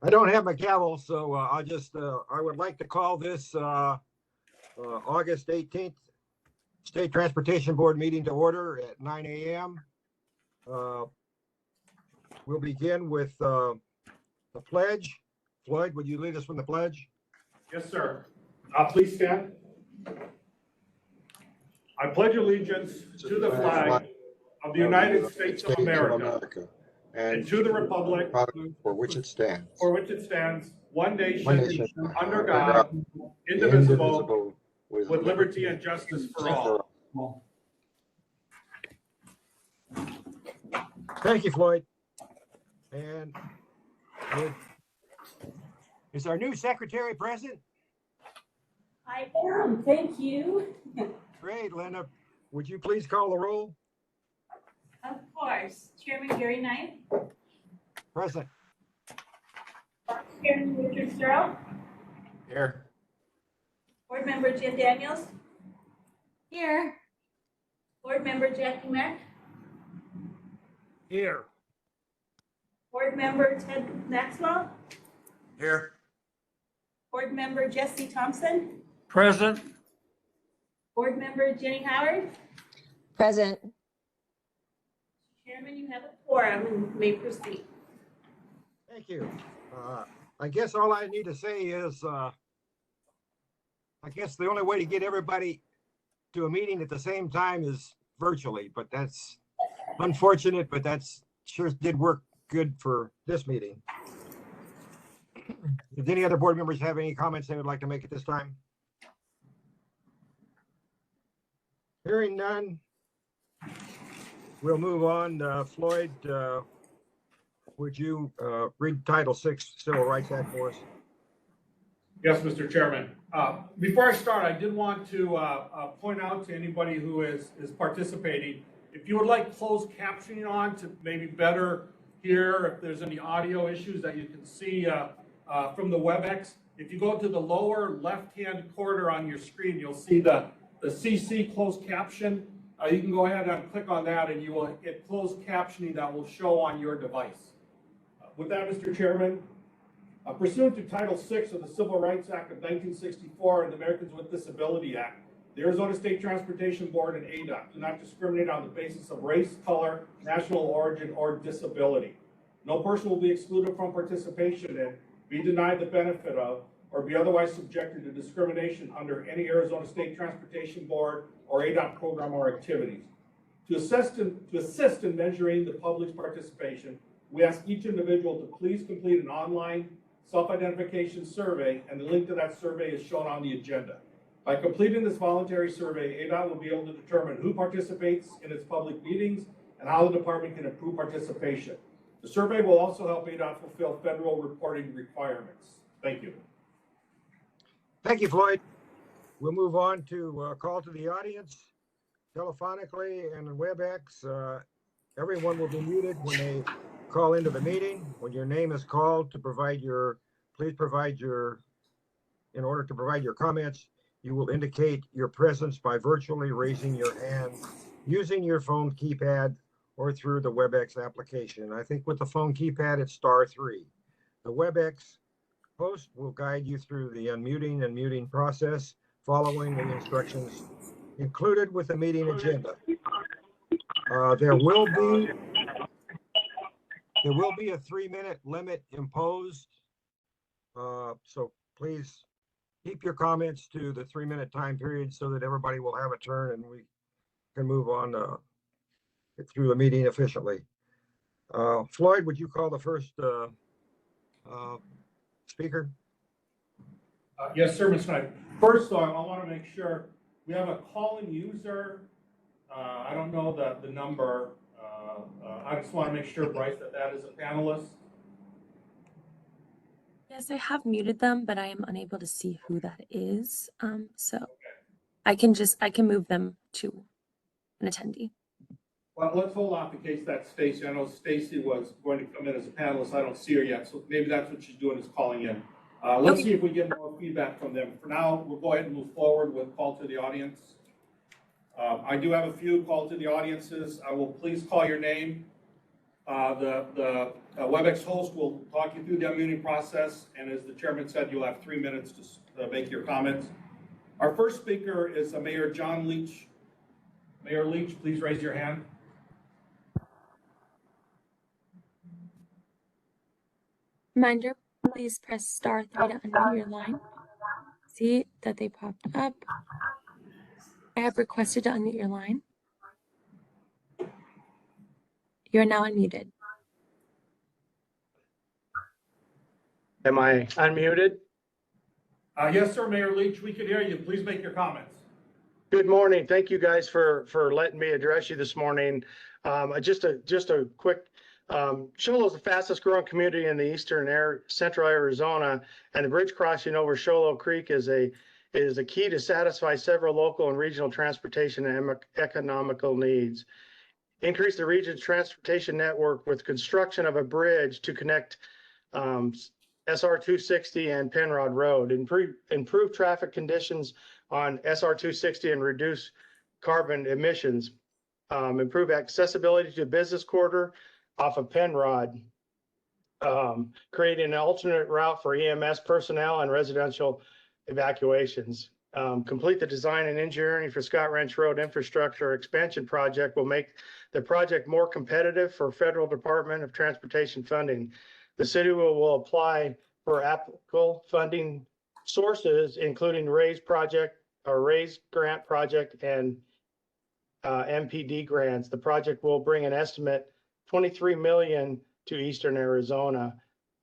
I don't have my gavel, so I would like to call this August 18th State Transportation Board meeting to order at 9 a.m. We'll begin with the pledge. Floyd, would you lead us from the pledge? Yes, sir. Please stand. I pledge allegiance to the flag of the United States of America and to the republic for which it stands, one nation, under God, indivisible, with liberty and justice for all. Thank you, Floyd. And is our new secretary present? I am, thank you. Great, Linda. Would you please call the roll? Of course. Chairman Gary Knight, Present. Chairman Richard Searle, Here. Board Member Jim Daniels. Here. Board Member Jackie Mack, Here. Board Member Ted Maxwell, Here. Board Member Jesse Thompson, Present. Board Member Jenny Howard. Present. Chairman, you have a quorum and may proceed. Thank you. I guess all I need to say is, I guess the only way to get everybody to a meeting at the same time is virtually, but that's unfortunate, but that's sure did work good for this meeting. Does any other board members have any comments they would like to make at this time? Hearing none, we'll move on. Floyd, would you read Title VI Civil Rights Act for us? Yes, Mr. Chairman. Before I start, I did want to point out to anybody who is participating, if you would like closed captioning on to maybe better hear if there's any audio issues that you can see from the WebEx, if you go to the lower left-hand corner on your screen, you'll see the CC closed caption. You can go ahead and click on that and you will get closed captioning that will show on your device. With that, Mr. Chairman, pursuant to Title VI of the Civil Rights Act of 1964 and the Americans with Disability Act, the Arizona State Transportation Board and ADOT do not discriminate on the basis of race, color, national origin, or disability. No person will be excluded from participation in, be denied the benefit of, or be otherwise subjected to discrimination under any Arizona State Transportation Board or ADOT program or activities. To assist in measuring the public's participation, we ask each individual to please complete an online self-identification survey, and the link to that survey is shown on the agenda. By completing this voluntary survey, ADOT will be able to determine who participates in its public meetings and how the department can improve participation. The survey will also help ADOT fulfill federal reporting requirements. Thank you. Thank you, Floyd. We'll move on to call to the audience telephonically and WebEx. Everyone will be muted when they call into the meeting. When your name is called to provide please provide in order to provide your comments, you will indicate your presence by virtually raising your hand using your phone keypad or through the WebEx application. I think with the phone keypad, it's *3. The WebEx host will guide you through the unmuting and muting process following the instructions included with the meeting agenda. There will be a 3-minute limit imposed. So please keep your comments to the 3-minute time period so that everybody will have a turn and we can move on through the meeting efficiently. Floyd, would you call the first speaker? Yes, sir, Mr. Knight. First, I want to make sure we have a call-in user. I don't know the number. I just want to make sure, Bryce, that is a panelist. Yes, I have muted them, but I am unable to see who that is. So I can move them to an attendee. Well, let's hold off in case that's Stacy. I know Stacy was going to come in as a panelist. I don't see her yet, so maybe that's what she's doing is calling in. Let's see if we get more feedback from them. For now, we'll go ahead and move forward with call to the audience. I do have a few call to the audiences. I will please call your name The WebEx host will talk you through the unmuting process, and as the chairman said, you'll have 3 minutes to make your comments. Our first speaker is Mayor John Leach. Mayor Leach, please raise your hand. Reminder, please press *3 to unmute your line. See that they popped up. I have requested to unmute your line. You are now unmuted. Am I unmuted? Yes, sir, Mayor Leach, we can hear you. Please make your comments. Good morning. Thank you guys for letting me address you this morning. Just a quick, Shoalo is the fastest growing community in the central Arizona, and the bridge crossing over Shoalo Creek is a key to satisfy several local and regional transportation and economical needs. Increase the region's transportation network with construction of a bridge to connect SR 260 and Penrod Road, improve traffic conditions on SR 260 and reduce carbon emissions, improve accessibility to business corridor off of Penrod, creating an alternate route for EMS personnel and residential evacuations. Complete the design and engineering for Scott Ranch Road infrastructure expansion project will make the project more competitive for Federal Department of Transportation funding. The city will apply for applicable funding sources, including RAISE grant project and MPD grants. The project will bring an estimate 23 million to Eastern Arizona.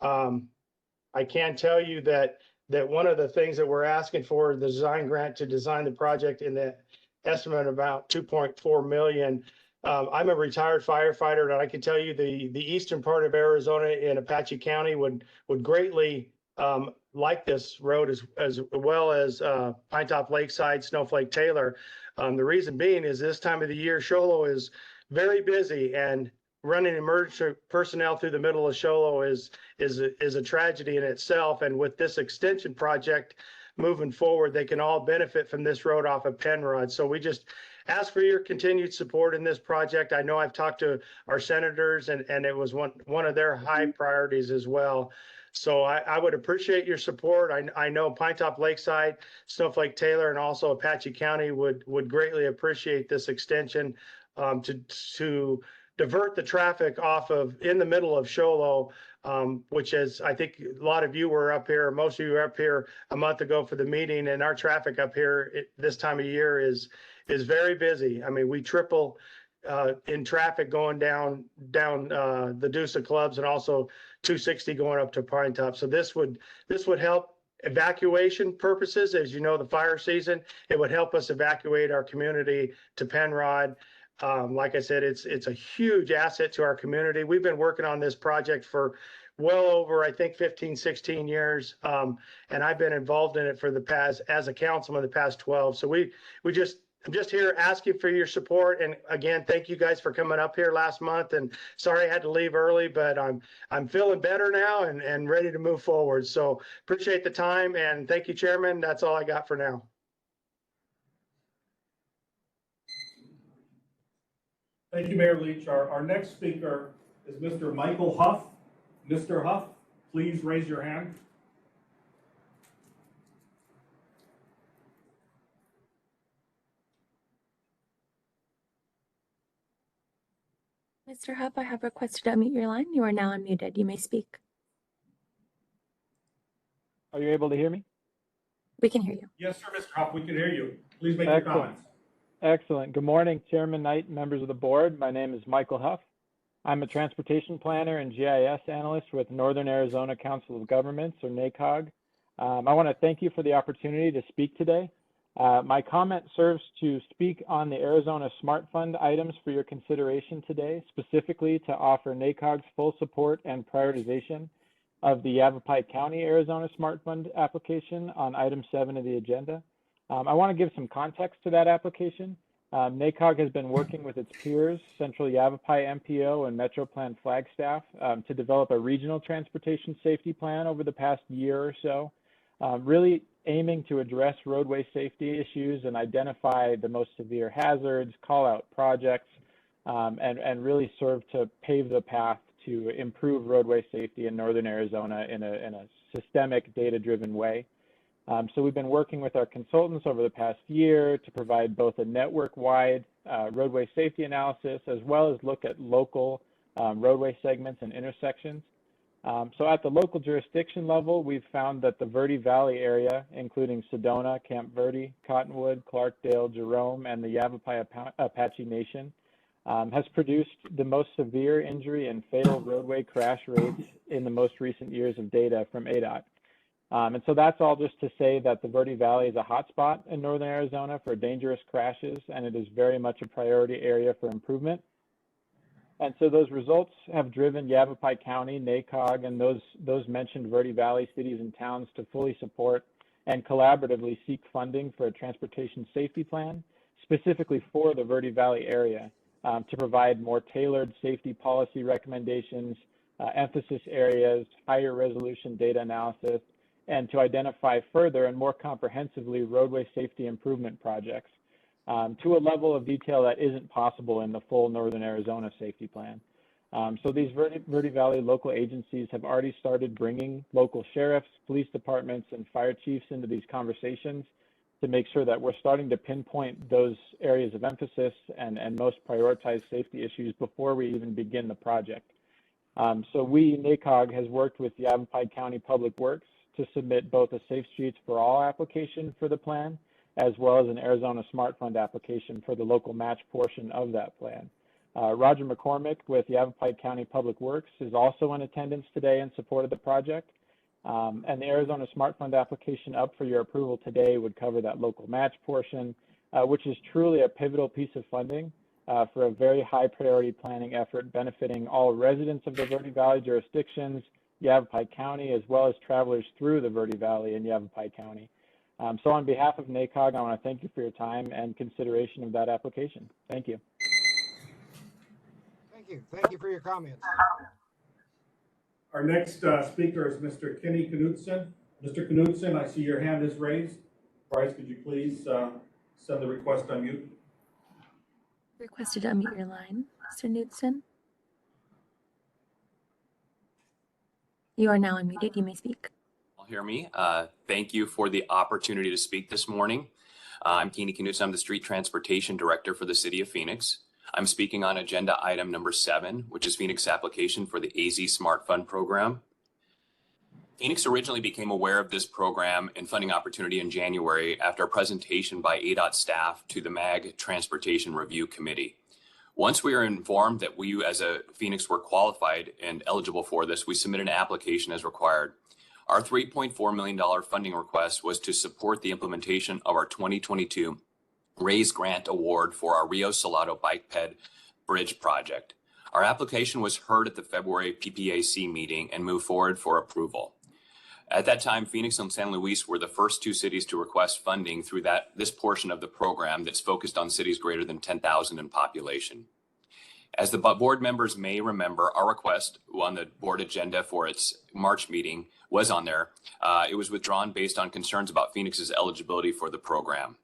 I can tell you that one of the things that we're asking for, the design grant to design the project in the estimate about 2.4 million. I'm a retired firefighter, and I can tell you the eastern part of Arizona in Apache County would greatly like this road as well as Pinetop Lakeside, Snowflake Taylor. The reason being is this time of the year, Shoalo is very busy, and running emergency personnel through the middle of Shoalo is a tragedy in itself. And with this extension project moving forward, they can all benefit from this road off of Penrod. So we just ask for your continued support in this project. I know I've talked to our senators, and it was one of their high priorities as well. So I would appreciate your support. I know Pinetop Lakeside, Snowflake Taylor, and also Apache County would greatly appreciate this extension to divert the traffic off of in the middle of Shoalo, which is, I think a lot of you were up here, most of you were up here a month ago for the meeting, and our traffic up here this time of year is very busy. I mean, we triple in traffic going down the Deusa Clubs, and also 260 going up to Pinetop. So this would help evacuation purposes. As you know, the fire season, it would help us evacuate our community to Penrod. Like I said, it's a huge asset to our community. We've been working on this project for well over, I think, 15, 16 years. And I've been involved in it for as a councilman, the past 12. So I'm just here asking for your support. And again, thank you guys for coming up here last month. And sorry I had to leave early, but I'm feeling better now and ready to move forward. So appreciate the time, and thank you, Chairman. That's all I got for now. Thank you, Mayor Leach. Our next speaker is Mr. Michael Huff. Mr. Huff, please raise your hand. Mr. Huff, I have requested to unmute your line. You are now unmuted. You may speak. Are you able to hear me? We can hear you. Yes, sir, Mr. Huff, we can hear you. Please make your comments. Excellent. Good morning, Chairman Knight, members of the board. My name is Michael Huff. I'm a transportation planner and GIS analyst with Northern Arizona Council of Governments, or NACOG. I want to thank you for the opportunity to speak today. My comment serves to speak on the Arizona Smart Fund items for your consideration today, specifically to offer NACOG's full support and prioritization of the Yavapai County Arizona Smart Fund application on item 7 of the agenda. I want to give some context to that application. NACOG has been working with its peers, Central Yavapai MPO and MetroPlan Flagstaff, to develop a regional transportation safety plan over the past year or so, really aiming to address roadway safety issues and identify the most severe hazards, call out projects, and really serve to pave the path to improve roadway safety in northern Arizona in a systemic, data-driven way. So we've been working with our consultants over the past year to provide both a network-wide roadway safety analysis as well as look at local roadway segments and intersections. So at the local jurisdiction level, we've found that the Verde Valley area, including Sedona, Camp Verde, Cottonwood, Clarkdale, Jerome, and the Yavapai Apache Nation, has produced the most severe injury and fatal roadway crash rates in the most recent years of data from ADOT. And so that's all just to say that the Verde Valley is a hotspot in northern Arizona for dangerous crashes, and it is very much a priority area for improvement. And so those results have driven Yavapai County, NACOG, and those mentioned Verde Valley cities and towns to fully support and collaboratively seek funding for a transportation safety plan, specifically for the Verde Valley area, to provide more tailored safety policy recommendations, emphasis areas, higher resolution data analysis, and to identify further and more comprehensively roadway safety improvement projects to a level of detail that isn't possible in the full Northern Arizona safety plan. So these Verde Valley local agencies have already started bringing local sheriffs, police departments, and fire chiefs into these conversations to make sure that we're starting to pinpoint those areas of emphasis and most prioritized safety issues before we even begin the project. So we, NACOG, has worked with Yavapai County Public Works to submit both a Safe Streets for All application for the plan, as well as an Arizona Smart Fund application for the local match portion of that plan. Roger McCormick with Yavapai County Public Works is also in attendance today in support of the project. And the Arizona Smart Fund application up for your approval today would cover that local match portion, which is truly a pivotal piece of funding for a very high priority planning effort benefiting all residents of the Verde Valley jurisdictions, Yavapai County, as well as travelers through the Verde Valley and Yavapai County. So on behalf of NACOG, I want to thank you for your time and consideration of that application. Thank you. Thank you. Thank you for your comments. Our next speaker is Mr. Kenny Knutson. Mr. Knutson, I see your hand is raised. Bryce, could you please send the request on mute? Requested to unmute your line, Mr. Knudsen. You are now unmuted. You may speak. Hear me. Thank you for the opportunity to speak this morning. I'm Kenny Knutson. I'm the Street Transportation Director for the City of Phoenix. I'm speaking on agenda item number 7, which is Phoenix application for the AZ Smart Fund program. Phoenix originally became aware of this program and funding opportunity in January after a presentation by ADOT staff to the MAG Transportation Review Committee. Once we were informed that we as a Phoenix were qualified and eligible for this, we submitted an application as required. Our $3.4 million funding request was to support the implementation of our 2022 RAISE grant award for our Rio Salado Bike Ped Bridge project. Our application was heard at the February PPAC meeting and moved forward for approval. At that time, Phoenix and San Luis were the first 2 cities to request funding through this portion of the program that's focused on cities greater than 10,000 in population. As the board members may remember, our request on the board agenda for its March meeting was on there. It was withdrawn based on concerns about Phoenix's eligibility for the program.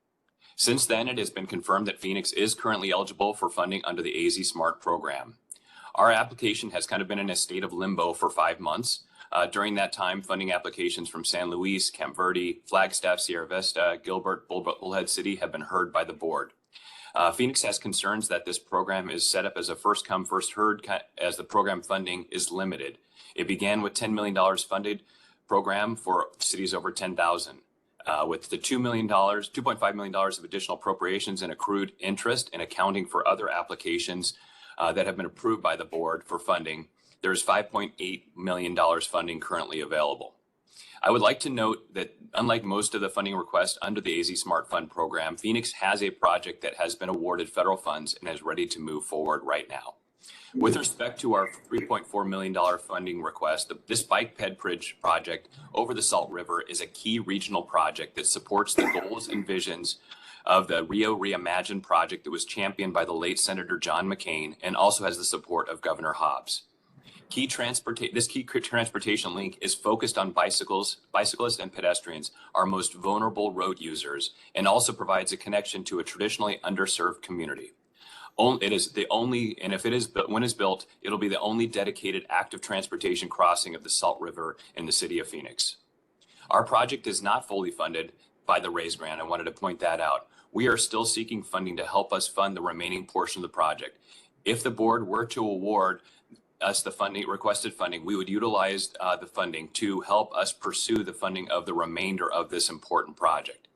Since then, it has been confirmed that Phoenix is currently eligible for funding under the AZ Smart program. Our application has kind of been in a state of limbo for 5 months. During that time, funding applications from San Luis, Camp Verde, Flagstaff, Sierra Vista, Gilbert, Bullhead City have been heard by the board. Phoenix has concerns that this program is set up as a first come, first heard as the program funding is limited. It began with $10 million funded program for cities over 10,000. With the $2.5 million of additional appropriations and accrued interest and accounting for other applications that have been approved by the board for funding, there's $5.8 million funding currently available. I would like to note that unlike most of the funding requests under the AZ Smart Fund program, Phoenix has a project that has been awarded federal funds and is ready to move forward right now. With respect to our $3.4 million funding request, this Bike Ped Bridge project over the Salt River is a key regional project that supports the goals and visions of the Rio Reimagine project that was championed by the late Senator John McCain and also has the support of Governor Hobbs. This key transportation link is focused on bicyclists and pedestrians, our most vulnerable road users, and also provides a connection to a traditionally underserved community. It is the only, and if it is, when it's built, it'll be the only dedicated active transportation crossing of the Salt River in the city of Phoenix. Our project is not fully funded by the RAISE grant. I wanted to point that out. We are still seeking funding to help us fund the remaining portion of the project. If the board were to award us the requested funding, we would utilize the funding to help us pursue the funding of the remainder of this important project.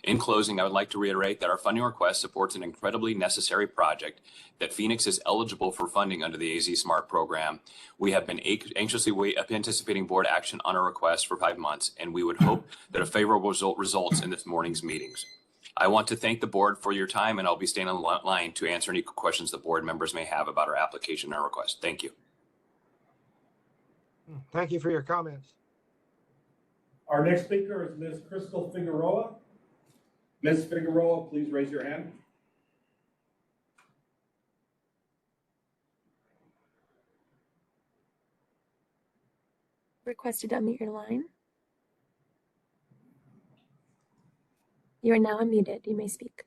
In closing, I would like to reiterate that our funding request supports an incredibly necessary project, that Phoenix is eligible for funding under the AZ SMART program. We have been anxiously anticipating board action on our request for 5 months, and we would hope that a favorable result results in this morning's meetings. I want to thank the board for your time, and I'll be staying on the line to answer any questions the board members may have about our application and our request. Thank you. Thank you for your comments. Our next speaker is Ms. Crystal Figueroa. Ms. Figueroa, please raise your hand. Requested to unmute your line. You are now unmuted. You may speak.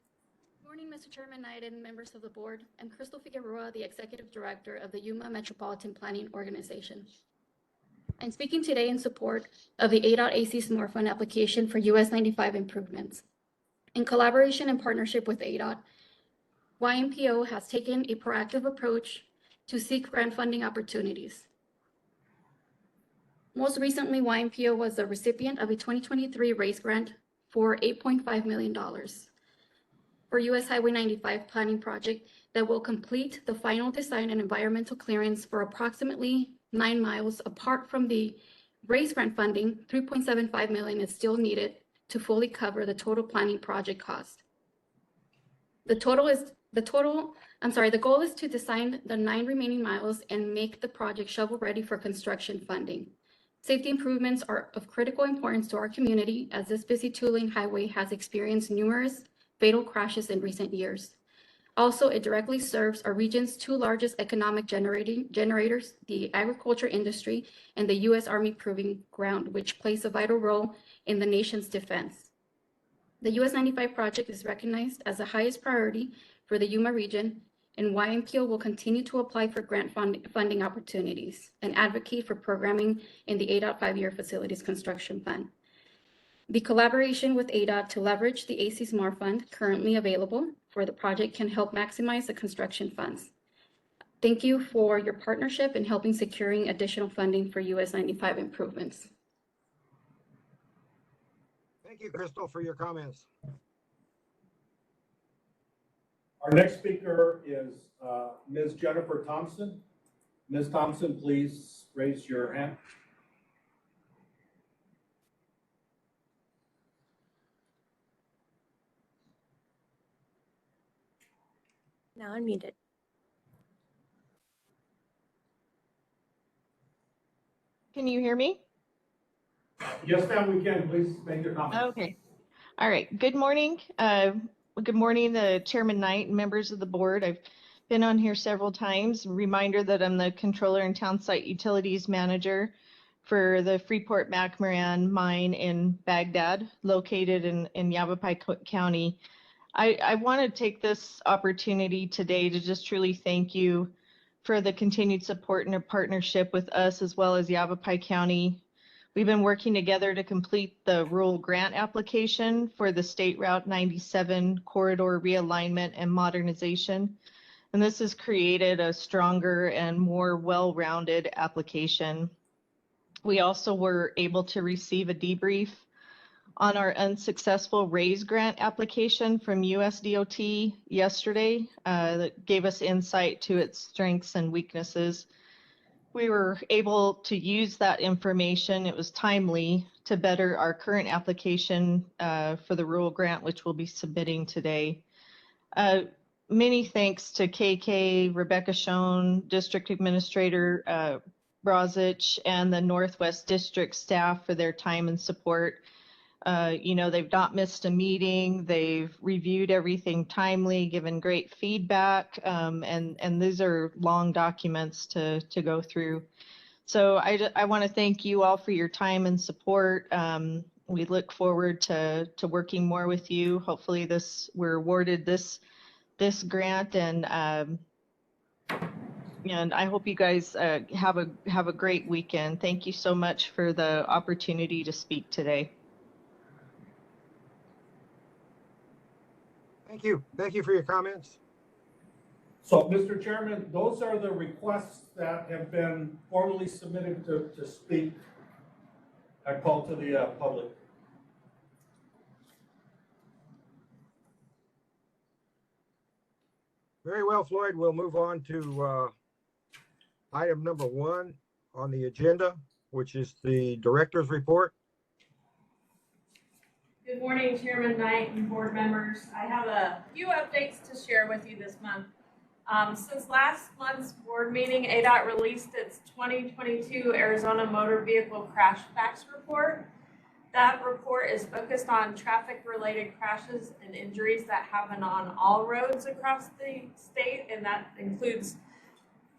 Good morning, Mr. Chairman, Knight, and members of the board. I'm Crystal Figueroa, the Executive Director of the Yuma Metropolitan Planning Organization. I'm speaking today in support of the ADOT AC SMART Fund application for US 95 improvements. In collaboration and partnership with ADOT, YMPO has taken a proactive approach to seek grant funding opportunities. Most recently, YMPO was the recipient of a 2023 RAISE grant for $8.5 million for US Highway 95 planning project that will complete the final design and environmental clearance for approximately 9 miles. Apart from the RAISE grant funding, $3.75 million is still needed to fully cover the total planning project cost. The goal is to design the 9 remaining miles and make the project shovel ready for construction funding. Safety improvements are of critical importance to our community, as this busy 2-lane highway has experienced numerous fatal crashes in recent years. Also, it directly serves our region's 2 largest economic generators, the agriculture industry and the U.S. Army Proving Ground, which plays a vital role in the nation's defense. The US 95 project is recognized as the highest priority for the Yuma region, and YMPO will continue to apply for grant funding opportunities and advocate for programming in the ADOT 5-year facilities construction fund. The collaboration with ADOT to leverage the AC SMART Fund currently available for the project can help maximize the construction funds. Thank you for your partnership in helping securing additional funding for US 95 improvements. Thank you, Crystal, for your comments. Our next speaker is Ms. Jennifer Thompson. Ms. Thompson, please raise your hand. Now unmuted. Can you hear me? Yes, ma'am, we can. Please make your comment. Okay. All right. Good morning. Good morning, the Chairman Knight and members of the board. I've been on here several times. Reminder that I'm the Controller and Town Site Utilities Manager for the Freeport-McMoran mine in Baghdad, located in Yavapai County. I want to take this opportunity today to just truly thank you for the continued support and partnership with us as well as Yavapai County. We've been working together to complete the rural grant application for the State Route 97 corridor realignment and modernization. And this has created a stronger and more well-rounded application. We also were able to receive a debrief on our unsuccessful RAISE grant application from USDOT yesterday that gave us insight to its strengths and weaknesses. We were able to use that information. It was timely to better our current application for the rural grant, which we'll be submitting today. Many thanks to KK, Rebecca Schoen, District Administrator Brozich, and the Northwest District staff for their time and support. They've not missed a meeting. They've reviewed everything timely, given great feedback, and these are long documents to go through. So I want to thank you all for your time and support. We look forward to working more with you. Hopefully we're awarded this this grant, and I hope you guys have a great weekend. Thank you so much for the opportunity to speak today. Thank you. Thank you for your comments. So, Mr. Chairman, those are the requests that have been formally submitted to speak. I call to the public. Very well, Floyd. We'll move on to item number 1 on the agenda, which is the director's report. Good morning, Chairman Knight and board members. I have a few updates to share with you this month. Since last month's board meeting, ADOT released its 2022 Arizona Motor Vehicle Crash Facts Report. That report is focused on traffic-related crashes and injuries that happen on all roads across the state, and that includes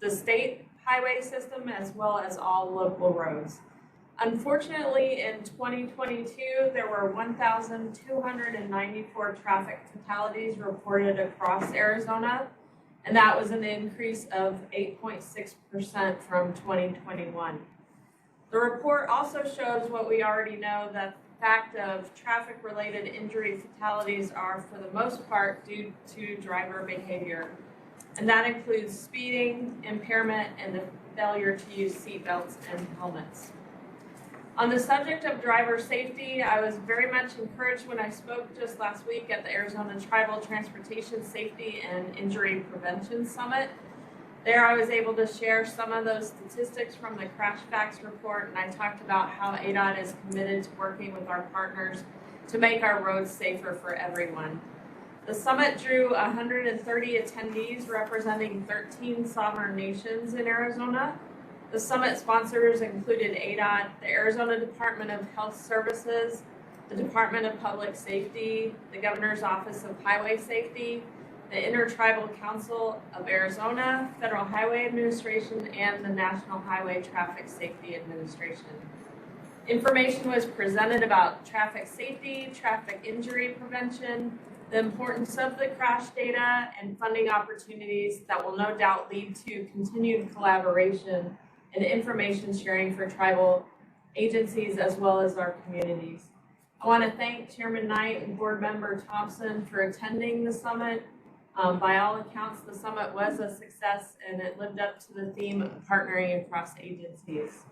the state highway system as well as all local roads. Unfortunately, in 2022, there were 1,294 traffic fatalities reported across Arizona, and that was an increase of 8.6% from 2021. The report also shows what we already know, that the fact of traffic-related injury fatalities are, for the most part, due to driver behavior. And that includes speeding, impairment, and the failure to use seatbelts and helmets. On the subject of driver safety, I was very much encouraged when I spoke just last week at the Arizona Tribal Transportation Safety and Injury Prevention Summit. There I was able to share some of those statistics from the Crash Facts report, and I talked about how ADOT is committed to working with our partners to make our roads safer for everyone. The summit drew 130 attendees representing 13 sovereign nations in Arizona. The summit sponsors included ADOT, the Arizona Department of Health Services, the Department of Public Safety, the Governor's Office of Highway Safety, the Intertribal Council of Arizona, Federal Highway Administration, and the National Highway Traffic Safety Administration. Information was presented about traffic safety, traffic injury prevention, the importance of the crash data, and funding opportunities that will no doubt lead to continued collaboration and information sharing for tribal agencies as well as our communities. I want to thank Chairman Knight and Board Member Thompson for attending the summit. By all accounts, the summit was a success and it lived up to the theme of partnering across agencies.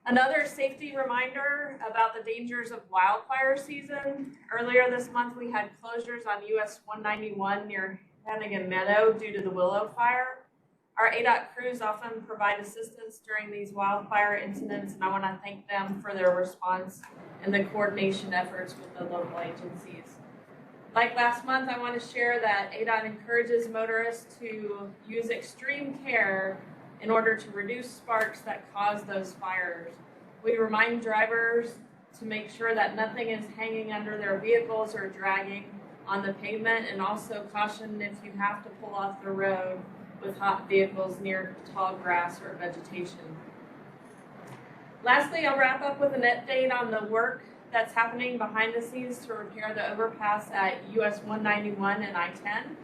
Another safety reminder about the dangers of wildfire season. Earlier this month, we had closures on US 191 near Hannigan Meadow due to the Willow Fire. Our ADOT crews often provide assistance during these wildfire incidents, and I want to thank them for their response and the coordination efforts with the local agencies. Like last month, I want to share that ADOT encourages motorists to use extreme care in order to reduce sparks that cause those fires. We remind drivers to make sure that nothing is hanging under their vehicles or dragging on the pavement, and also caution if you have to pull off the road with hot vehicles near tall grass or vegetation. Lastly, I'll wrap up with an update on the work that's happening behind the scenes to repair the overpass at US 191 and I-10.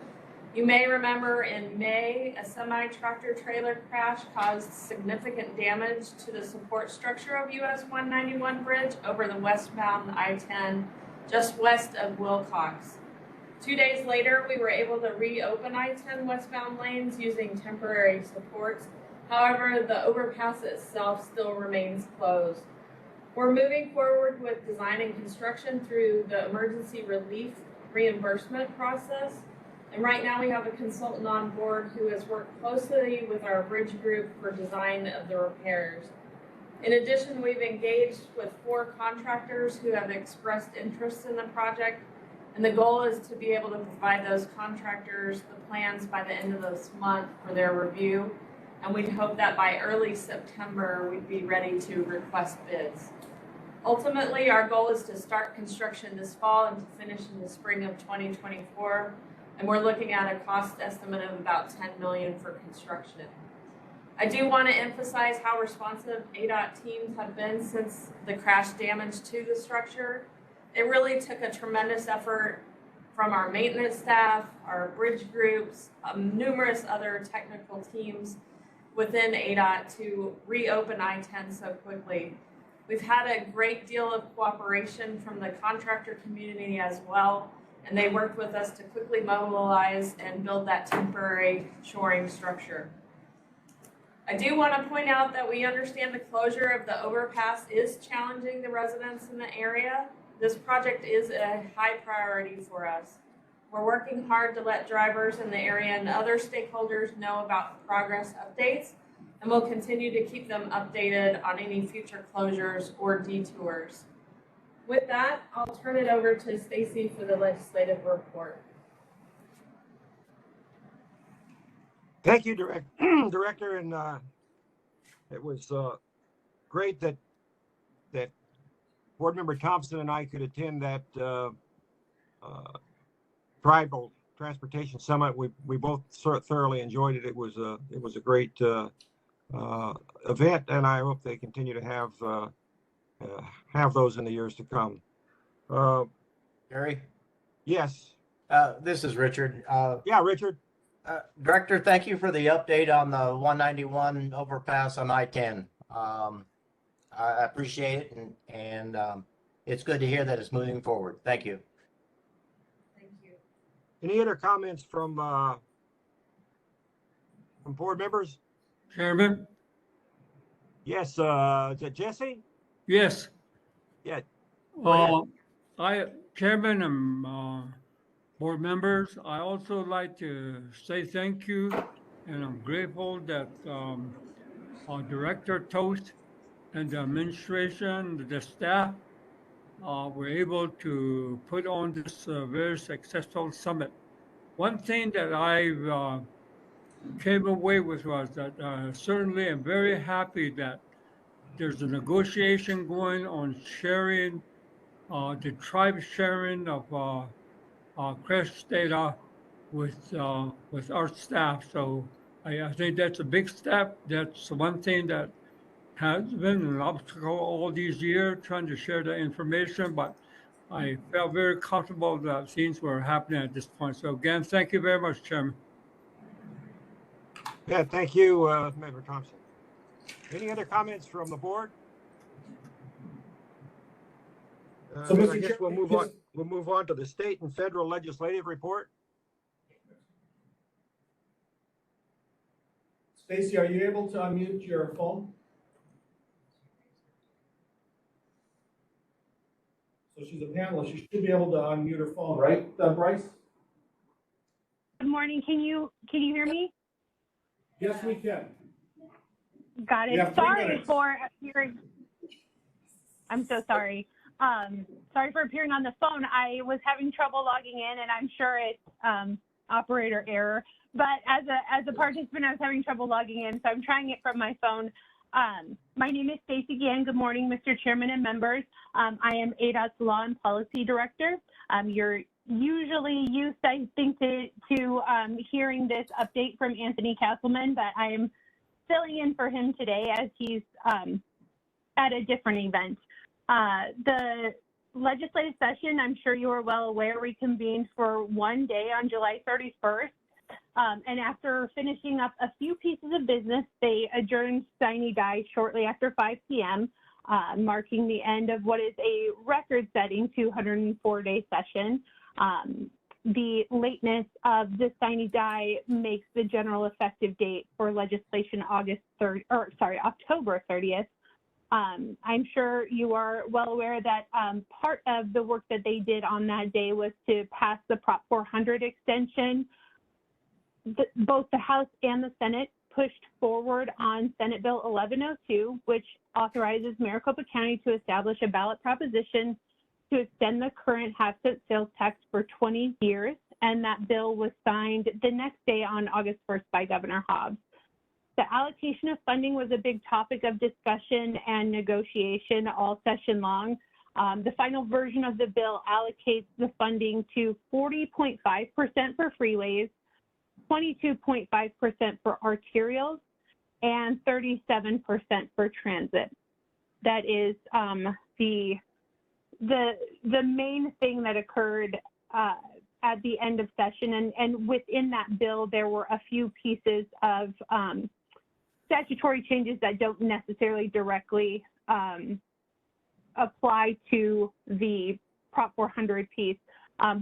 You may remember in May, a semi-tractor trailer crash caused significant damage to the support structure of US 191 bridge over the westbound I-10 just west of Wilcox. 2 days later, we were able to reopen I-10 westbound lanes using temporary supports. However, the overpass itself still remains closed. We're moving forward with design and construction through the emergency relief reimbursement process. And right now we have a consultant on board who has worked closely with our bridge group for design of the repairs. In addition, we've engaged with 4 contractors who have expressed interest in the project. And the goal is to be able to provide those contractors the plans by the end of this month for their review. And we hope that by early September, we'd be ready to request bids. Ultimately, our goal is to start construction this fall and to finish in the spring of 2024. And we're looking at a cost estimate of about $10 million for construction. I do want to emphasize how responsive ADOT teams have been since the crash damage to the structure. It really took a tremendous effort from our maintenance staff, our bridge groups, numerous other technical teams within ADOT to reopen I-10 so quickly. We've had a great deal of cooperation from the contractor community as well, and they worked with us to quickly mobilize and build that temporary shoring structure. I do want to point out that we understand the closure of the overpass is challenging the residents in the area. This project is a high priority for us. We're working hard to let drivers in the area and other stakeholders know about progress updates, and we'll continue to keep them updated on any future closures or detours. With that, I'll turn it over to Stacy for the legislative report. Thank you, Director, and it was great that Board Member Thompson and I could attend that Tribal Transportation Summit. We both thoroughly enjoyed it. It was a great event, and I hope they continue to have those in the years to come. Gary, Yes. this is Richard. Yeah, Richard. Director, thank you for the update on the 191 overpass on I-10. I appreciate it, and it's good to hear that it's moving forward. Thank you. Thank you. Any other comments from board members? Chairman? Yes, is it Jesse? Yes. Yeah. Go ahead. Chairman and board members, I also like to say thank you, and I'm grateful that our Director Toast and the administration, the staff, were able to put on this very successful summit. One thing that I came away with was that certainly I'm very happy that there's a negotiation going on sharing, the tribe sharing of crash data with our staff. So I think that's a big step. That's one thing that has been an obstacle all these years, trying to share the information, but I felt very comfortable that things were happening at this point. So again, thank you very much, Chairman. Yeah, thank you, Member Thompson. Any other comments from the board? So, Then Mr. I guess Chair, we'll move on to the state and federal legislative report. Stacy, are you able to unmute your phone? So she's a panelist. She should be able to unmute her phone, right, Bryce? Good morning. Can you hear me? Yes, we can. Got You have it. 3 Sorry minutes. for appearing. I'm so sorry. Sorry for appearing on the phone. I was having trouble logging in, and I'm sure it's operator error. But as a participant, I was having trouble logging in, so I'm trying it from my phone. My name is Stacy Gann. Good morning, Mr. Chairman and members. I am ADOT's Law and Policy Director. You're usually used, I think, to hearing this update from Anthony Castleman, but I am filling in for him today as he's at a different event. The legislative session, I'm sure you are well aware, reconvened for one day on July 31st. And after finishing up a few pieces of business, they adjourned sine die shortly after 5 p.m., marking the end of what is a record-setting 204-day session. The lateness of the sine die makes the general effective date for legislation October 30th. I'm sure you are well aware that part of the work that they did on that day was to pass the Prop 400 extension. Both the House and the Senate pushed forward on Senate Bill 1102, which authorizes Maricopa County to establish a ballot proposition to extend the current half-cent sales tax for 20 years, and that bill was signed the next day on August 1st by Governor Hobbs. The allocation of funding was a big topic of discussion and negotiation all session long. The final version of the bill allocates the funding to 40.5% for freeways, 22.5% for arterials, and 37% for transit. That is the main thing that occurred at the end of session, and within that bill, there were a few pieces of statutory changes that don't necessarily directly apply to the Prop 400 piece,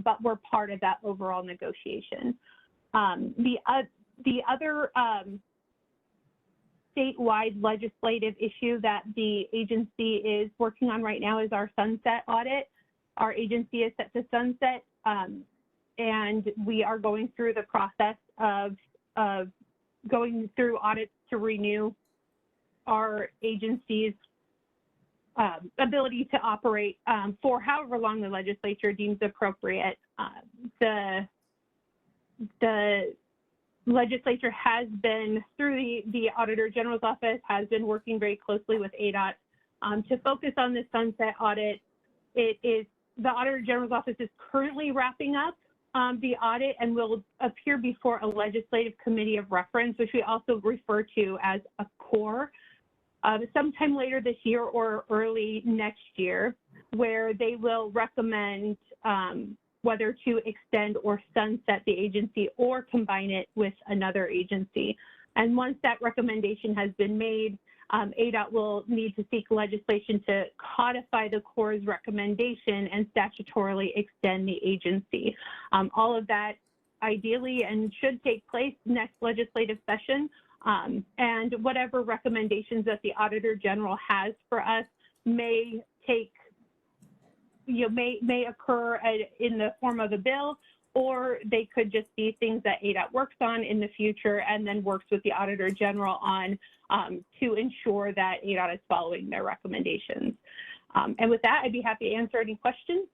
but were part of that overall negotiation. The other statewide legislative issue that the agency is working on right now is our sunset audit. Our agency is set to sunset, and we are going through the process of going through audits to renew our agency's ability to operate for however long the legislature deems appropriate. The legislature has been, through the Auditor General's office, has been working very closely with ADOT to focus on the sunset audit. The Auditor General's office is currently wrapping up the audit and will appear before a legislative committee of reference, which we also refer to as a core, sometime later this year or early next year, where they will recommend whether to extend or sunset the agency or combine it with another agency. And once that recommendation has been made, ADOT will need to seek legislation to codify the Corps' recommendation and statutorily extend the agency. All of that ideally and should take place next legislative session. And whatever recommendations that the Auditor General has for us may take, may occur in the form of a bill, or they could just be things that ADOT works on in the future and then works with the Auditor General on to ensure that ADOT is following their recommendations. And with that, I'd be happy to answer any questions.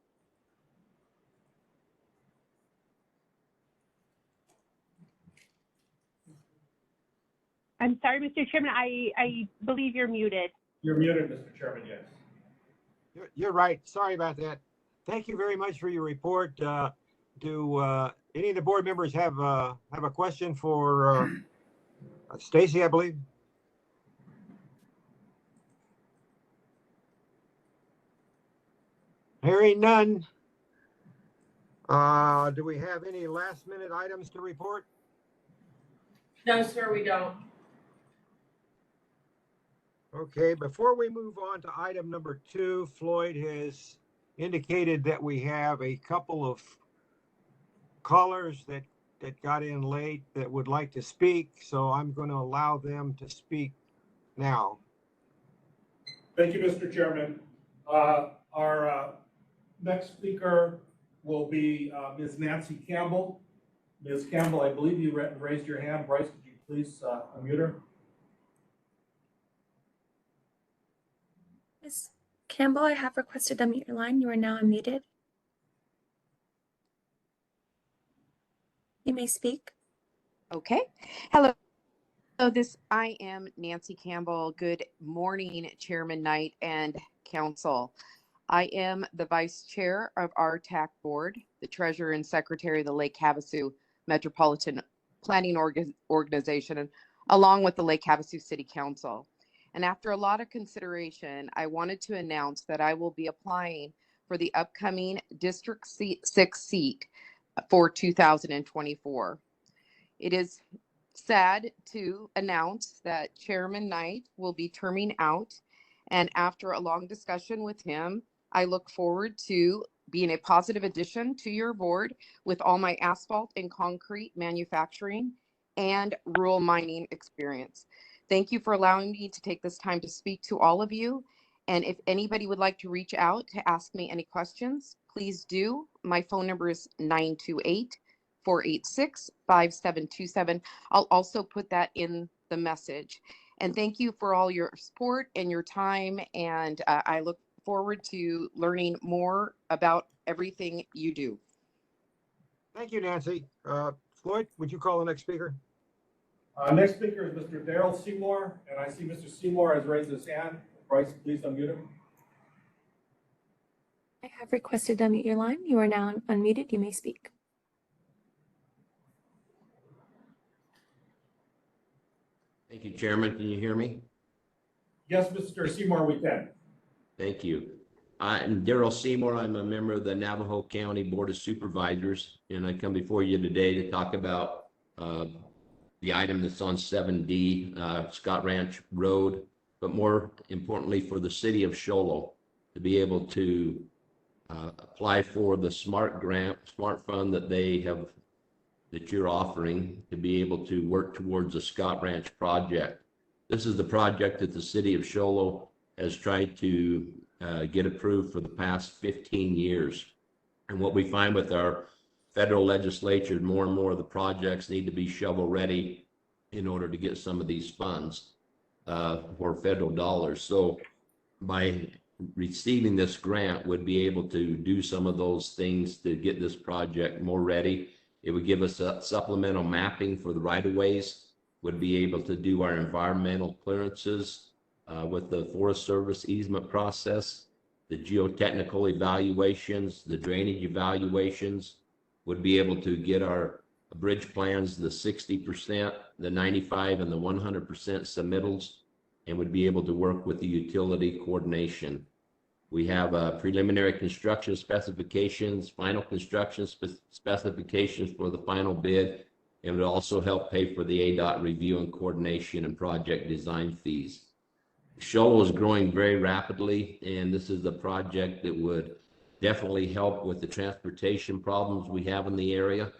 I'm sorry, Mr. Chairman, I believe you're muted. You're muted, Mr. Chairman, yes. You're right. Sorry about that. Thank you very much for your report. Do any of the board members have a question for Stacy, I believe? Hearing none. Do we have any last minute items to report? No, sir, we don't. Okay, before we move on to item number 2, Floyd has indicated that we have a couple of callers that got in late that would like to speak, so I'm going to allow them to speak now. Thank you, Mr. Chairman. Our next speaker will be Ms. Nancy Campbell. Ms. Campbell, I believe you raised your hand. Bryce, could you please unmute her? Ms. Campbell, I have requested to unmute your line. You are now unmuted. You may speak. Okay. Hello. So I am Nancy Campbell. Good morning, Chairman Knight and Council. I am the Vice Chair of our TAC Board, the Treasurer and Secretary of the Lake Havasu Metropolitan Planning Organization, and along with the Lake Havasu City Council. And after a lot of consideration, I wanted to announce that I will be applying for the upcoming District 6 seat for 2024. It is sad to announce that Chairman Knight will be terming out, and after a long discussion with him, I look forward to being a positive addition to your board with all my asphalt and concrete manufacturing and rural mining experience. Thank you for allowing me to take this time to speak to all of you. And if anybody would like to reach out to ask me any questions, please do. My phone number is 928-486-5727. I'll also put that in the message. And thank you for all your support and your time. And I look forward to learning more about everything you do. Thank you, Nancy. Floyd, would you call the next speaker? Next speaker is Mr. Daryl Seymour, and I see Mr. Seymour has raised his hand. Bryce, please unmute him. I have requested to unmute your line. You are now unmuted. You may speak. Thank you, Chairman. Can you hear me? Yes, Mr. Seymour, we can. Thank you. I'm Daryl Seymour. I'm a member of the Navajo County Board of Supervisors, and I come before you today to talk about the item that's on 7D, Scott Ranch Road, but more importantly for the city of Show Low to be able to apply for the SMART grant, SMART fund that you're offering to be able to work towards the Scott Ranch project. This is the project that the city of Show Low has tried to get approved for the past 15 years. And what we find with our federal legislature, more and more of the projects need to be shovel ready in order to get some of these funds for federal dollars. So by receiving this grant, would be able to do some of those things to get this project more ready. It would give us a supplemental mapping for the right-of-ways, would be able to do our environmental clearances with the Forest Service easement process, the geotechnical evaluations, the drainage evaluations, would be able to get our bridge plans, the 60%, the 95, and the 100% submittals, and would be able to work with the utility coordination. We have preliminary construction specifications, final construction specifications for the final bid, and would also help pay for the ADOT review and coordination and project design fees. Show Low is growing very rapidly, and this is a project that would definitely help with the transportation problems we have in the area,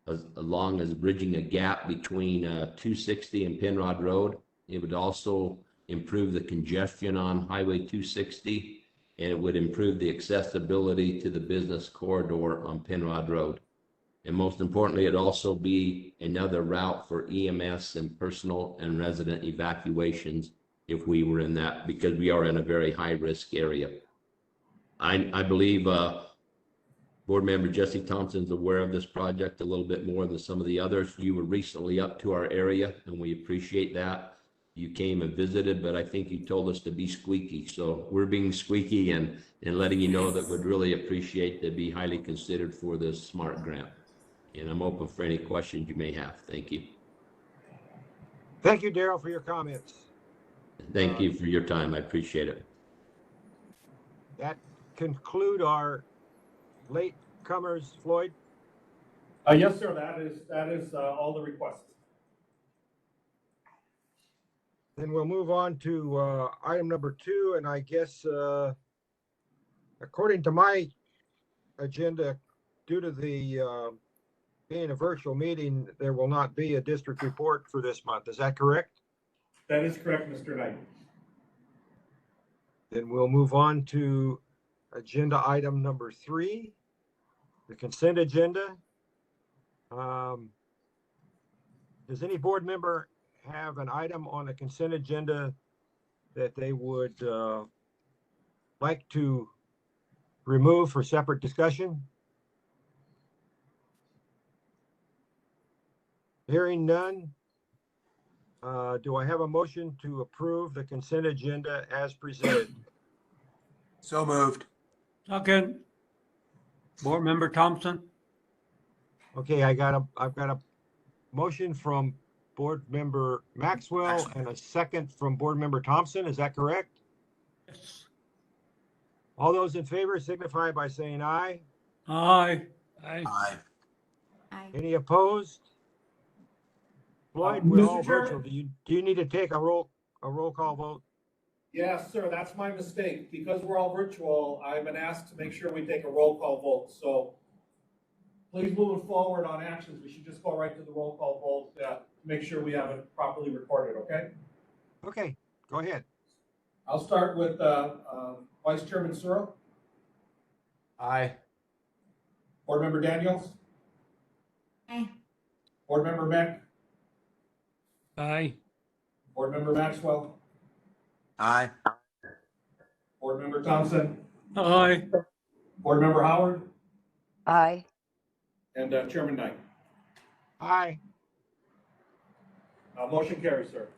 as long as bridging a gap between 260 and Penrod Road. It would also improve the congestion on Highway 260, and it would improve the accessibility to the business corridor on Penrod Road. And most importantly, it'd also be another route for EMS and personal and resident evacuations if we were in that, because we are in a very high-risk area. I believe Board Member Jesse Thompson's aware of this project a little bit more than some of the others. You were recently up to our area, and we appreciate that. You came and visited, but I think you told us to be squeaky. So we're being squeaky and letting you know that we'd really appreciate to be highly considered for this SMART grant. And I'm open for any questions you may have. Thank you. Thank you, Daryl, for your comments. Thank you for your time. I appreciate it. That conclude our late comers, Floyd. Yes, sir. That is all the requests. Then we'll move on to item number 2, and I guess according to my agenda, due to the being a virtual meeting, there will not be a district report for this month. Is that correct? That is correct, Mr. Knight. Then we'll move on to agenda item number 3, the consent agenda. Does any board member have an item on the consent agenda that they would like to remove for separate discussion? Hearing none, do I have a motion to approve the consent agenda as presented? So moved. Second. Board Member Thompson. Okay, I've got a motion from Board Member Maxwell and a second from Board Member Thompson. Is that correct? Yes. All those in favor signify by saying aye. Aye. Aye. Any opposed? Floyd, we're all Mr. Chairman? virtual. Do you need to take a roll call vote? Yes, sir. That's my mistake. Because we're all virtual, I've been asked to make sure we take a roll call vote. So please move forward on actions. We should just go right to the roll call vote to make sure we have it properly recorded, okay? Okay, go ahead. I'll start with Vice Chairman Searle, Aye. Board Member Daniels. Aye. Board Member Beck, Aye. Board Member Maxwell, Aye. Board Member Thompson, Aye. Board Member Howard, Aye. and Chairman Knight. Aye. Motion carries, sir.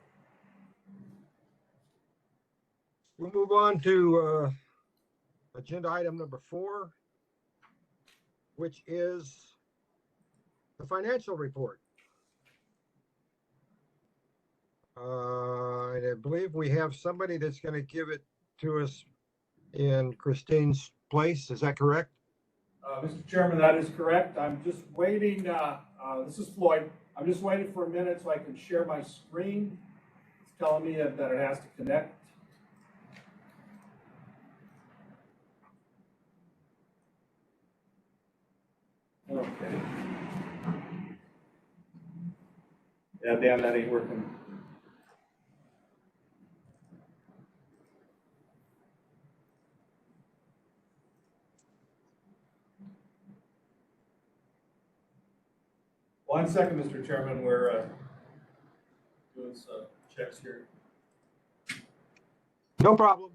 We'll move on to agenda item number 4, which is the financial report. I believe we have somebody that's going to give it to us in Christine's place. Is that correct? Mr. Chairman, that is correct. I'm just waiting, this is Floyd. I'm just waiting for a minute so I can share my screen. It's telling me that it has to connect. Okay. Yeah, Dan, that ain't working. One second, Mr. Chairman, we're doing some checks here. No problem.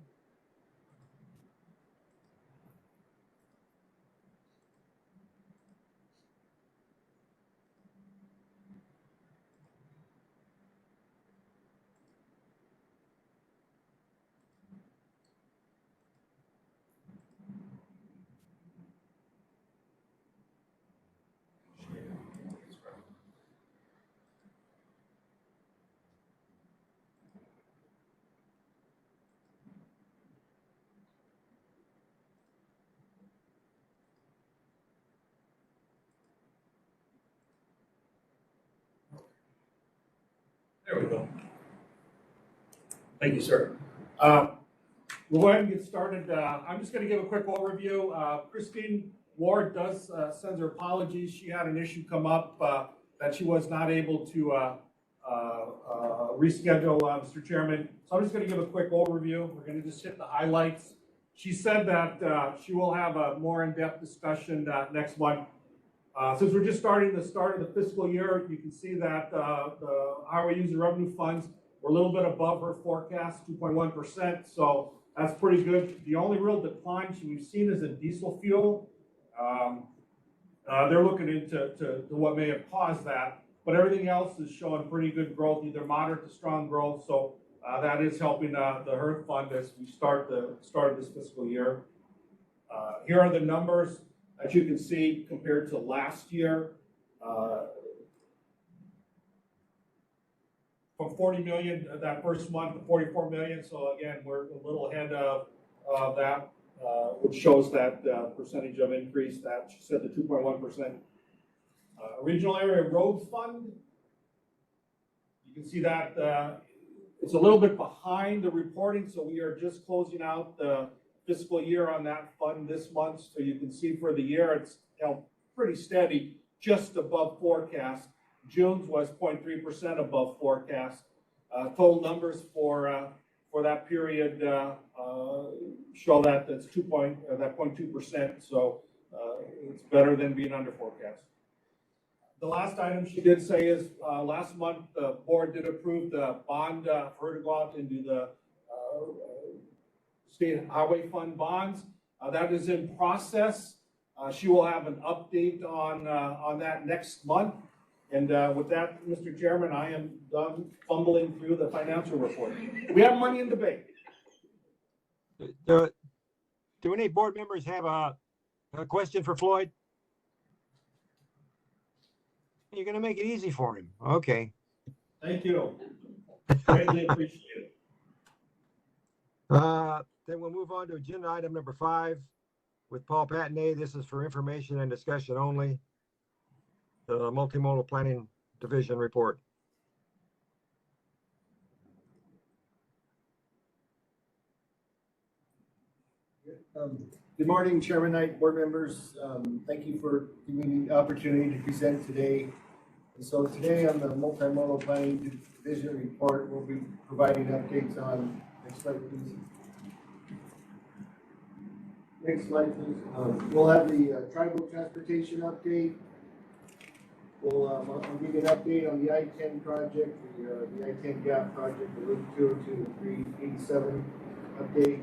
There we go. Thank you, sir. We'll go ahead and get started. I'm just going to give a quick overview. Christine Ward does sends her apologies. She had an issue come up that she was not able to reschedule, Mr. Chairman. So I'm just going to give a quick overview. We're going to just hit the highlights. She said that she will have a more in-depth discussion next month. Since we're just starting the start of the fiscal year, you can see that the highway user revenue funds were a little bit above her forecast, 2.1%. So that's pretty good. The only real decline we've seen is in diesel fuel. They're looking into what may have caused that, but everything else is showing pretty good growth, either moderate to strong growth. So that is helping the HERF fund as we start this fiscal year. Here are the numbers. As you can see, compared to last year, from 40 million that first month to 44 million. So again, we're a little ahead of that, which shows that percentage of increase that she said, the 2.1%. Regional Area Road Fund, you can see that it's a little bit behind the reporting. So we are just closing out the fiscal year on that fund this month. So you can see for the year, it's held pretty steady, just above forecast. June's was 0.3% above forecast. Total numbers for that period show that that's 0.2%. So it's better than being under forecast. The last item she did say is last month the board did approve the bond for her to go out and do the State Highway Fund bonds. That is in process. She will have an update on that next month. And with that, Mr. Chairman, I am done fumbling through the financial report. We have money in the bank. Do any board members have a question for Floyd? You're going to make it easy for him. Okay. Thank you. Greatly appreciate it. Then we'll move on to agenda item number 5 with Paul Patenay. This is for information and discussion only. The Multimodal Planning Division report. Good morning, Chairman Knight, board members. Thank you for giving me the opportunity to present today. And so today on the Multimodal Planning Division report, we'll be providing updates on, next slide please. Next slide please. We'll have the tribal transportation update. I'll give you an update on the I-10 project, the I-10 gap project, the Loop 202 387 update.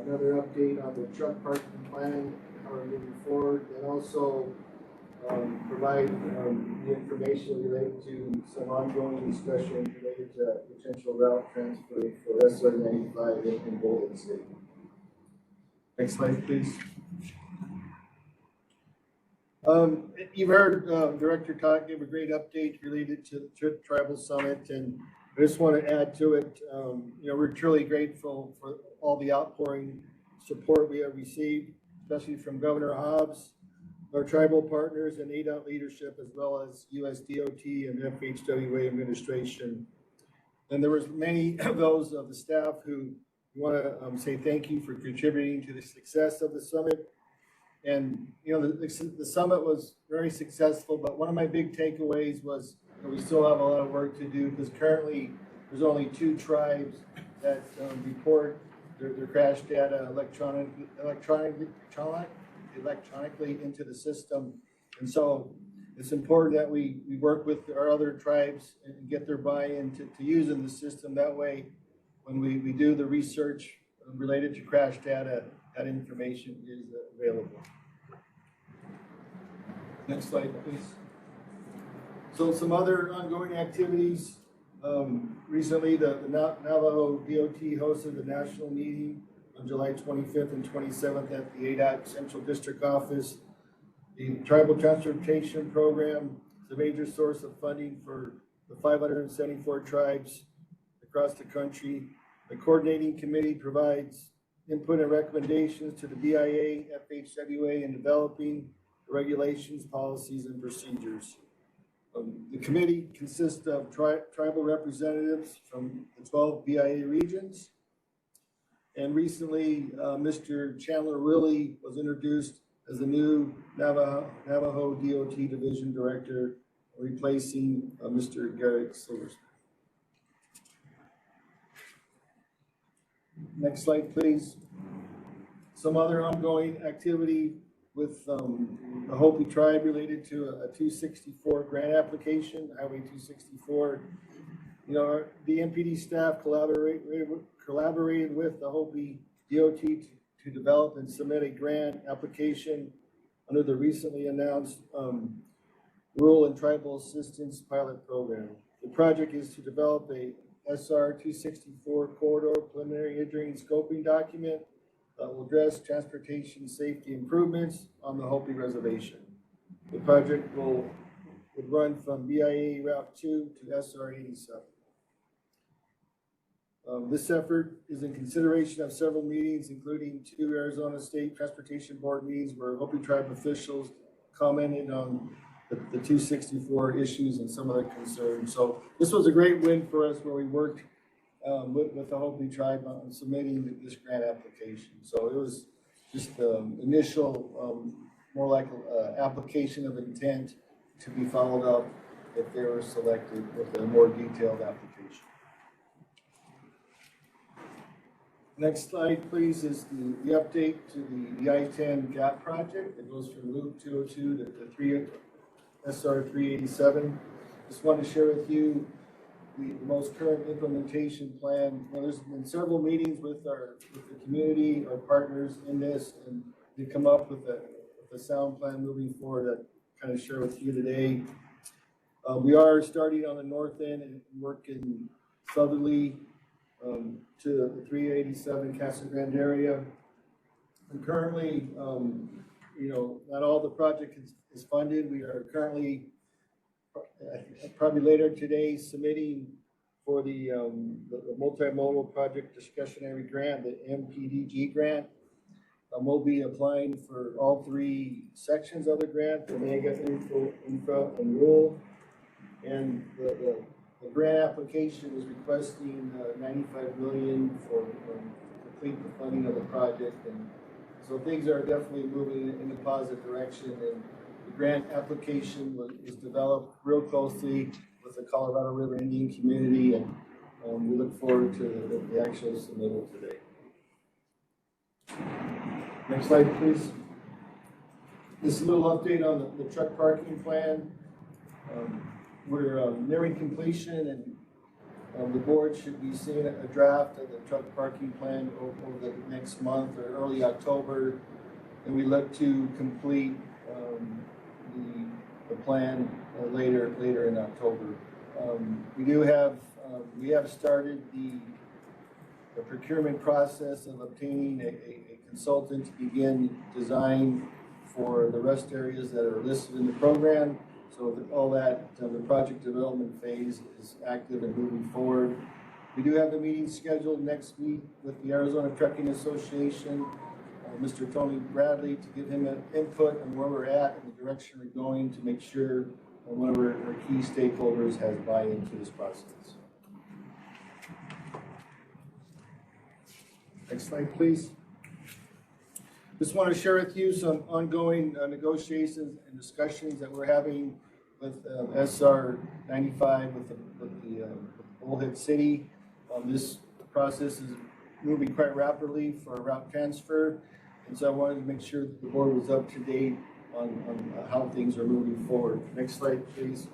Another update on the truck parking plan, how we're moving forward, and also provide the information related to some ongoing discussion related to potential route transfer for SR 95 in Bolton City. Next slide, please. You've heard Director Todd give a great update related to the Tribal Summit, and I just want to add to it, we're truly grateful for all the outpouring support we have received, especially from Governor Hobbs, our tribal partners and ADOT leadership, as well as USDOT and FHWA administration. And there was many of those of the staff who want to say thank you for contributing to the success of the summit. And, you know, the summit was very successful, but one of my big takeaways was that we still have a lot of work to do, because currently there's only 2 tribes that report their crash data electronically into the system. And so it's important that we work with our other tribes and get their buy-in to using the system. That way, when we do the research related to crash data, that information is available. Next slide, please. So some other ongoing activities. Recently, the Navajo DOT hosted a national meeting on July 25th and 27th at the ADOT Central District Office. The Tribal Transportation Program is a major source of funding for the 574 tribes across the country. The coordinating committee provides input and recommendations to the BIA, FHWA in developing regulations, policies, and procedures. The committee consists of tribal representatives from the 12 BIA regions. And recently, Mr. Chandler Willie was introduced as the new Navajo DOT Division Director, replacing Mr. Garrett Silversmith. Next slide, please. Some other ongoing activity with the Hopi tribe related to a 264 grant application, Highway 264. You know, the MPD staff collaborated with the Hopi DOT to develop and submit a grant application under the recently announced Rural and Tribal Assistance Pilot Program. The project is to develop a SR 264 corridor preliminary engineering scoping document that will address transportation safety improvements on the Hopi Reservation. The project would run from BIA Route 2 to SR 87. This effort is in consideration of several meetings, including 2 Arizona State Transportation Board meetings where Hopi tribe officials commented on the 264 issues and some of the concerns. So this was a great win for us, where we worked with the Hopi tribe on submitting this grant application. So it was just initial, more like an application of intent to be followed up if they were selected with a more detailed application. Next slide, please, is the update to the I-10 GAP project that goes from Loop 202 to SR 387. Just wanted to share with you the most current implementation plan. Now, there's been several meetings with the community, our partners in this, and they come up with a sound plan moving forward that kind of share with you today. We are starting on the north end and working southerly to the 387 Casa Grande area. And currently, you know, not all the project is funded. We are currently, probably later today, submitting for the multimodal project discretionary grant, the MPDG grant. We'll be applying for all 3 sections of the grant, the mega, infra, and rural. And the grant application is requesting $95 million for complete the funding of the project. And so things are definitely moving in a positive direction. And the grant application was developed real closely with the Colorado River Indian community, and we look forward to the actual submittal today. Next slide, please. This is a little update on the truck parking plan. We're nearing completion, and the board should be seeing a draft of the truck parking plan over the next month or early October, and we look to complete the plan later in October. We have started the procurement process of obtaining a consultant to begin design for the rest areas that are listed in the program. So all that, the project development phase is active and moving forward. We do have the meeting scheduled next week with the Arizona Trucking Association Mr. Tony Bradley to give him an input on where we're at and the direction we're going to make sure one of our key stakeholders has buy-in to this process. Next slide, please. Just want to share with you some ongoing negotiations and discussions that we're having with SR 95 with the Bullhead City. This process is moving quite rapidly for a route transfer, and so I wanted to make sure that the board was up to date on how things are moving forward. Next slide, please.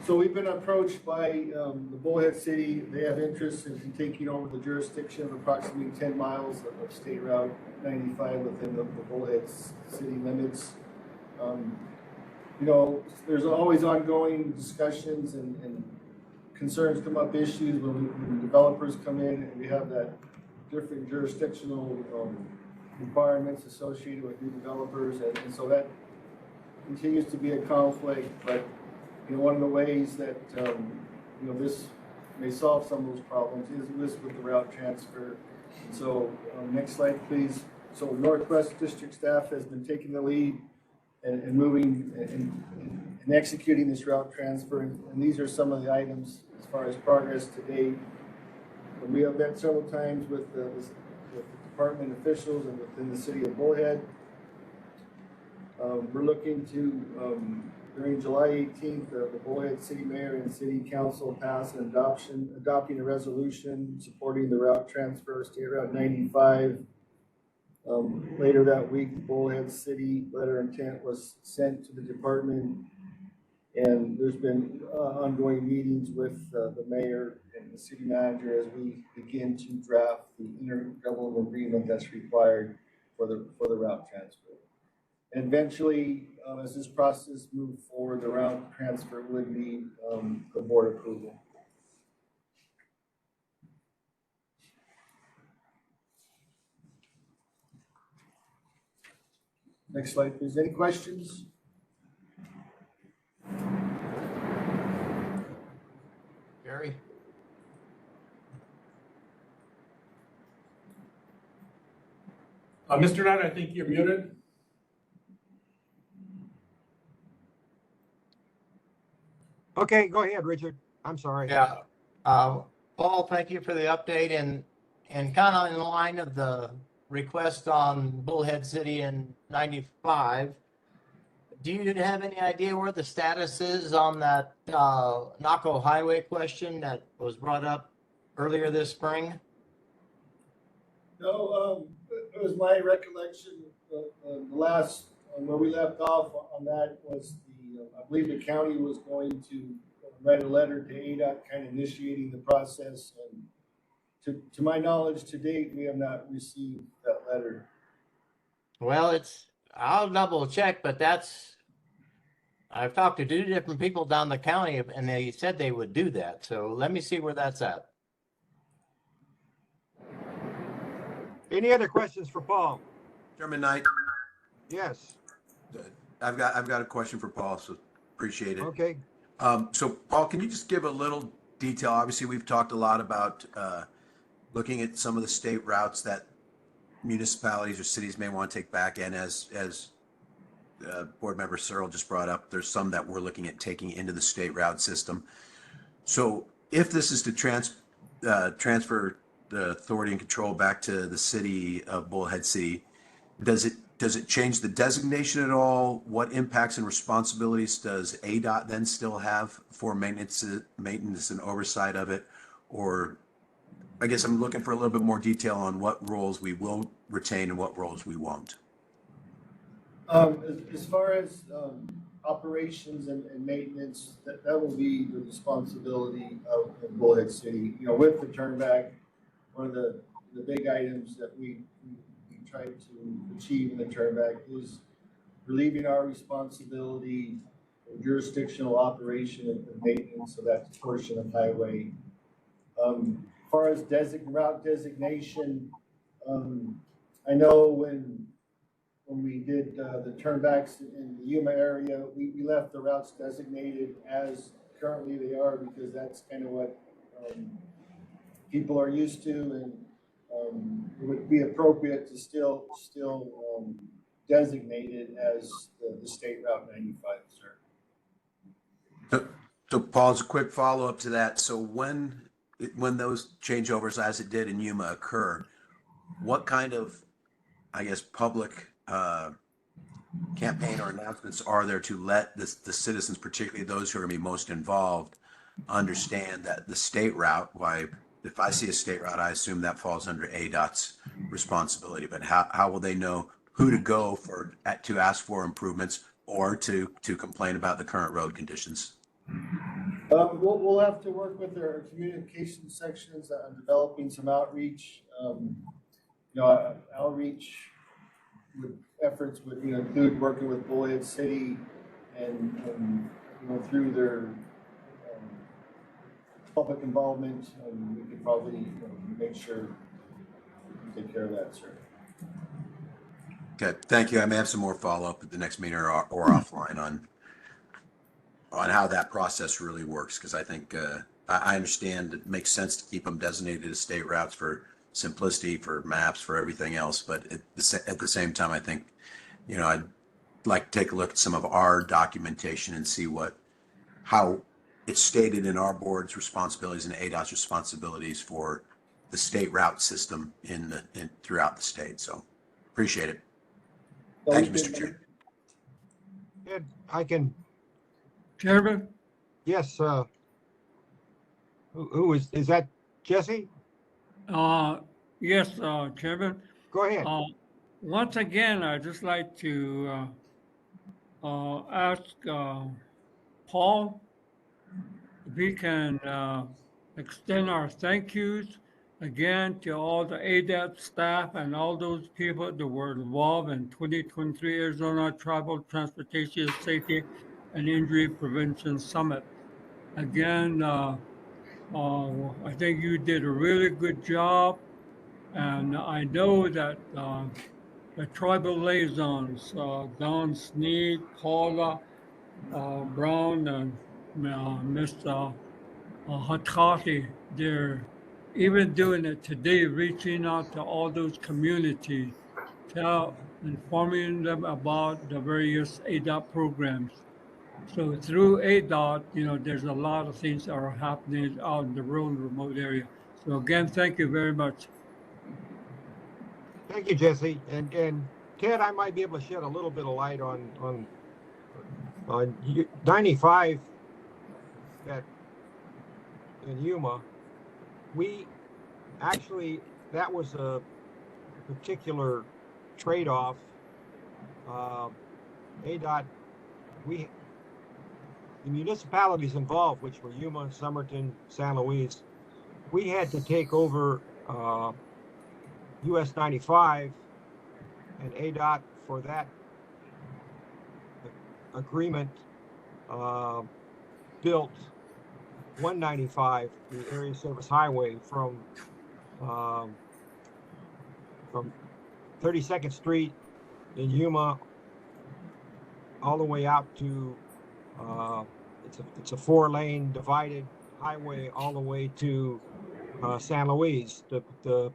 So we've been approached by the Bullhead City. They have interest in taking over the jurisdiction of approximately 10 miles of State Route 95 within the Bullhead City limits. You know, there's always ongoing discussions and concerns come up, issues when developers come in, and we have that different jurisdictional requirements associated with new developers, and so that continues to be a conflict. But you know, one of the ways that you know, this may solve some of those problems is with the route transfer. And so next slide, please. So Northwest District staff has been taking the lead and moving and executing this route transfer, and these are some of the items as far as progress to date. We have met several times with the department officials and within the city of Bullhead. We're looking to, during July 18th, the Bullhead City Mayor and City Council pass an adopting a resolution supporting the route transfer, State Route 95. Later that week, the Bullhead City letter of intent was sent to the department, and there's been ongoing meetings with the mayor and the city manager as we begin to draft the intergovernmental agreement that's required for the route transfer. And eventually, as this process moves forward, the route transfer would need the board approval. Next slide, please. Any questions? Gary? Mr. Knight, I think you're muted. Okay, go ahead, Richard. I'm sorry. Yeah. Paul, thank you for the update, and kind of in line of the request on Bullhead City and 95. Do you have any idea where the status is on that Naco Highway question that was brought up earlier this spring? No, it was my recollection. The last where we left off on that was I believe the county was going to write a letter to ADOT, kind of initiating the process. And to my knowledge, to date, we have not received that letter. Well, I'll double check, but I've talked to 2 different people down the county, and they said they would do that. So let me see where that's at. Any other questions for Paul? Chairman Knight, Yes. I've got a question for Paul, so appreciate it. Okay. So Paul, can you just give a little detail? Obviously, we've talked a lot about looking at some of the state routes that municipalities or cities may want to take back. And as Board Member Searle just brought up, there's some that we're looking at taking into the state route system. So if this is to transfer the authority and control back to the city of Bullhead City, does it change the designation at all? What impacts and responsibilities does ADOT then still have for maintenance and oversight of it? Or I guess I'm looking for a little bit more detail on what roles we will retain and what roles we won't. As far as operations and maintenance, that will be the responsibility of Bullhead City. You know, with the turnback, one of the big items that we try to achieve in the turnback is relieving our responsibility for jurisdictional operation and maintenance of that portion of highway. As far as route designation, I know when we did the turnbacks in the Yuma area, we left the routes designated as currently they are, because that's kind of what people are used to, it would be appropriate to still designate it as the State Route 95, sir. So Paul, as a quick follow-up to that, so when those changeovers, as it did in Yuma, occur, what kind of, I guess, public campaign or announcements are there to let the citizens, particularly those who are going to be most involved, understand that the state route, if I see a state route, I assume that falls under ADOT's responsibility, but how will they know who to go to ask for improvements or to complain about the current road conditions? We'll have to work with our communication sections on developing some outreach. Outreach efforts would include working with Bullhead City and through their public involvement. We could probably make sure we take care of that, sir. Okay, thank you. I may have some more follow-up at the next meeting or offline on how that process really works, because I think I understand it makes sense to keep them designated as state routes for simplicity, for maps, for everything else. But at the same time, I think, I'd like to take a look at some of our documentation and see how it's stated in our board's responsibilities and ADOT's responsibilities for the state route system throughout the state. So appreciate it. Thank you, Mr. Chair. Ed, I can. Chairman? Yes. Who is that? Jesse? Yes, Chairman. Go ahead. Once again, I'd just like to ask Paul if he can extend our thank yous again to all the ADOT staff and all those people that were involved in 2023 Arizona Tribal Transportation Safety and Injury Prevention Summit. Again, I think you did a really good job, and I know that the tribal liaisons, Don Sneed, Paula Brown, and Mr. Hatati, they're even doing it today, reaching out to all those communities, informing them about the various ADOT programs. So through ADOT, there's a lot of things that are happening out in the rural and remote area. So again, thank you very much. Thank you, Jesse. And Ted, I might be able to shed a little bit of light on 95 in Yuma. That was a particular trade-off. ADOT, the municipalities involved, which were Yuma, Somerton, San Luis, we had to take over US 95, and ADOT for that agreement built 195, the area service highway from 32nd Street in Yuma all the way out to it's a 4-lane divided highway all the way to San Luis, the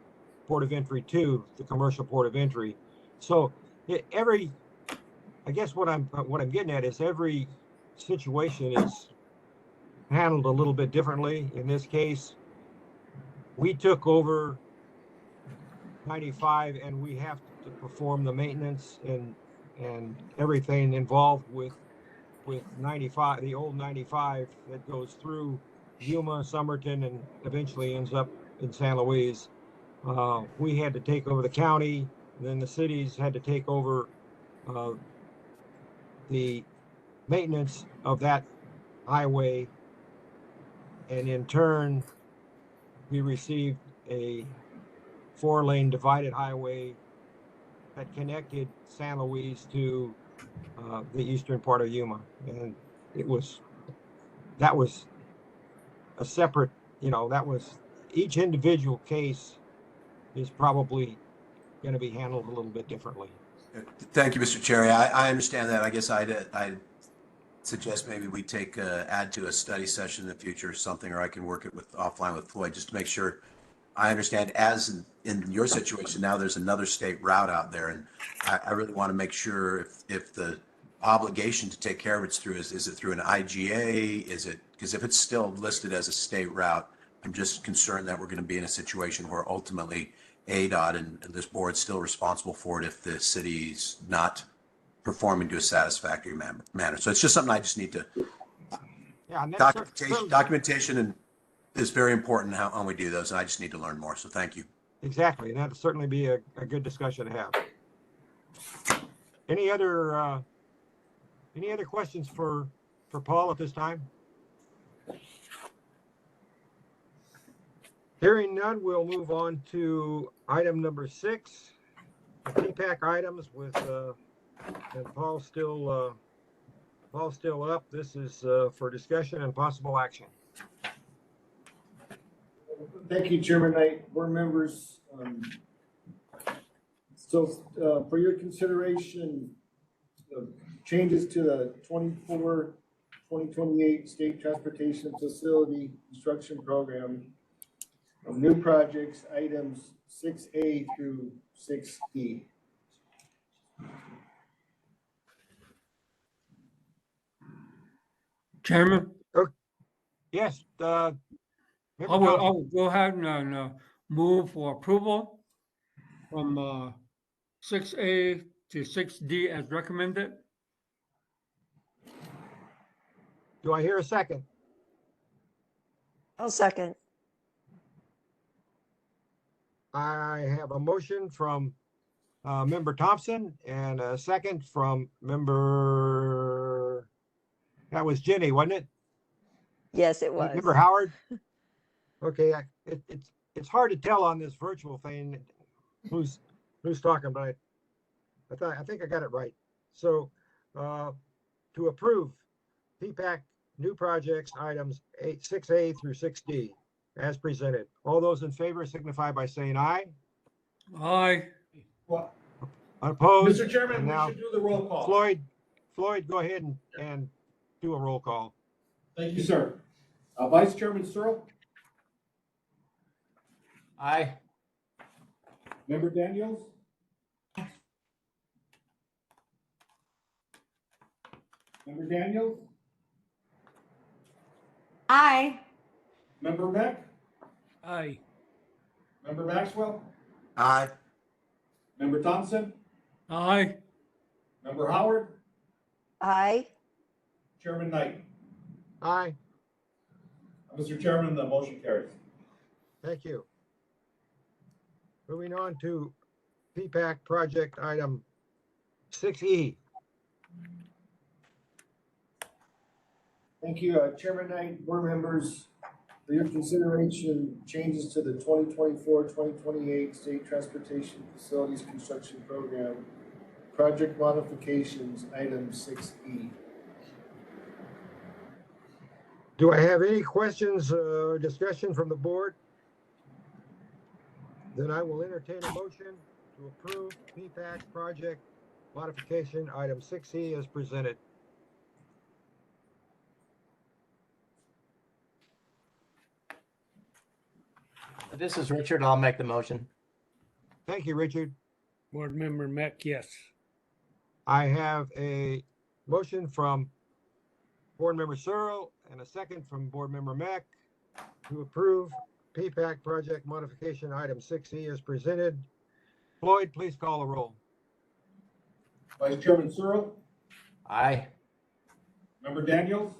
port of entry to the commercial port of entry. So I guess what I'm getting at is every situation is handled a little bit differently. In this case, we took over 95 and we have to perform the maintenance and everything involved with 95, the old 95 that goes through Yuma, Somerton, and eventually ends up in San Luis. We had to take over the county, and then the cities had to take over the maintenance of that highway, and in turn, we received a 4-lane divided highway that connected San Luis to the eastern part of Yuma, and that was a separate, that was each individual case is probably going to be handled a little bit differently. Thank you, Mr. Chair. I understand that. I guess I'd suggest maybe we add to a study session in the future or something, or I can work it offline with Floyd just to make sure I understand as in your situation now, there's another state route out there, and I really want to make sure if the obligation to take care of it's through, is it through an IGA? Is it, because if it's still listed as a state route, I'm just concerned that we're going to be in a situation where ultimately ADOT and this board's still responsible for it if the city's not performing to a satisfactory manner. So it's just something I just need to, Yeah, and that's documentation and is very important how we do those, and I just need to learn more. So thank you. exactly, and that'll certainly be a good discussion to have. Any other questions for Paul at this time? Hearing none, we'll move on to item number 6, the PPAC items with, and Paul's still up. This is for discussion and possible action. Thank you, Chairman Knight, board members. So for your consideration, changes to the 2028 State Transportation Facility Construction Program, new projects, items 6A through 6D. Chairman, Yes, I will go ahead and move for approval from 6A to 6D as recommended. do I hear a second? I'll second. I have a motion from Member Thompson and a second from Member, that was Jenny, wasn't it? Yes, it was. Member Howard? Okay, it's hard to tell on this virtual thing who's talking, but I think I got it right. So to approve PPAC new projects items 6A through 6D as presented. All those in favor signify by saying aye. Aye. Well, Opposed? Mr. Chairman, And we now should do the roll call. Floyd, go ahead and do a roll call. Thank you, sir. Vice Chairman Searle, Aye. Member Daniels, Member Daniels, Aye. Member Beck, Aye. Member Maxwell, Aye. Member Thompson, Aye. Member Howard, Aye. Chairman Knight. Aye, Mr. Chairman, the motion carries. thank you. Moving on to PPAC project item 6E. Thank you, Chairman Knight, board members. For your consideration, changes to the 2024-2028 State Transportation Facilities Construction Program, project modifications, item 6E. Do I have any questions or discussion from the board? Then I will entertain a motion to approve PPAC project modification item 6E as presented. This is Richard. I'll make the motion. Thank you, Richard. Board Member Mack, yes. I have a motion from Board Member Searle and a second from Board Member Mack to approve PPAC project modification item 6E as presented. Floyd, please call the roll. Vice Chairman Searle, Aye. Member Daniels,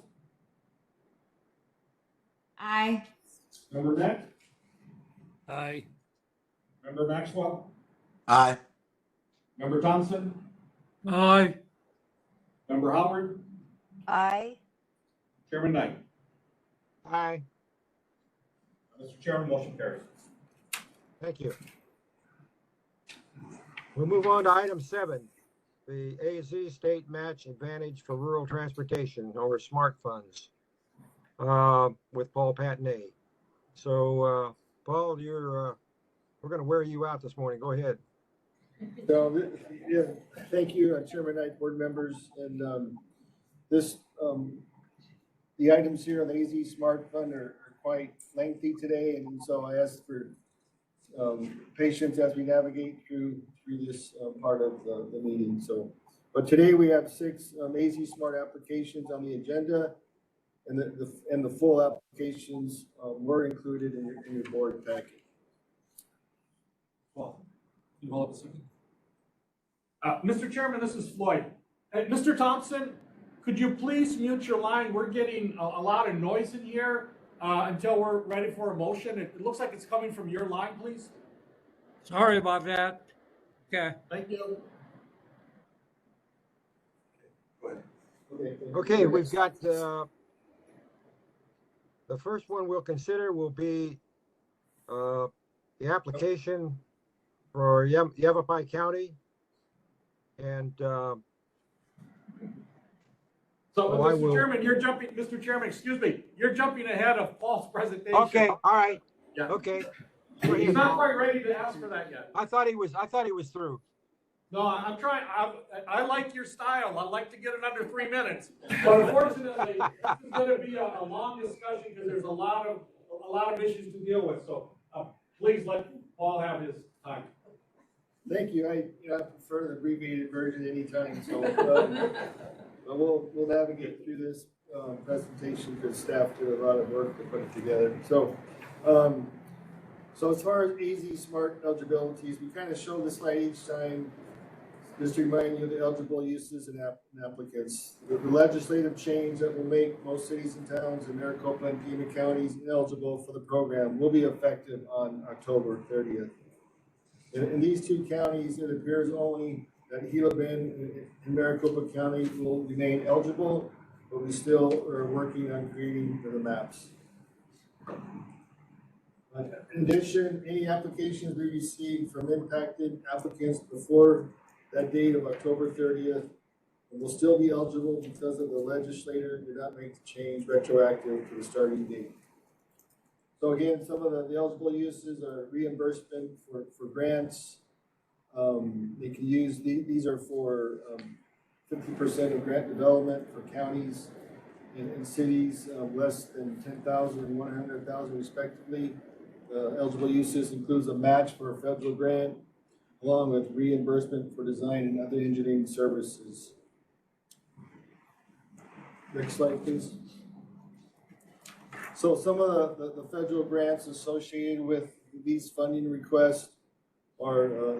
Aye. Member Beck, Aye. Member Maxwell, Aye. Member Thompson, Aye. Member Howard, Aye. Chairman Knight. Aye, Mr. Chairman, motion carries. thank you. We'll move on to item 7, the AZ State Match Advantage for Rural Transportation, or SMART funds, with Paul Patnay. So, Paul, we're going to wear you out this morning. Go ahead. So, yeah, thank you, Chairman Knight, board members, and the items here on the AZ Smart Fund are quite lengthy today, and so I asked for patience as we navigate through this part of the meeting. So, but today we have 6 AZ Smart applications on the agenda, and the full applications were included in your board packet. Mr. Chairman, this is Floyd. Mr. Thompson, could you please mute your line? We're getting a lot of noise in here until we're ready for a motion. It looks like it's coming from your line, please. Sorry about that. Okay. Thank you. Okay, we've got, the first one we'll consider will be, the application for Yavapai County. And, So, I Mr. will- Chairman, Mr. Chairman, excuse me, you're jumping ahead of Paul's presentation. okay, all right, Yeah. okay. He's not quite ready to ask for that yet. I thought he was through. No, I'm trying, I like your style. I like to get it under 3 minutes. But unfortunately, this is gonna be a long discussion because there's a lot of issues to deal with. So, please let Paul have his time. Thank you. I prefer the abbreviated version anytime. So we'll navigate through this presentation because staff did a lot of work to put it together. So as far as AZ Smart eligibilities, we kind of show this slide each time just to remind you of the eligible uses and applicants. The legislative change that will make most cities and towns in Maricopa and Pima counties eligible for the program will be effective on October 30th. In these 2 counties, it appears only that Gila Bend and Maricopa County will remain eligible, but we still are working on creating the maps. In addition, any applications we receive from impacted applicants before that date of October 30th will still be eligible because of the legislator did not make the change retroactive to the starting date. So again, some of the eligible uses are reimbursement for grants. They can use, these are for 50% of grant development for counties and cities less than 10,000 and 100,000 respectively. Eligible uses includes a match for a federal grant, along with reimbursement for design and other engineering services. Next slide, please. So some of the federal grants associated with these funding requests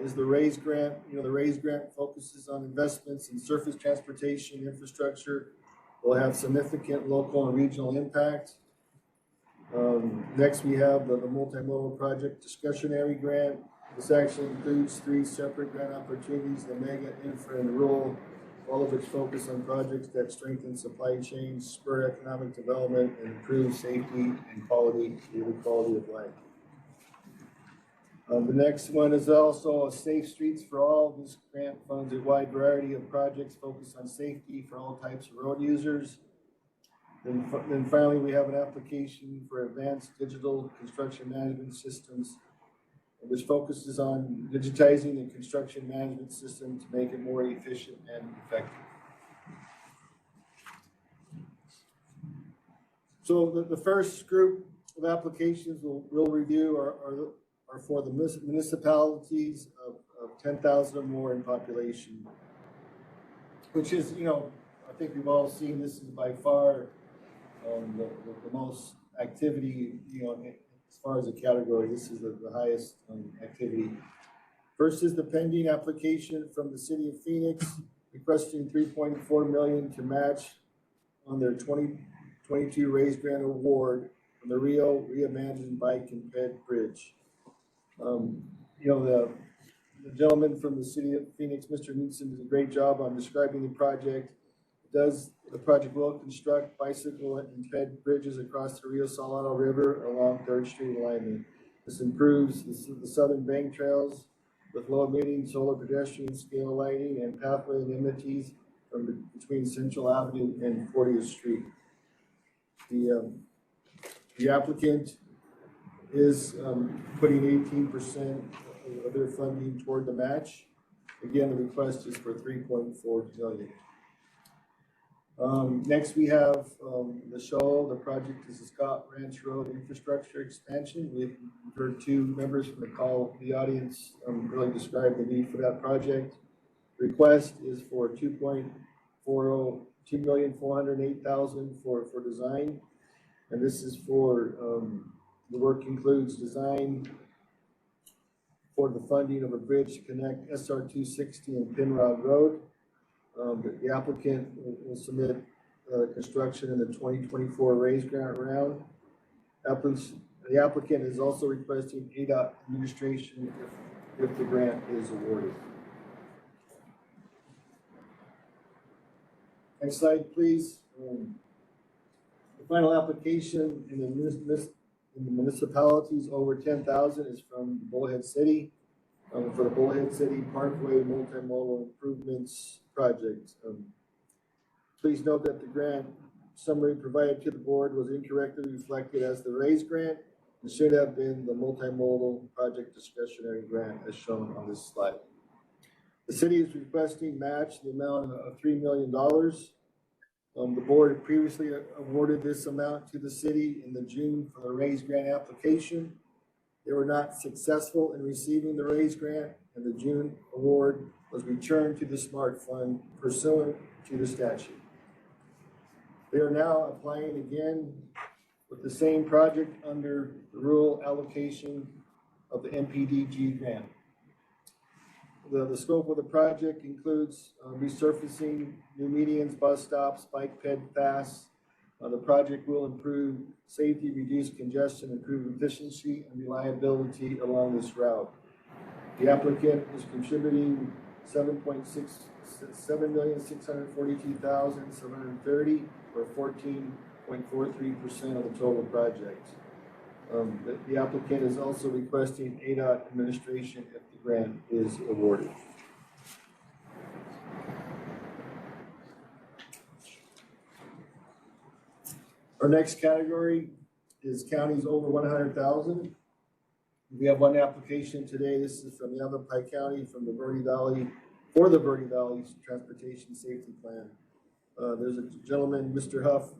is the RAISE grant. You know, the RAISE grant focuses on investments in surface transportation infrastructure. Will have significant local and regional impact. Next, we have the multimodal project discretionary grant. This actually includes 3 separate grant opportunities: the mega, infra, and rural, all of which focus on projects that strengthen supply chains, spur economic development, and improve safety and quality of life. The next one is also a Safe Streets for All. This grant funds a wide variety of projects focused on safety for all types of road users. Then finally, we have an application for advanced digital construction management systems, which focuses on digitizing the construction management system to make it more efficient and effective. So the first group of applications we'll review are for the municipalities of 10,000 or more in population, which is, you know, I think we've all seen this is by far the most activity, you know, as far as a category. This is the highest activity. First is the pending application from the city of Phoenix requesting $3.4 million to match on their 2022 RAISE grant award from the Rio Reimagined Bike and Ped Bridge. You know, the gentleman from the city of Phoenix, Mr. Knudsen, did a great job on describing the project. The project will construct bicycle and ped bridges across the Rio Salado River along 3rd Street alignment. This improves the southern bank trails with low emitting solar pedestrian scale lighting and pathway amenities between Central Avenue and 40th Street. The applicant is putting 18% of their funding toward the match. Again, the request is for $3.4 million. Next, we have the show. The project is the Scott Ranch Road Infrastructure Expansion. We've heard two members from the audience really describe the need for that project. Request is for $2,408,000 for design. And this is for, the work includes design for the funding of a bridge to connect SR 260 and Penrod Road. The applicant will submit construction in the 2024 raise grant round. The applicant is also requesting ADOT administration if the grant is awarded. Next slide, please. The final application in the municipalities over 10,000 is from Bullhead City for the Bullhead City Parkway Multimodal Improvements Project. Please note that the grant summary provided to the board was incorrectly reflected as the raise grant. It should have been the multimodal project discretionary grant as shown on this slide. The city is requesting match the amount of $3 million. The board had previously awarded this amount to the city in the June for the raise grant application. They were not successful in receiving the raise grant, and the June award was returned to the SMART Fund pursuant to the statute. They are now applying again with the same project under the rural allocation of the MPDG grant. The scope of the project includes resurfacing new medians, bus stops, bike paths. The project will improve safety, reduce congestion, improve efficiency and reliability along this route. The applicant is contributing $7,642,730 or 14.43% of the total project. The applicant is also requesting ADOT administration if the grant is awarded. Our next category is counties over 100,000. We have one application today. This is from Yavapai County from the Verde Valley, for the Verde Valley Transportation Safety Plan. There's a gentleman, Mr. Huff,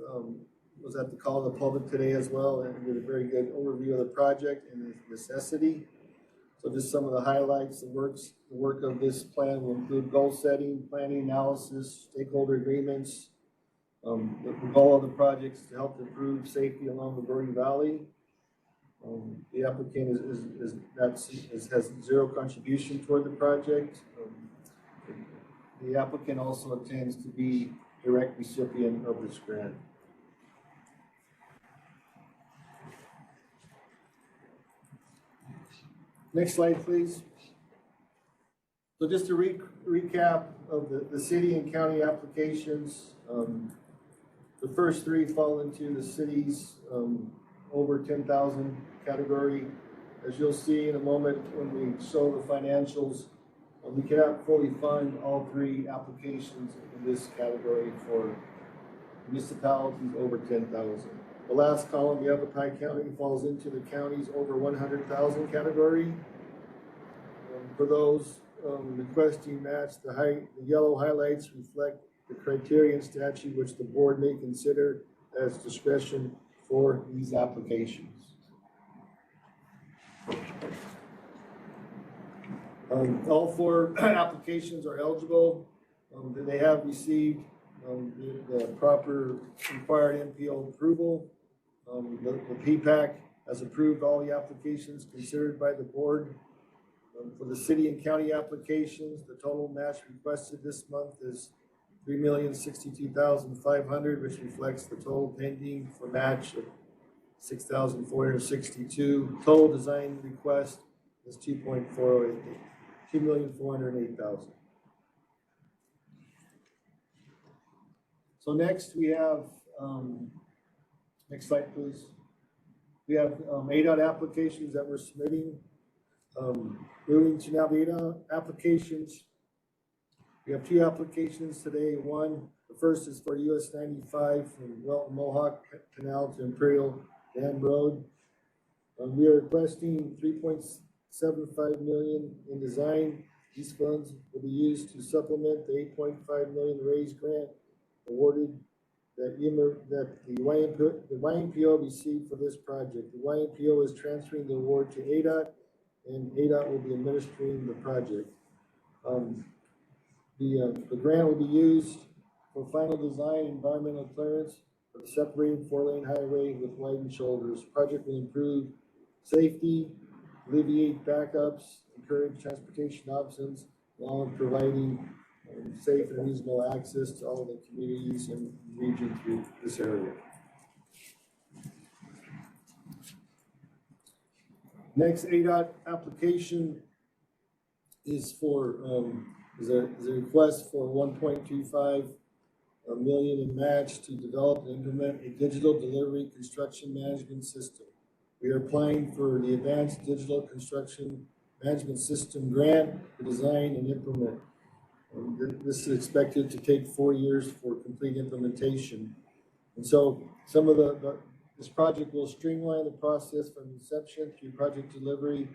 was at the call of the public today as well and did a very good overview of the project and its necessity. So just some of the highlights, the work of this plan will include goal setting, planning analysis, stakeholder agreements. The goal of the project is to help improve safety along the Verde Valley. The applicant has zero contribution toward the project. The applicant also intends to be direct recipient of this grant. Next slide, please. So just to recap of the city and county applications, the first three fall into the city's over 10,000 category. As you'll see in a moment when we show the financials, we cannot fully fund all three applications in this category for municipalities over 10,000. The last column, the Yavapai County, falls into the counties over 100,000 category. For those requesting match, the yellow highlights reflect the criteria and statute which the board may consider as discretion for these applications. All four applications are eligible. They have received the proper required MPO approval. The PPAC has approved all the applications considered by the board. For the city and county applications, the total match requested this month is $3,062,500, which reflects the total pending for match of $6,462. Total design request is $2,408,000. So next we have, next slide please. We have ADOT applications that we're submitting. Moving to now the ADOT applications. We have two applications today. The first is for US 95 from Welton Mohawk Canal to Imperial Dam Road. We are requesting $3.75 million in design. These funds will be used to supplement the $8.5 million raise grant awarded that the YMPO received for this project. The YMPO is transferring the award to ADOT, and ADOT will be administering the project. The grant will be used for final design, environmental clearance for the separated 4-lane highway with widened shoulders. Project will improve safety, alleviate backups, encourage transportation options, while providing safe and reasonable access to all of the communities and region through this area. Next ADOT application is for is a request for 1.25 million in match to develop and implement a digital delivery construction management system. We are applying for the Advanced Digital Construction Management System grant to design and implement. This is expected to take 4 years for complete implementation. And so some of this project will streamline the process from inception through project delivery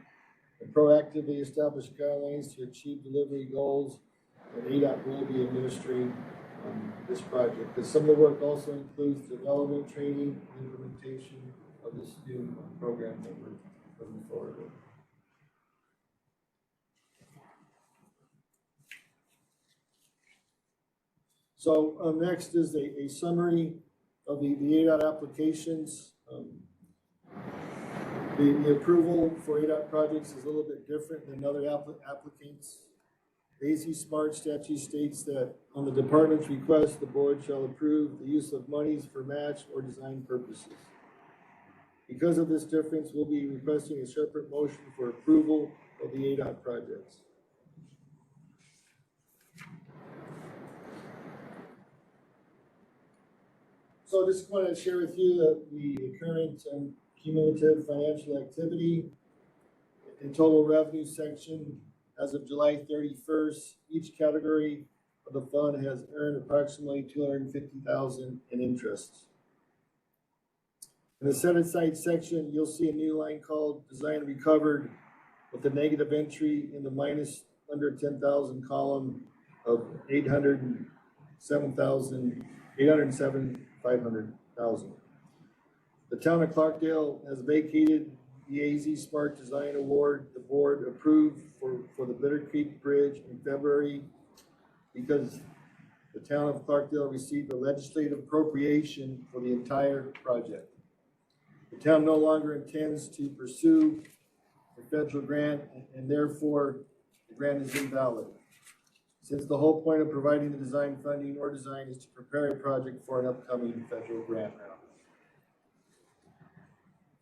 and proactively establish guidelines to achieve delivery goals. And ADOT will be administering this project. Because some of the work also includes development, training, and implementation of this new program that we're moving forward with. So next is a summary of the ADOT applications. The approval for ADOT projects is a little bit different than other applicants. The AC Smart statute states that on the department's request, the board shall approve the use of monies for match or design purposes. Because of this difference, we'll be requesting a separate motion for approval of the ADOT projects. So I just want to share with you the current and cumulative financial activity and total revenue section as of July 31st. Each category of the fund has earned approximately $250,000 in interest. In the set aside section, you'll see a new line called Design Recovered with a negative entry in the minus under 10,000 column of $807,500. The town of Clarkdale has vacated the AZ Smart Design Award. The board approved for the Bitter Creek Bridge in February because the town of Clarkdale received a legislative appropriation for the entire project. The town no longer intends to pursue the federal grant, and therefore the grant is invalid. Since the whole point of providing the design funding or design is to prepare a project for an upcoming federal grant round.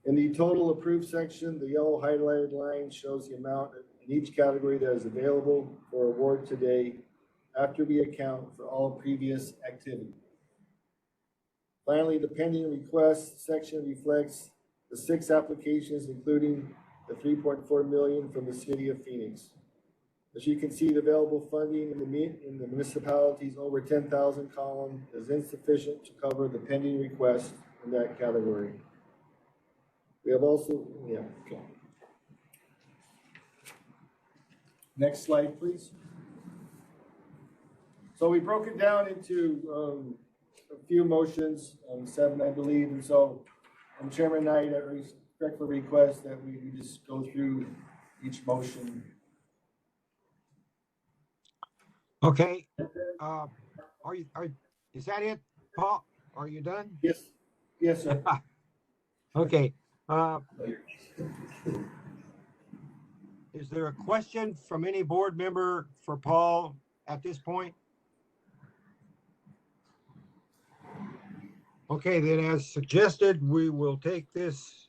In the total approved section, the yellow highlighted line shows the amount in each category that is available for award today after we account for all previous activity. Finally, the pending request section reflects the 6 applications, including the $3.4 million from the city of Phoenix. As you can see, the available funding in the municipalities over 10,000 column is insufficient to cover the pending request in that category. We have also, okay. Next slide, please. So we broke it down into a few motions, 7, I believe, and so Chairman Knight, I respectfully request that we just go through each motion. Okay, is that it, Paul? Are you done? Yes, sir. Okay. Is there a question from any board member for Paul at this point? Okay, then as suggested, we will take this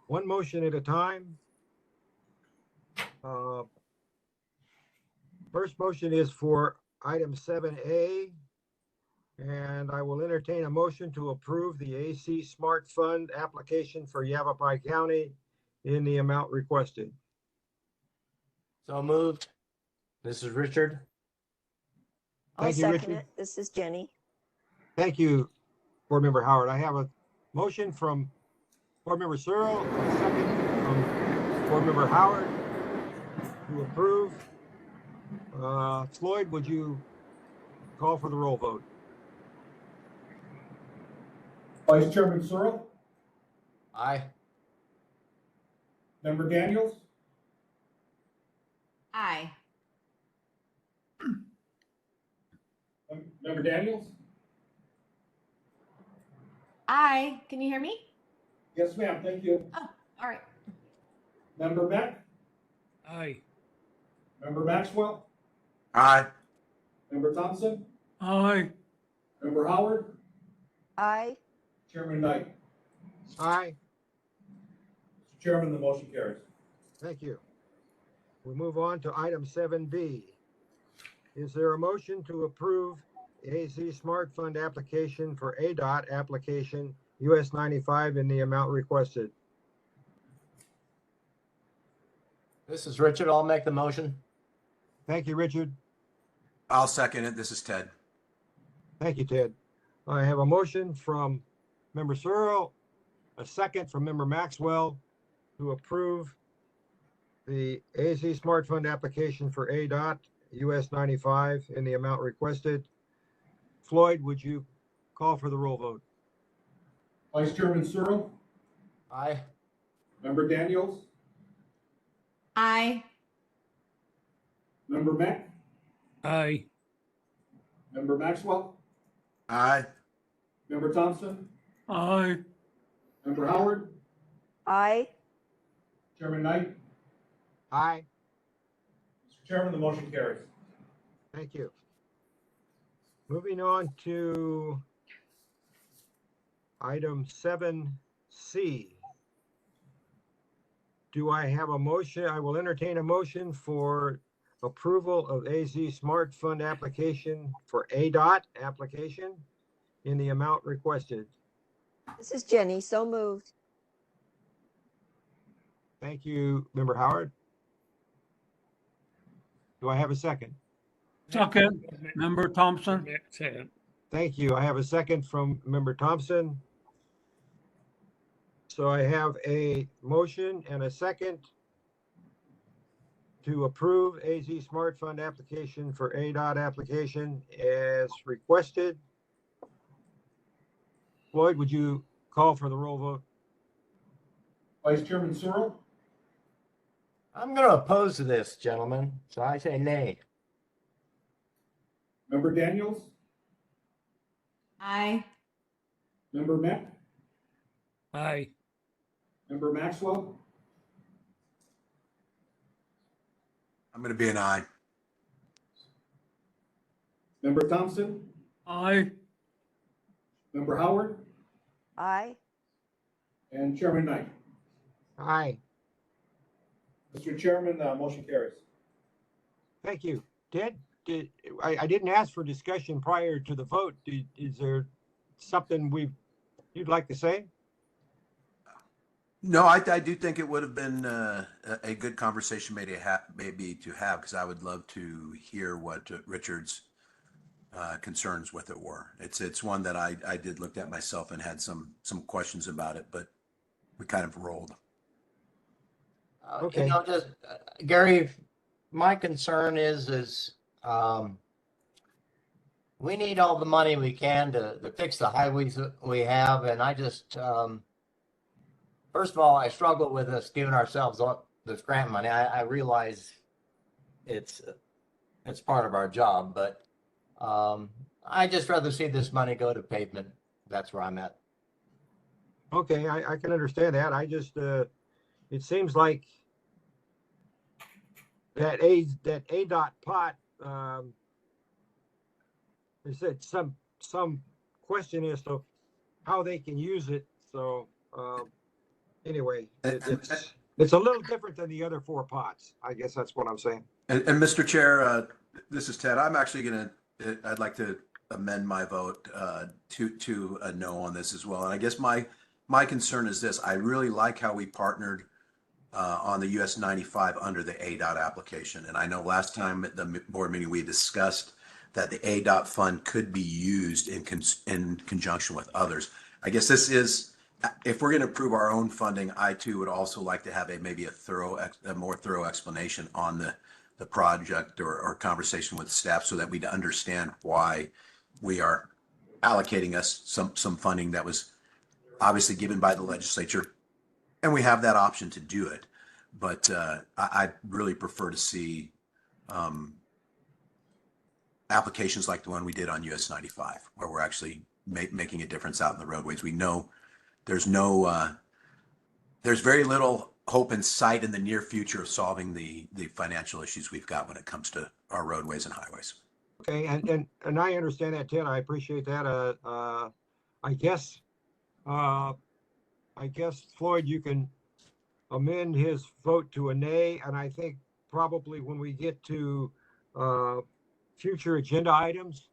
one motion at a time. First motion is for item 7A, and I will entertain a motion to approve the AC Smart Fund application for Yavapai County in the amount requested. So moved. This is Richard. I'll Thank you, second Richard. it. This is Jenny. Thank you, Board Member Howard. I have a motion from Board Member Searle, and a second from Board Member Howard to approve. Floyd, would you call for the roll vote. Vice Chairman Searle, Aye. Member Daniels, Aye. Member Daniels? Aye. Can you hear me? Yes, ma'am, thank you. Oh, all right. Member Beck? Aye. Member Maxwell? Aye. Member Thompson? Aye. Member Howard? Aye. Chairman Knight? Aye. Mr. Chairman, the motion carries. Thank you. We move on to item 7B. Is there a motion to approve the AZ Smart Fund application for ADOT application US 95 in the amount requested? This is Richard. I'll make the motion. Thank you, Richard. I'll second it. This is Ted. Thank you, Ted. I have a motion from Member Searle, a second from Member Maxwell to approve the AZ Smart Fund application for ADOT US 95 in the amount requested. Floyd, would you call for the roll vote? Vice Chairman Searle, Aye. Member Daniels, Aye. Member Beck, Aye. Member Maxwell, Aye. Member Thompson, Aye. Member Howard, Aye. Chairman Knight. Aye. Mr. Chairman, the motion carries. Thank you. Moving on to item 7C. Do I have a motion? I will entertain a motion for approval of AZ Smart Fund application for ADOT application in the amount requested. This is Jenny. So moved. Thank you, Member Howard. Do I have a second? Second. Member Thompson. Thank you. I have a second from Member Thompson. So I have a motion and a second to approve AZ Smart Fund application for ADOT application as requested. Floyd, would you call for the roll vote? Vice Chairman Searle, I'm going to oppose to this, gentlemen, so I say nay. Member Daniels, Aye. Member Beck, Aye. Member Maxwell, I'm going to be an aye. Member Thompson, Aye. Member Howard, Aye. and Chairman Knight. Aye. Mr. Chairman, the motion carries. Thank you. Ted, I didn't ask for discussion prior to the vote. Is there something you'd like to say? No, I do think it would have been a good conversation maybe to have, because I would love to hear what Richard's concerns with it were. It's one that I did look at myself and had some questions about it, but we kind of rolled. Okay. You know, just Gary, my concern is we need all the money we can to fix the highways that we have, and I just first of all, I struggle with us giving ourselves all this grant money. I realize it's part of our job, but I just rather see this money go to pavement. That's where I'm at. Okay, I can understand that. I just, it seems like that ADOT pot, they said some question as to how they can use it. So anyway, it's a little different than the other four pots. I guess that's what I'm saying. And Mr. Chair, this is Ted. I'm actually I'd like to amend my vote to a no on this as well. And I guess my concern is this: I really like how we partnered on the US 95 under the ADOT application. And I know last time at the board meeting, we discussed that the ADOT fund could be used in conjunction with others. I guess this is, if we're going to approve our own funding, I too would also like to have maybe a more thorough explanation on the project or conversation with staff so that we'd understand why we are allocating us some funding that was obviously given by the legislature. And we have that option to do it. But I'd really prefer to see applications like the one we did on US 95, where we're actually making a difference out in the roadways. We know there's very little hope in sight in the near future of solving the financial issues we've got when it comes to our roadways and highways. Okay, and I understand that, Ted. I appreciate that. I guess Floyd, you can amend his vote to a nay, and I think probably when we get to future agenda items,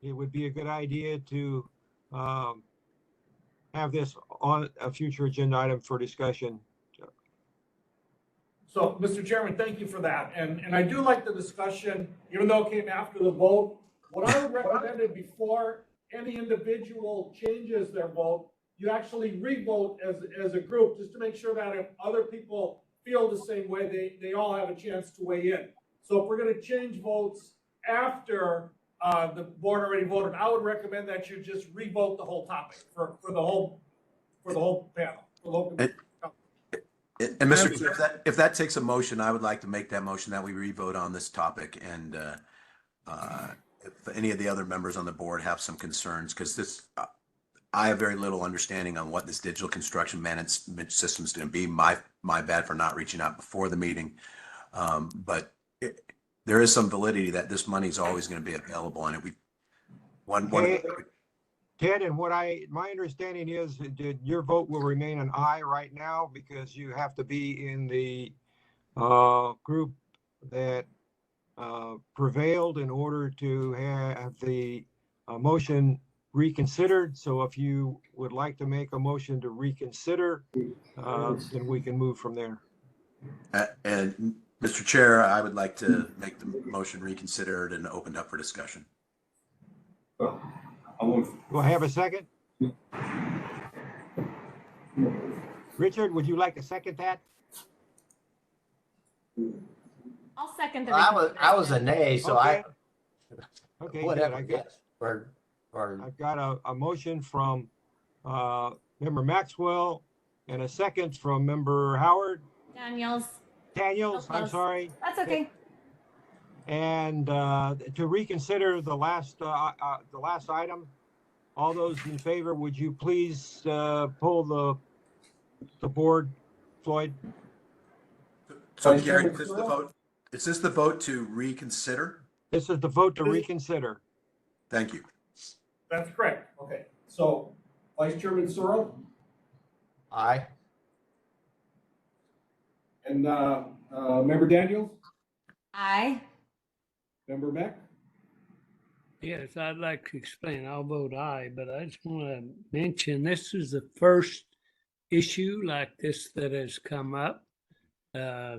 it would be a good idea to have this on a future agenda item for discussion. So, Mr. Chairman, thank you for that. And I do like the discussion, even though it came after the vote. What I would recommend is before any individual changes their vote, you actually re-vote as a group, just to make sure that if other people feel the same way, they all have a chance to weigh in. So if we're going to change votes after the board already voted, I would recommend that you just re-vote the whole topic for the whole panel. For the whole And Mr. Chair, if that takes a motion, I would like to make that motion that we re-vote on this topic. And if any of the other members on the board have some concerns, because I have very little understanding on what this digital construction management system is going to be. My bad for not reaching out before the meeting. But there is some validity that this money is always going to be available. And Ted, and my understanding is that your vote will remain an aye right now because you have to be in the group that prevailed in order to have the motion reconsidered. So if you would like to make a motion to reconsider, then we can move from there. And Mr. Chair, I would like to make the motion reconsidered and opened up for discussion. Do I have a second? Richard, would you like to second that? I'll second the. I was a nay, so Okay. Okay, whatever. good. Yes. Or I've got a motion from Member Maxwell and a second from Member Howard. Daniels. I'm sorry. That's okay. And to reconsider the last item, all those in favor, would you please pull the board, Floyd? So Gary, is this the vote to reconsider? This is the vote to reconsider. Thank you. That's correct. Okay. So, Vice Chairman Searle aye. and Member Daniels, Aye. Member Beck. Yes, I'd like to explain. I'll vote aye, but I just want to mention this is the first issue like this that has come up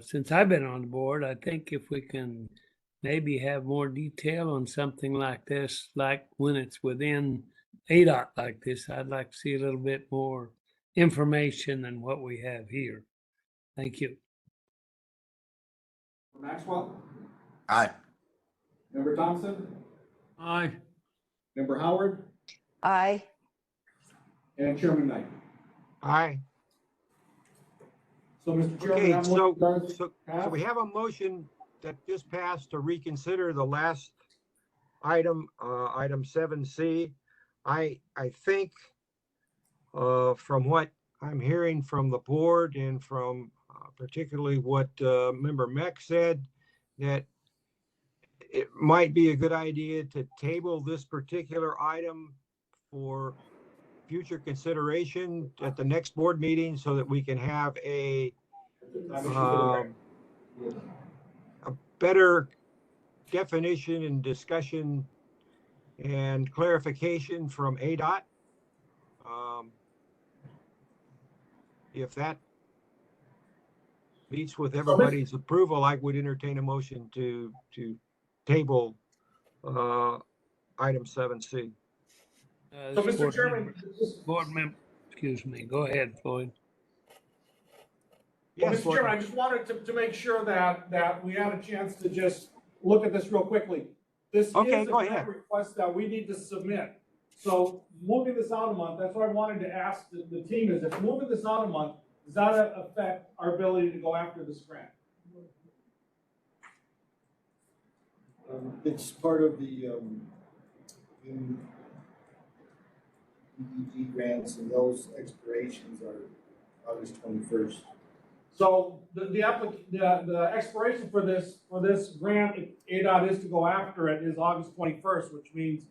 since I've been on the board. I think if we can maybe have more detail on something like this, like when it's within ADOT like this, I'd like to see a little bit more information than what we have here. Thank you. Maxwell, Aye. Member Thompson, Aye. Member Howard, Aye. and Chairman Knight. Aye. So, Mr. Chairman, Okay, that so motion does pass. we have a motion that just passed to reconsider the last item, item 7C. I think from what I'm hearing from the board and from particularly what Member Meck said, that it might be a good idea to table this particular item for future consideration at the next board meeting so that we can have a better definition and discussion and clarification from ADOT. If that meets with everybody's approval, I would entertain a motion to table item 7C. So, Mr. Chairman, Board member, excuse me. Go ahead, Floyd. Well, Yes, Mr. Floyd. Chairman, I just wanted to make sure that we had a chance to just look at this real quickly. This Okay, is a go grant ahead. request that we need to submit. So moving this out a month, that's what I wanted to ask the team is, if moving this out a month, does that affect our ability to go after this grant? It's part of the, EDG grants, and those expirations are August 21st. So the expiration for this grant, if ADOT is to go after it, is August 21st, which means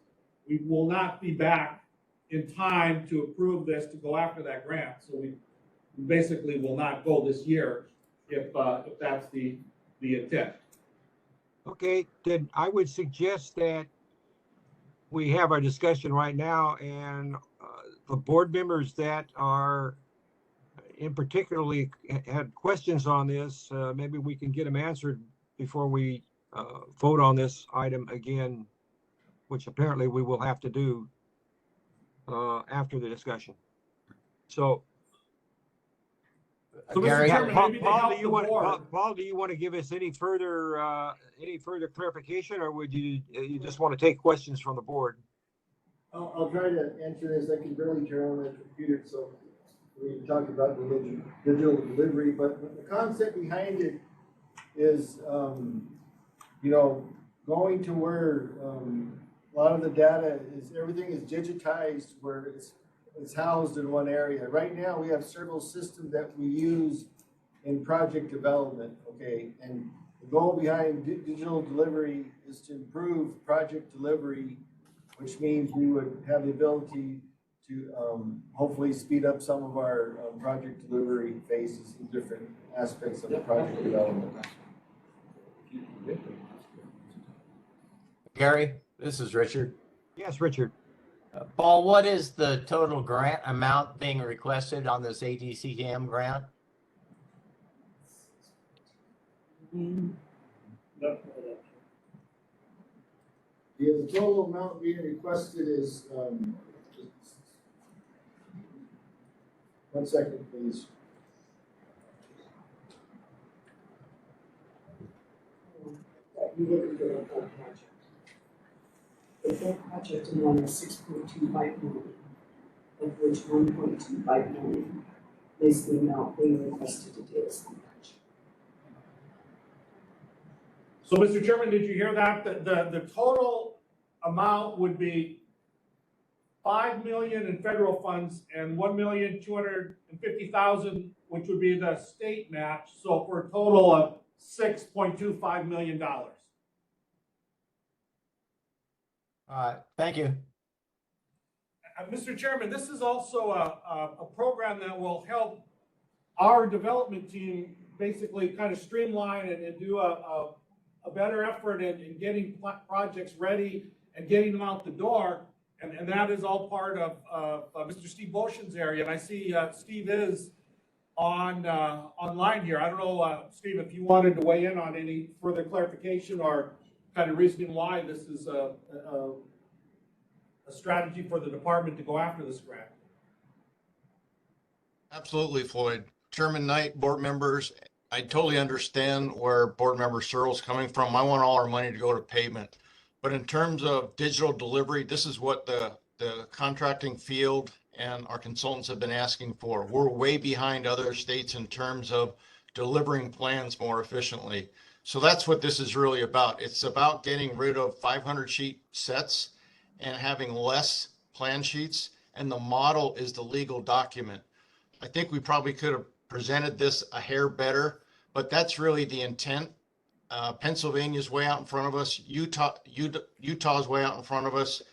we will not be back in time to approve this to go after that grant. So we basically will not go this year if that's the intent. Okay, then I would suggest that we have our discussion right now, and the board members that are in particularly had questions on this, maybe we can get them answered before we vote on this item again, which apparently we will have to do after the discussion. So, Gary, Mr. Chairman, maybe to Paul, help do you the want board- Paul, do you want to give us any further clarification, or would you just want to take questions from the board? I'll try to answer this. I can barely turn on the computer, so we talked about digital delivery, but the concept behind it is, going to where a lot of the data is, everything is digitized, where it's housed in one area. Right now, we have several systems that we use in project development, okay? And the goal behind digital delivery is to improve project delivery, which means we would have the ability to hopefully speed up some of our project delivery phases in different aspects of the project development. Gary, this is Richard. Yes, Richard. Paul, what is the total grant amount being requested on this ADCTM grant? The total amount being requested is, 1 second, please. You didn't do a full project. The full project amount is 6.25 million, of which 1.25 million is the amount being requested to do as the match. So, Mr. Chairman, did you hear that? The total amount would be 5 million in federal funds and 1,250,000, which would be the state match. So for a total of $6.25 million. All right, thank you. Mr. Chairman, this is also a program that will help our development team basically kind of streamline and do a better effort in getting projects ready and getting them out the door. And that is all part of Mr. Steve Boshin's area. And I see Steve is online here. I don't know, Steve, if you wanted to weigh in on any further clarification or kind of reasoning why this is a strategy for the department to go after this grant. Absolutely, Floyd. Chairman Knight, board members, I totally understand where board member Searle's coming from. I want all our money to go to pavement. But in terms of digital delivery, this is what the contracting field and our consultants have been asking for. We're way behind other states in terms of delivering plans more efficiently. So that's what this is really about. It's about getting rid of 500 sheet sets and having less plan sheets. And the model is the legal document. I think we probably could have presented this a hair better, but that's really the intent. Pennsylvania's way out in front of us. Utah's way out in front of us.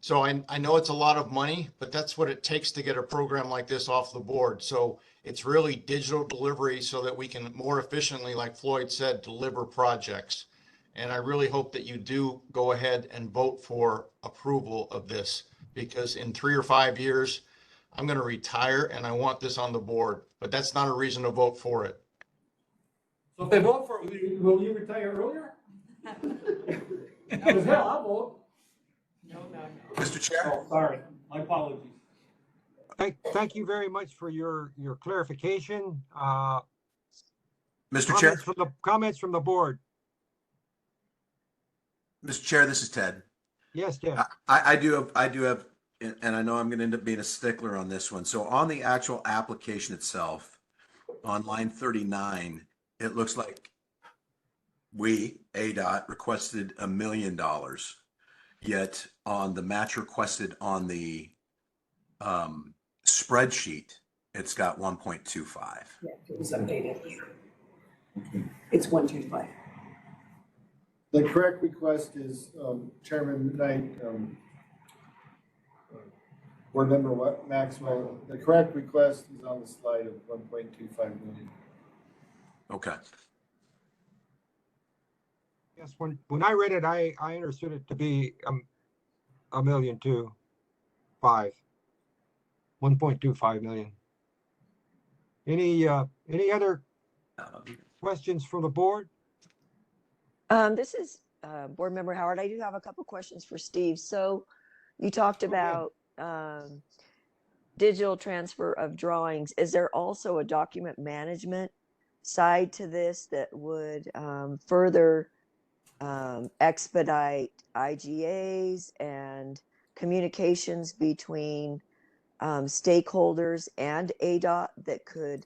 So I know it's a lot of money, but that's what it takes to get a program like this off the board. So it's really digital delivery so that we can more efficiently, like Floyd said, deliver projects. And I really hope that you do go ahead and vote for approval of this, because in 3 or 5 years, I'm going to retire and I want this on the board, but that's not a reason to vote for it. So if they vote for it, will you retire earlier? Because hell, I'll vote. No. Mr. Chair? Oh, sorry, my apologies. Thank you very much for your clarification. Mr. Chair, Comments from the board. Mr. Chair, this is Ted. Yes, Ted. I do have, and I know I'm going to end up being a stickler on this one. So on the actual application itself, on line 39, it looks like ADOT requested $1 million, yet on the match requested on the spreadsheet, it's got 1.25. Yeah, it was updated. It's 125. The correct request is, Chairman Knight, Board Member Maxwell, the correct request is on the slide of 1.25 million. Okay. Yes, when I read it, I understood it to be $1 million to 1.25 million. Any other questions from the board? This is Board Member Howard. I do have a couple questions for Steve. So you talked about digital transfer of drawings. Is there also a document management side to this that would further expedite IGAs and communications between stakeholders and ADOT that could,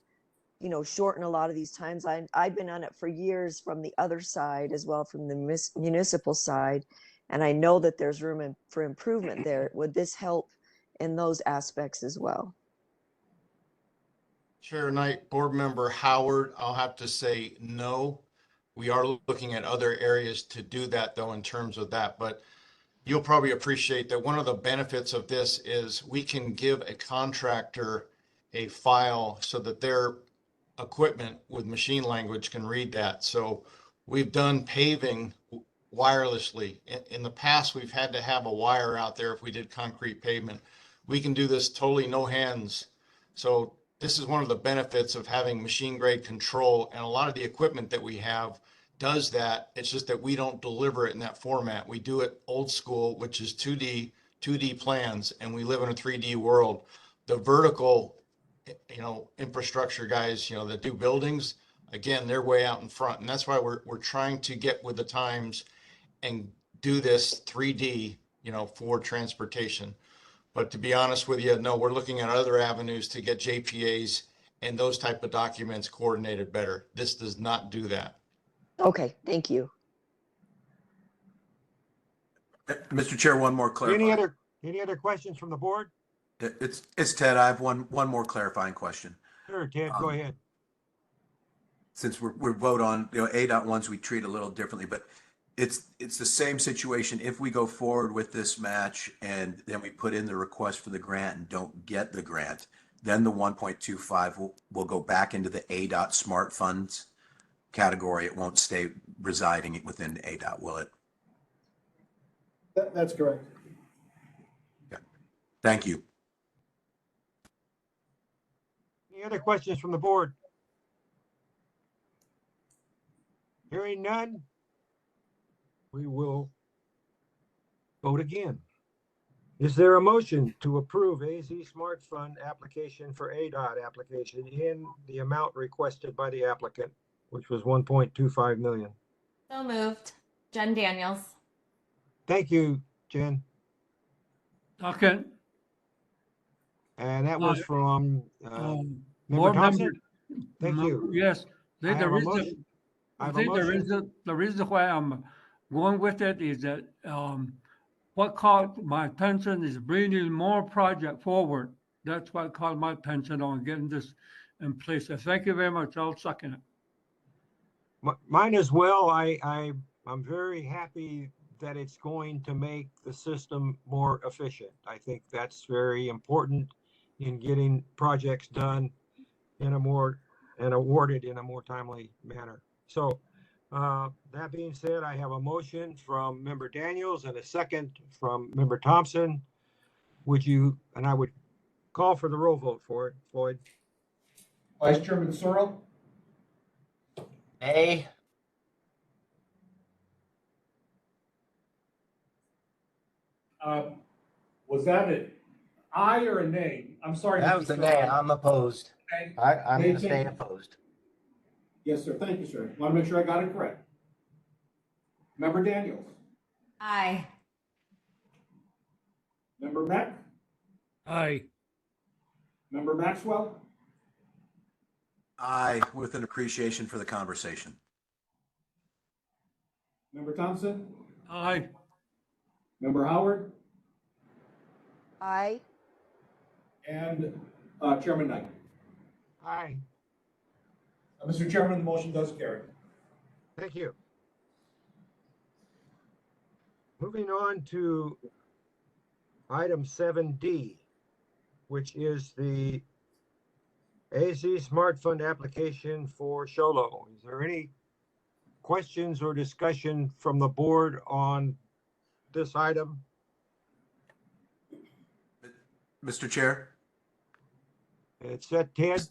you know, shorten a lot of these times? I've been on it for years from the other side as well, from the municipal side, and I know that there's room for improvement there. Would this help in those aspects as well? Chair Knight, Board Member Howard, I'll have to say no. We are looking at other areas to do that though in terms of that, but you'll probably appreciate that one of the benefits of this is we can give a contractor a file so that their equipment with machine language can read that. So we've done paving wirelessly. In the past, we've had to have a wire out there if we did concrete pavement. We can do this totally no hands. So this is one of the benefits of having machine grade control, and a lot of the equipment that we have does that. It's just that we don't deliver it in that format. We do it old school, which is 2D plans, and we live in a 3D world. The vertical, you know, infrastructure guys, you know, that do buildings, again, they're way out in front. And that's why we're trying to get with the times and do this 3D, you know, for transportation. But to be honest with you, no, we're looking at other avenues to get JPAs and those type of documents coordinated better. This does not do that. Okay, thank you. Mr. Chair, one more clarifying. Any other questions from the board? It's Ted. I have one more clarifying question. Sure, Ted, go ahead. Since we're vote on, you know, ADOT ones we treat a little differently, but it's the same situation. If we go forward with this match and then we put in the request for the grant and don't get the grant, then the 1.25 will go back into the ADOT Smart Funds category. It won't stay residing within ADOT, will it? That's correct. Okay. Thank you. Any other questions from the board? Hearing none, we will vote again. Is there a motion to approve AZ Smart Fund application for ADOT application in the amount requested by the applicant, which was 1.25 million? So moved. Jen Daniels. Thank you, Jen. Second. And that was from Member Board Thompson. member. Thank you. Yes. I have a motion. I I have a think motion. the reason why I'm going with it is that what caught my attention is bringing more project forward. That's what caught my attention on getting this in place. So thank you very much. I'll second it. Mine as well. I'm very happy that it's going to make the system more efficient. I think that's very important in getting projects done in a more and awarded in a more timely manner. So that being said, I have a motion from Member Daniels and a second from Member Thompson. And I would call for the roll vote for it, Floyd. Vice Chairman Searle? A. Was that an aye or a nay? I'm sorry. That Mr. was the Searle. nay. I'm opposed. Okay. I'm going to Nathan? stay opposed. Yes, sir. Thank you, sir. Want to make sure I got it correct. Member Daniels, Aye. Member Beck, Aye. Member Maxwell, Aye, with an appreciation for the conversation. Member Thompson, Aye. Member Howard, Aye. and Chairman Knight. Aye. Mr. Chairman, the motion does carry. Thank you. Moving on to item 7D, which is the AZ Smart Fund application for Sholo. Is there any questions or discussion from the board on this item? Mr. Chair? It's set, Ted?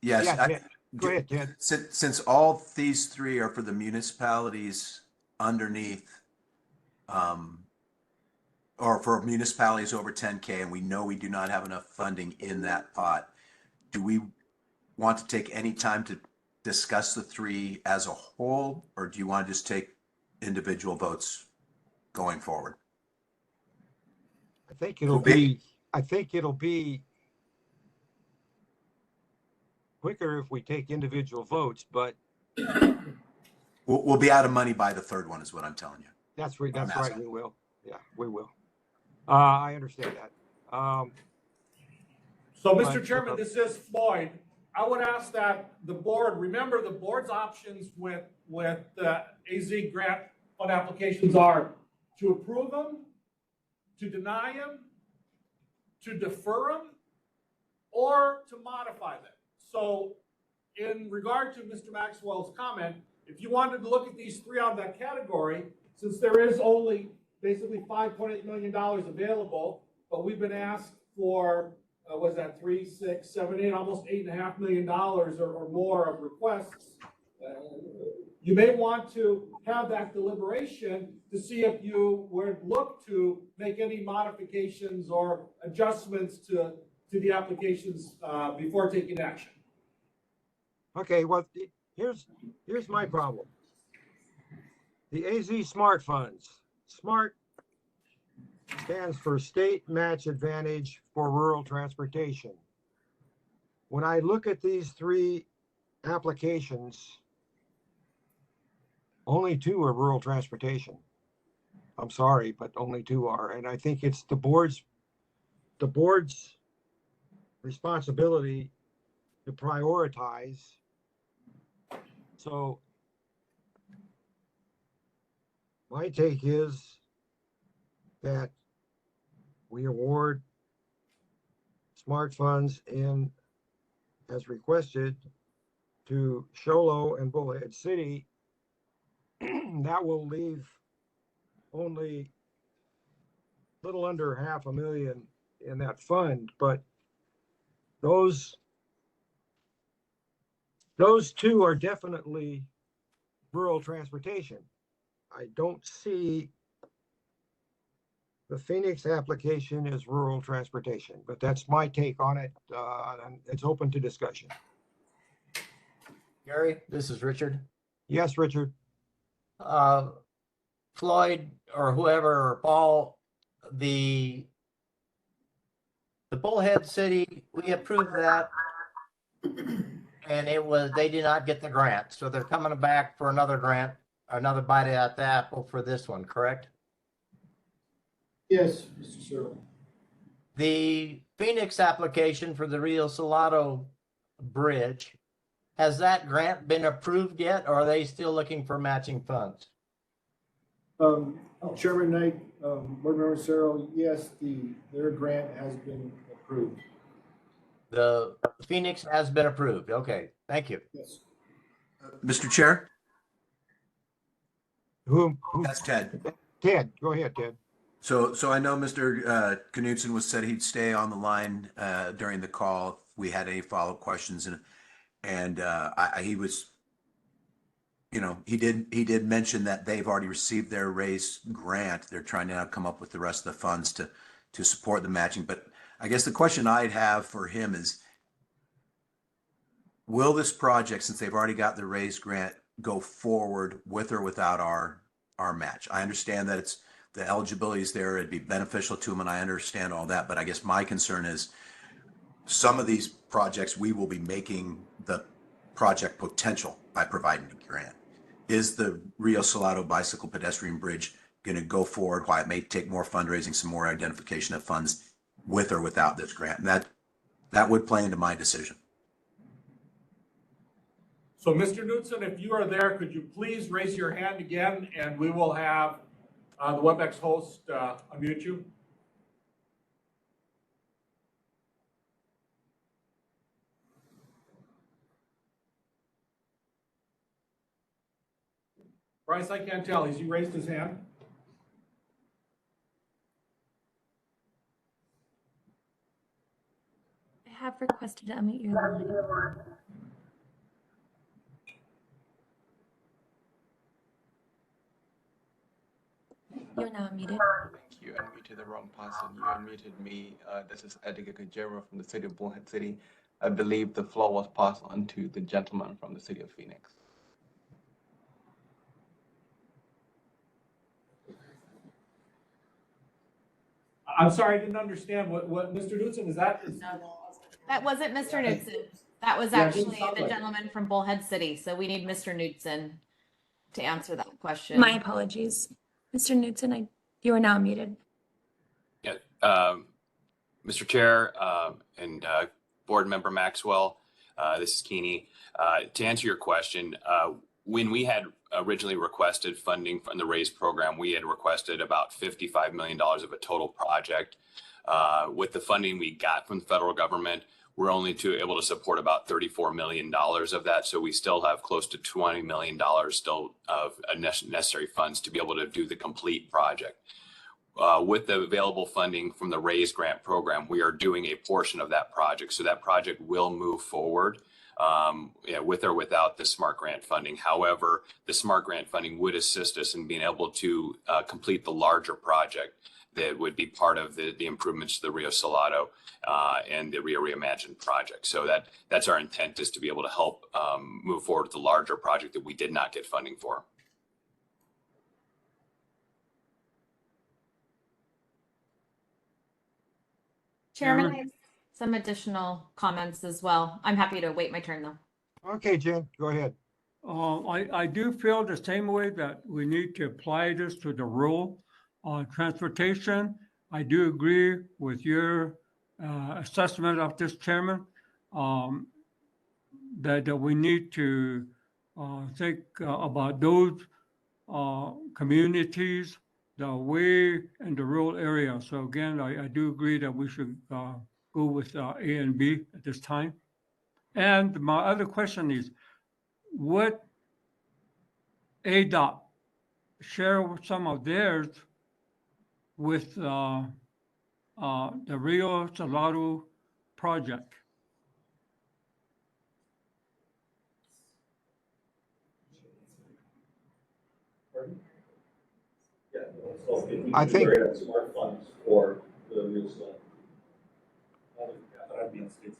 Yes. Yeah, I- Ted. Go ahead, Ted. Since all these three are for the municipalities underneath, or for municipalities over 10K, and we know we do not have enough funding in that pot, do we want to take any time to discuss the three as a whole, or do you want to just take individual votes going forward? I think it'll be quicker if we take individual votes, but We'll be out of money by the third one is what I'm telling you. that's right, I'm asking. we will. Yeah, we will. I understand that. So, But- Mr. Chairman, this is Floyd. I would ask that the board, remember the board's options with AZ grant fund applications are to approve them, to deny them, to defer them, or to modify them. So in regard to Mr. Maxwell's comment, if you wanted to look at these three out of that category, since there is only basically $5.8 million available, but we've been asked for, was that 3, 6, 7, 8, almost $8.5 million or more of requests. You may want to have that deliberation to see if you would look to make any modifications or adjustments to the applications before taking action. Okay, well, here's my problem. The AZ Smart Funds. SMART stands for State Match Advantage for Rural Transportation. When I look at these three applications, only two are rural transportation. I'm sorry, but only two are, and I think it's the board's responsibility to prioritize. So my take is that we award smart funds in as requested to Sholo and Bullhead City. That will leave only a little under $500,000 in that fund, but those two are definitely rural transportation. I don't see the Phoenix application as rural transportation, but that's my take on it. And it's open to discussion. Gary, this is Richard. Yes, Richard. Floyd or whoever, or Paul, the Bullhead City, we approved that. And they did not get the grant. So they're coming back for another grant, another bite at the apple for this one, correct? Yes, Mr. Sherrill. The Phoenix application for the Rio Salado Bridge, has that grant been approved yet, or are they still looking for matching funds? Chairman Knight, Board Member Sherrill, yes, their grant has been approved. The Phoenix has been approved. Okay, thank you. Yes. Mr. Chair? Who? That's Ted. Ted, go ahead, Ted. So I know Mr. Knutson said he'd stay on the line during the call if we had any follow-up questions, and he was, he did mention that they've already received their raise grant. They're trying to now come up with the rest of the funds to support the matching. But I guess the question I'd have for him is, will this project, since they've already got the raised grant, go forward with or without our match? I understand that it's the eligibility is there. It'd be beneficial to them, and I understand all that. But I guess my concern is some of these projects we will be making the project potential by providing the grant. Is the Rio Salado Bicycle Pedestrian Bridge going to go forward? Why it may take more fundraising, some more identification of funds with or without this grant? And that would play into my decision. So Mr. Knudsen, if you are there, could you please raise your hand again, and we will have the WebEx host unmute you. Bryce, I can't tell. Has he raised his hand? I have requested to unmute your line. You're now muted. You unmuted the wrong person. You unmuted me. This is Edgar Guerrero from the city of Bullhead City. I believe the floor was passed on to the gentleman from the city of Phoenix. I'm sorry, I didn't understand what Mr. Knudsen, is that? That wasn't Mr. Knudsen. That was Yeah, it didn't actually sound the like it. gentleman from Bullhead City. So we need Mr. Knudsen to answer that question. My apologies. Mr. Knudsen, you are now muted. Yeah, Mr. Chair, and Board Member Maxwell, this is Keeney. To answer your question, when we had originally requested funding from the RAISE program, we had requested about $55 million of a total project. With the funding we got from the federal government, we're only able to support about $34 million of that. So we still have close to $20 million still of necessary funds to be able to do the complete project. With the available funding from the RAISE grant program, we are doing a portion of that project. So that project will move forward with or without the SMART grant funding. However, the SMART grant funding would assist us in being able to complete the larger project that would be part of the improvements to the Rio Salado and the Rio Reimagined project. So that's our intent, is to be able to help move forward with the larger project that we did not get funding for. Chairman, I have some additional comments as well. I'm happy to wait my turn though. Okay, Jen, go ahead. I do feel the same way that we need to apply this to the rural transportation. I do agree with your assessment of this, Chairman, that we need to think about those communities that are way in the rural area. So again, I do agree that we should go with A and B at this time. And my other question is, would ADOT share some of theirs with the Rio Salado project? I think smart funds for the Rio Salado. That'd be on state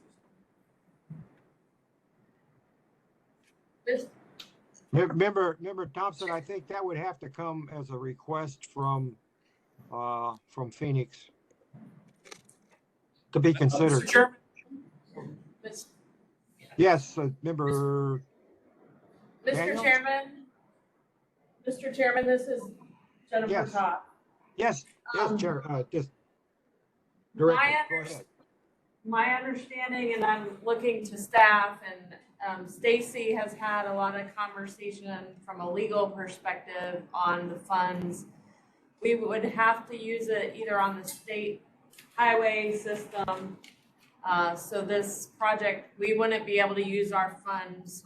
system. Member Thompson, I think that would have to come as a request from Phoenix to be considered. Mr. Chairman? Yes, Member. Mr. Daniels? Chairman, this is Jennifer Yes. Todd. Yes, Chair, just My, Director, go under- ahead. my understanding, and I'm looking to staff, and Stacy has had a lot of conversation from a legal perspective on the funds. We would have to use it either on the state highway system. So this project, we wouldn't be able to use our funds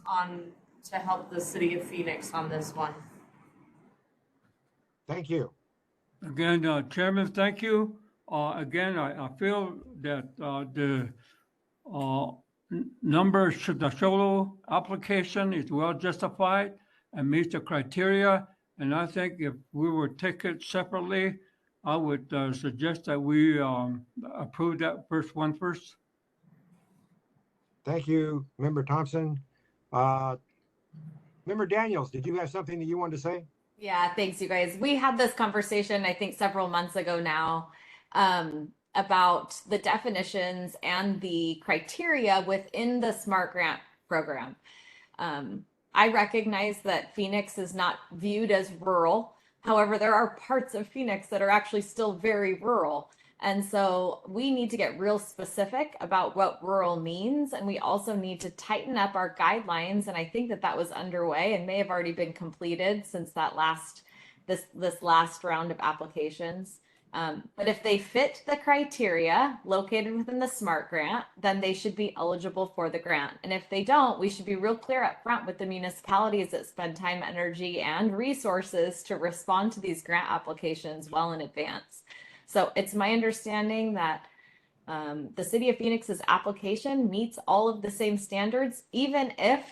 to help the city of Phoenix on this one. Thank you. Again, Chairman, thank you. Again, I feel that the the solo application is well justified and meets the criteria. And I think if we were to take it separately, I would suggest that we approve that first one first. Thank you, Member Thompson. Member Daniels, did you have something that you wanted to say? Yeah, thanks, you guys. We had this conversation, I think, several months ago now, about the definitions and the criteria within the SMART grant program. I recognize that Phoenix is not viewed as rural. However, there are parts of Phoenix that are actually still very rural. And so we need to get real specific about what rural means. And we also need to tighten up our guidelines. And I think that that was underway and may have already been completed since that this last round of applications. But if they fit the criteria located within the SMART grant, then they should be eligible for the grant. And if they don't, we should be real clear up front with the municipalities that spend time, energy, and resources to respond to these grant applications well in advance. So it's my understanding that the City of Phoenix's application meets all of the same standards, even if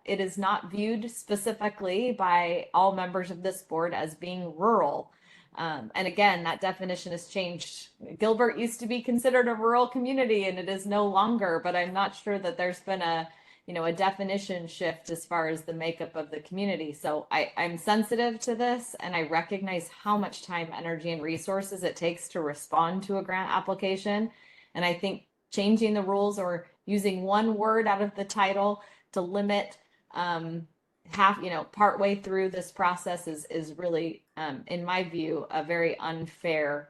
it is not viewed specifically by all members of this board as being rural. And again, that definition has changed. Gilbert used to be considered a rural community and it is no longer, but I'm not sure that there's been a definition shift as far as the makeup of the community. So I'm sensitive to this and I recognize how much time, energy, and resources it takes to respond to a grant application. And I think changing the rules or using one word out of the title to limit partway through this process is really, in my view, a very unfair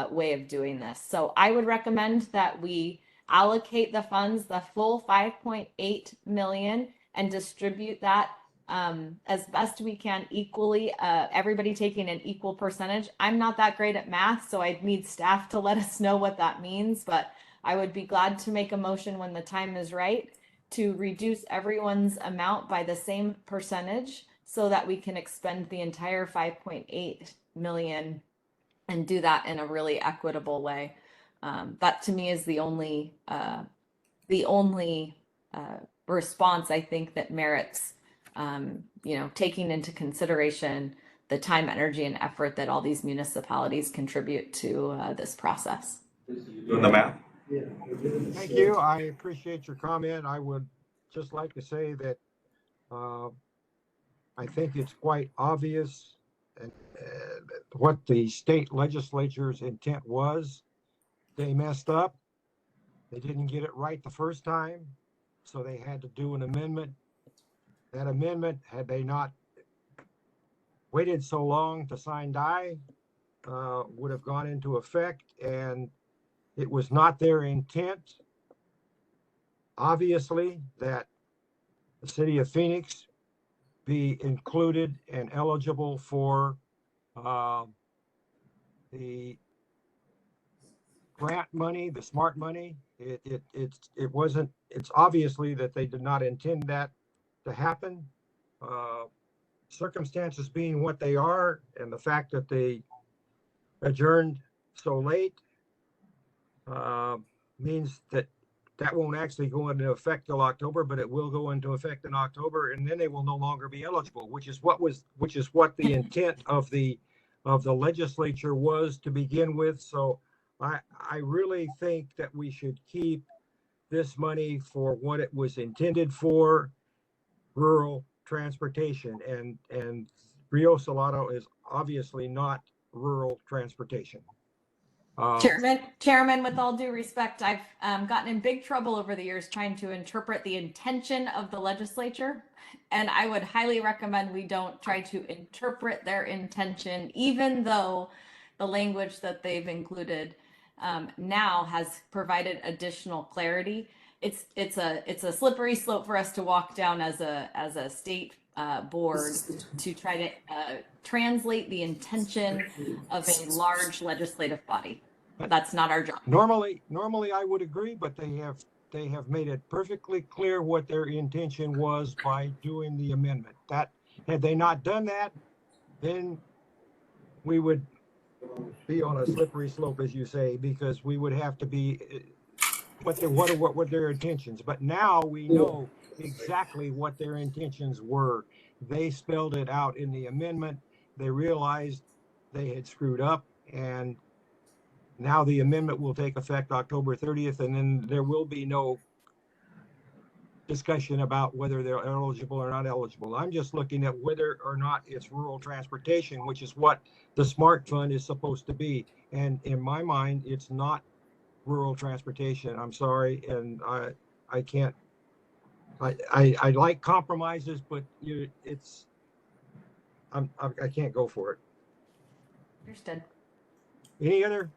way of doing this. So I would recommend that we allocate the funds, the full 5.8 million, and distribute that as best we can equally, everybody taking an equal percentage. I'm not that great at math, so I need staff to let us know what that means, but I would be glad to make a motion when the time is right to reduce everyone's amount by the same percentage so that we can expend the entire 5.8 million and do that in a really equitable way. That to me is the only response I think that merits, taking into consideration the time, energy, and effort that all these municipalities contribute to this process. Doing the math. Thank you. I appreciate your comment. I would just like to say that I think it's quite obvious what the state legislature's intent was. They messed up. They didn't get it right the first time, so they had to do an amendment. That amendment, had they not waited so long to sign die, would have gone into effect, and it was not their intent, obviously, that the City of Phoenix be included and eligible for the grant money, the SMART money. It's obviously that they did not intend that to happen. Circumstances being what they are, and the fact that they adjourned so late means that won't actually go into effect till October, but it will go into effect in October, and then they will no longer be eligible, which is what the intent of the legislature was to begin with. So I really think that we should keep this money for what it was intended for, rural transportation, and Rio Salado is obviously not rural transportation. Chairman, with all due respect, I've gotten in big trouble over the years trying to interpret the intention of the legislature, and I would highly recommend we don't try to interpret their intention, even though the language that they've included now has provided additional clarity. It's a slippery slope for us to walk down as a state board to try to translate the intention of a large legislative body. That's not our job. Normally I would agree, but they have made it perfectly clear what their intention was by doing the amendment. That had they not done that, then we would be on a slippery slope, as you say, because we would have to be what their intentions. But now we know exactly what their intentions were. They spelled it out in the amendment. They realized they had screwed up, and now the amendment will take effect October 30th, and then there will be no discussion about whether they're eligible or not eligible. I'm just looking at whether or not it's rural transportation, which is what the SMART fund is supposed to be. And in my mind, it's not rural transportation. I'm sorry, and I can't. I like compromises, but I can't go for it. Understood. Any other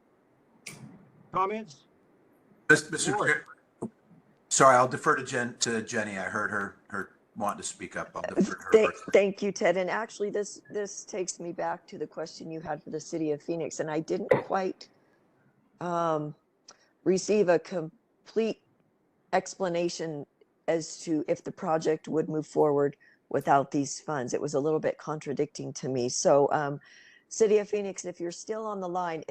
comments? Mr. Chair, sorry, I'll defer to Jenny. I heard her wanting to speak up. I'll defer to her first. Thank you, Ted. And actually, this takes me back to the question you had for the city of Phoenix, and I didn't quite receive a complete explanation as to if the project would move forward without these funds. It was a little bit contradicting to me. So, City of Phoenix, if you're still on the line,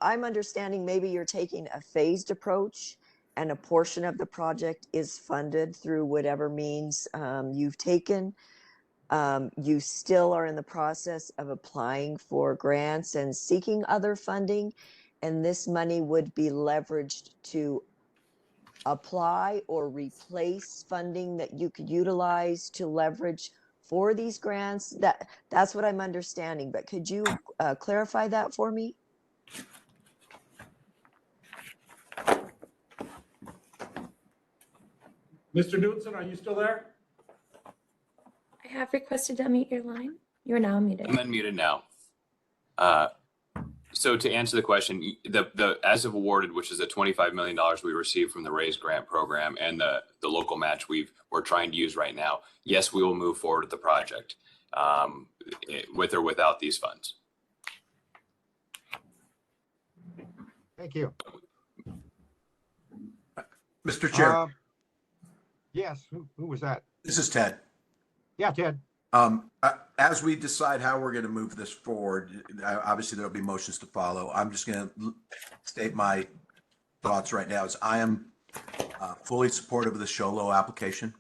I'm understanding maybe you're taking a phased approach and a portion of the project is funded through whatever means you've taken. You still are in the process of applying for grants and seeking other funding, and this money would be leveraged to apply or replace funding that you could utilize to leverage for these grants. That's what I'm understanding, but could you clarify that for me? Mr. Knudsen, are you still there? I have requested to unmute your line. You are now muted. I'm unmuted now. So to answer the question, the as of awarded, which is the $25 million we received from the RAISE grant program and the local match we're trying to use right now, yes, we will move forward with the project with or without these funds. Thank you. Mr. Chair. Yes, who was that? This is Ted. Yeah, Ted. As we decide how we're going to move this forward, obviously there'll be motions to follow. I'm just going to state my thoughts right now. Is I am fully supportive of the show low application.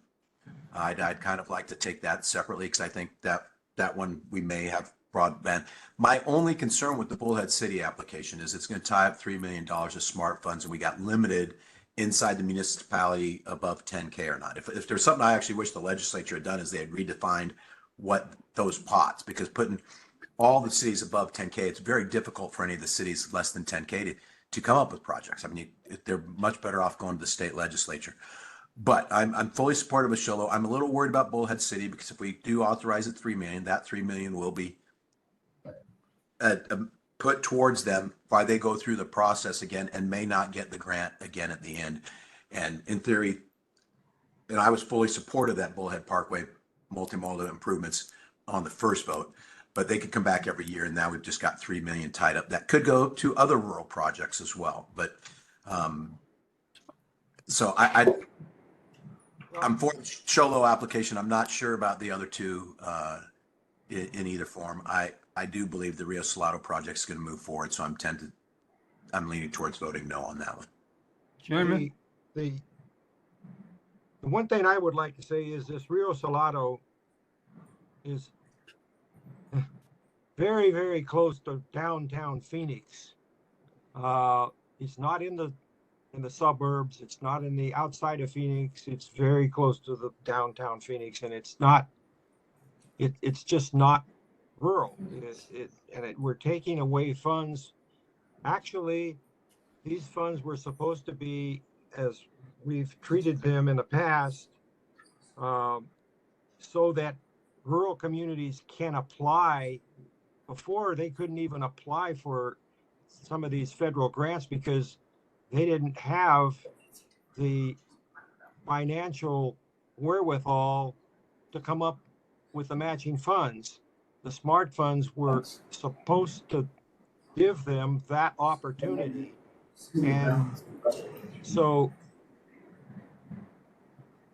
I'd kind of like to take that separately because I think that one we may have broadband. My only concern with the Bullhead City application is it's going to tie up $3 million of SMART funds, and we got limited inside the municipality above 10K or not. If there's something I actually wish the legislature had done is they had redefined what those pots, because putting all the cities above 10K, it's very difficult for any of the cities less than 10K to come up with projects. I mean, they're much better off going to the state legislature. But I'm fully supportive of Sholo. I'm a little worried about Bullhead City because if we do authorize it $3 million, that $3 million will be put towards them while they go through the process again and may not get the grant again at the end. And in theory, and I was fully supportive of that Bullhead Parkway multimodal improvements on the first vote, but they could come back every year, and now we've just got $3 million tied up. That could go to other rural projects as well. But so I'm for the Sholo application. I'm not sure about the other two in either form. I do believe the Rio Salado project is going to move forward, so I'm leaning towards voting no on that one. Chairman? The one thing I would like to say is this Rio Salado is very, very close to downtown Phoenix. It's not in the suburbs. It's not in the outside of Phoenix. It's very close to the downtown Phoenix, and it's just not rural. We're taking away funds. Actually, these funds were supposed to be, as we've treated them in the past, so that rural communities can apply. Before, they couldn't even apply for some of these federal grants because they didn't have the financial wherewithal to come up with the matching funds. The SMART funds were supposed to give them that opportunity. And so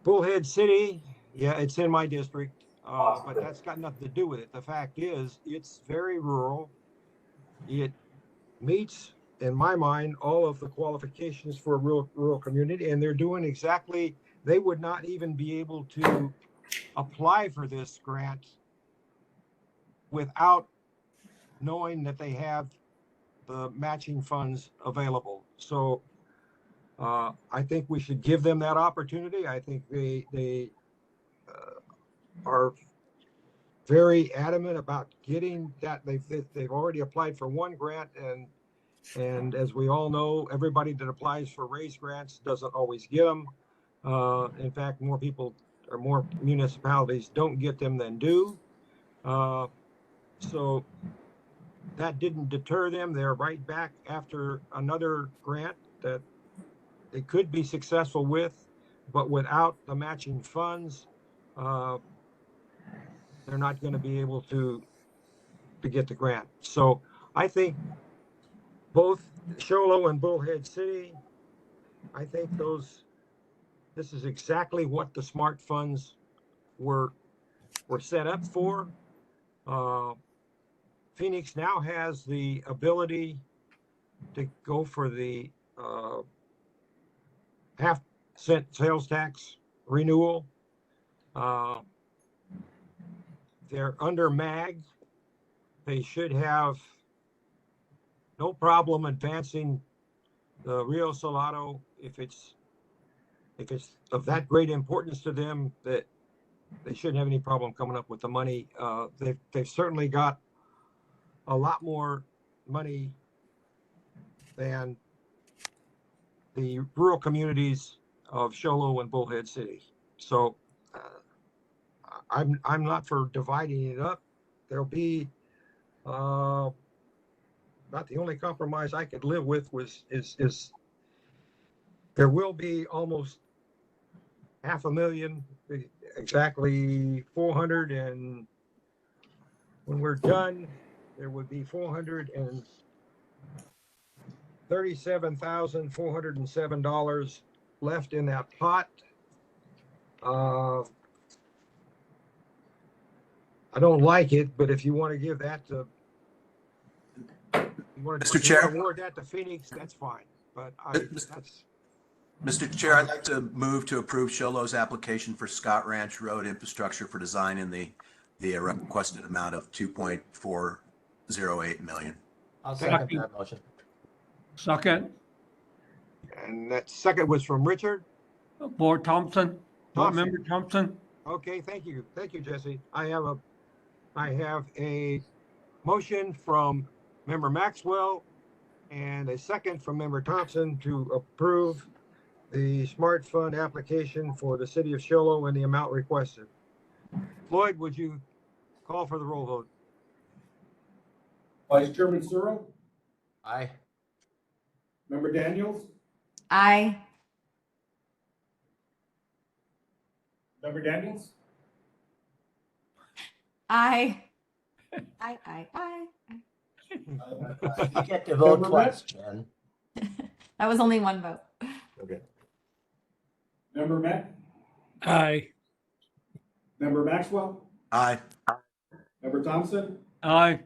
Bullhead City, yeah, it's in my district, but that's got nothing to do with it. The fact is, it's very rural. It meets, in my mind, all of the qualifications for a rural community, and they're doing exactly, they would not even be able to apply for this grant without knowing that they have the matching funds available. So I think we should give them that opportunity. I think they are very adamant about getting that. They've already applied for one grant, and as we all know, everybody that applies for raise grants doesn't always get them. In fact, more people or more municipalities don't get them than do. So that didn't deter them. They're right back after another grant that they could be successful with, but without the matching funds, they're not going to be able to get the grant. So I think both Show Low and Bullhead City, I think this is exactly what the SMART funds were set up for. Phoenix now has the ability to go for the half-cent sales tax renewal. They're under MAG. They should have no problem advancing the Rio Salado if it's of that great importance to them, that they shouldn't have any problem coming up with the money. They've certainly got a lot more money than the rural communities of Show Low and Bullhead City. So I'm not for dividing it up. There'll be not the only compromise I could live with is there will be almost $500,000, exactly 400, and when we're done, there would be $437,407 left in that pot. I don't like it, but if you want to give that to, Mr. Chair? award that to Phoenix, that's fine. But Mr. Chair, I'd like to move to approve Show Low's application for Scott Ranch Road infrastructure for design in the requested amount of $2.408 million. I'll second that motion. Second, And that second was from Richard. Board Thompson, Board Member Thompson. Okay, thank you, Jesse. I have a motion from Member Maxwell and a second from Member Thompson to approve the Smart Fund application for the city of Show Low and the amount requested. Floyd, would you call for the roll vote? Vice Chairman Searle, Aye. Member Daniels, Aye. Member Daniels, Aye. Aye. You get to vote twice, Jen. That was only one vote. Okay. Member Met, Aye. Member Maxwell, Aye. Member Thompson, Aye.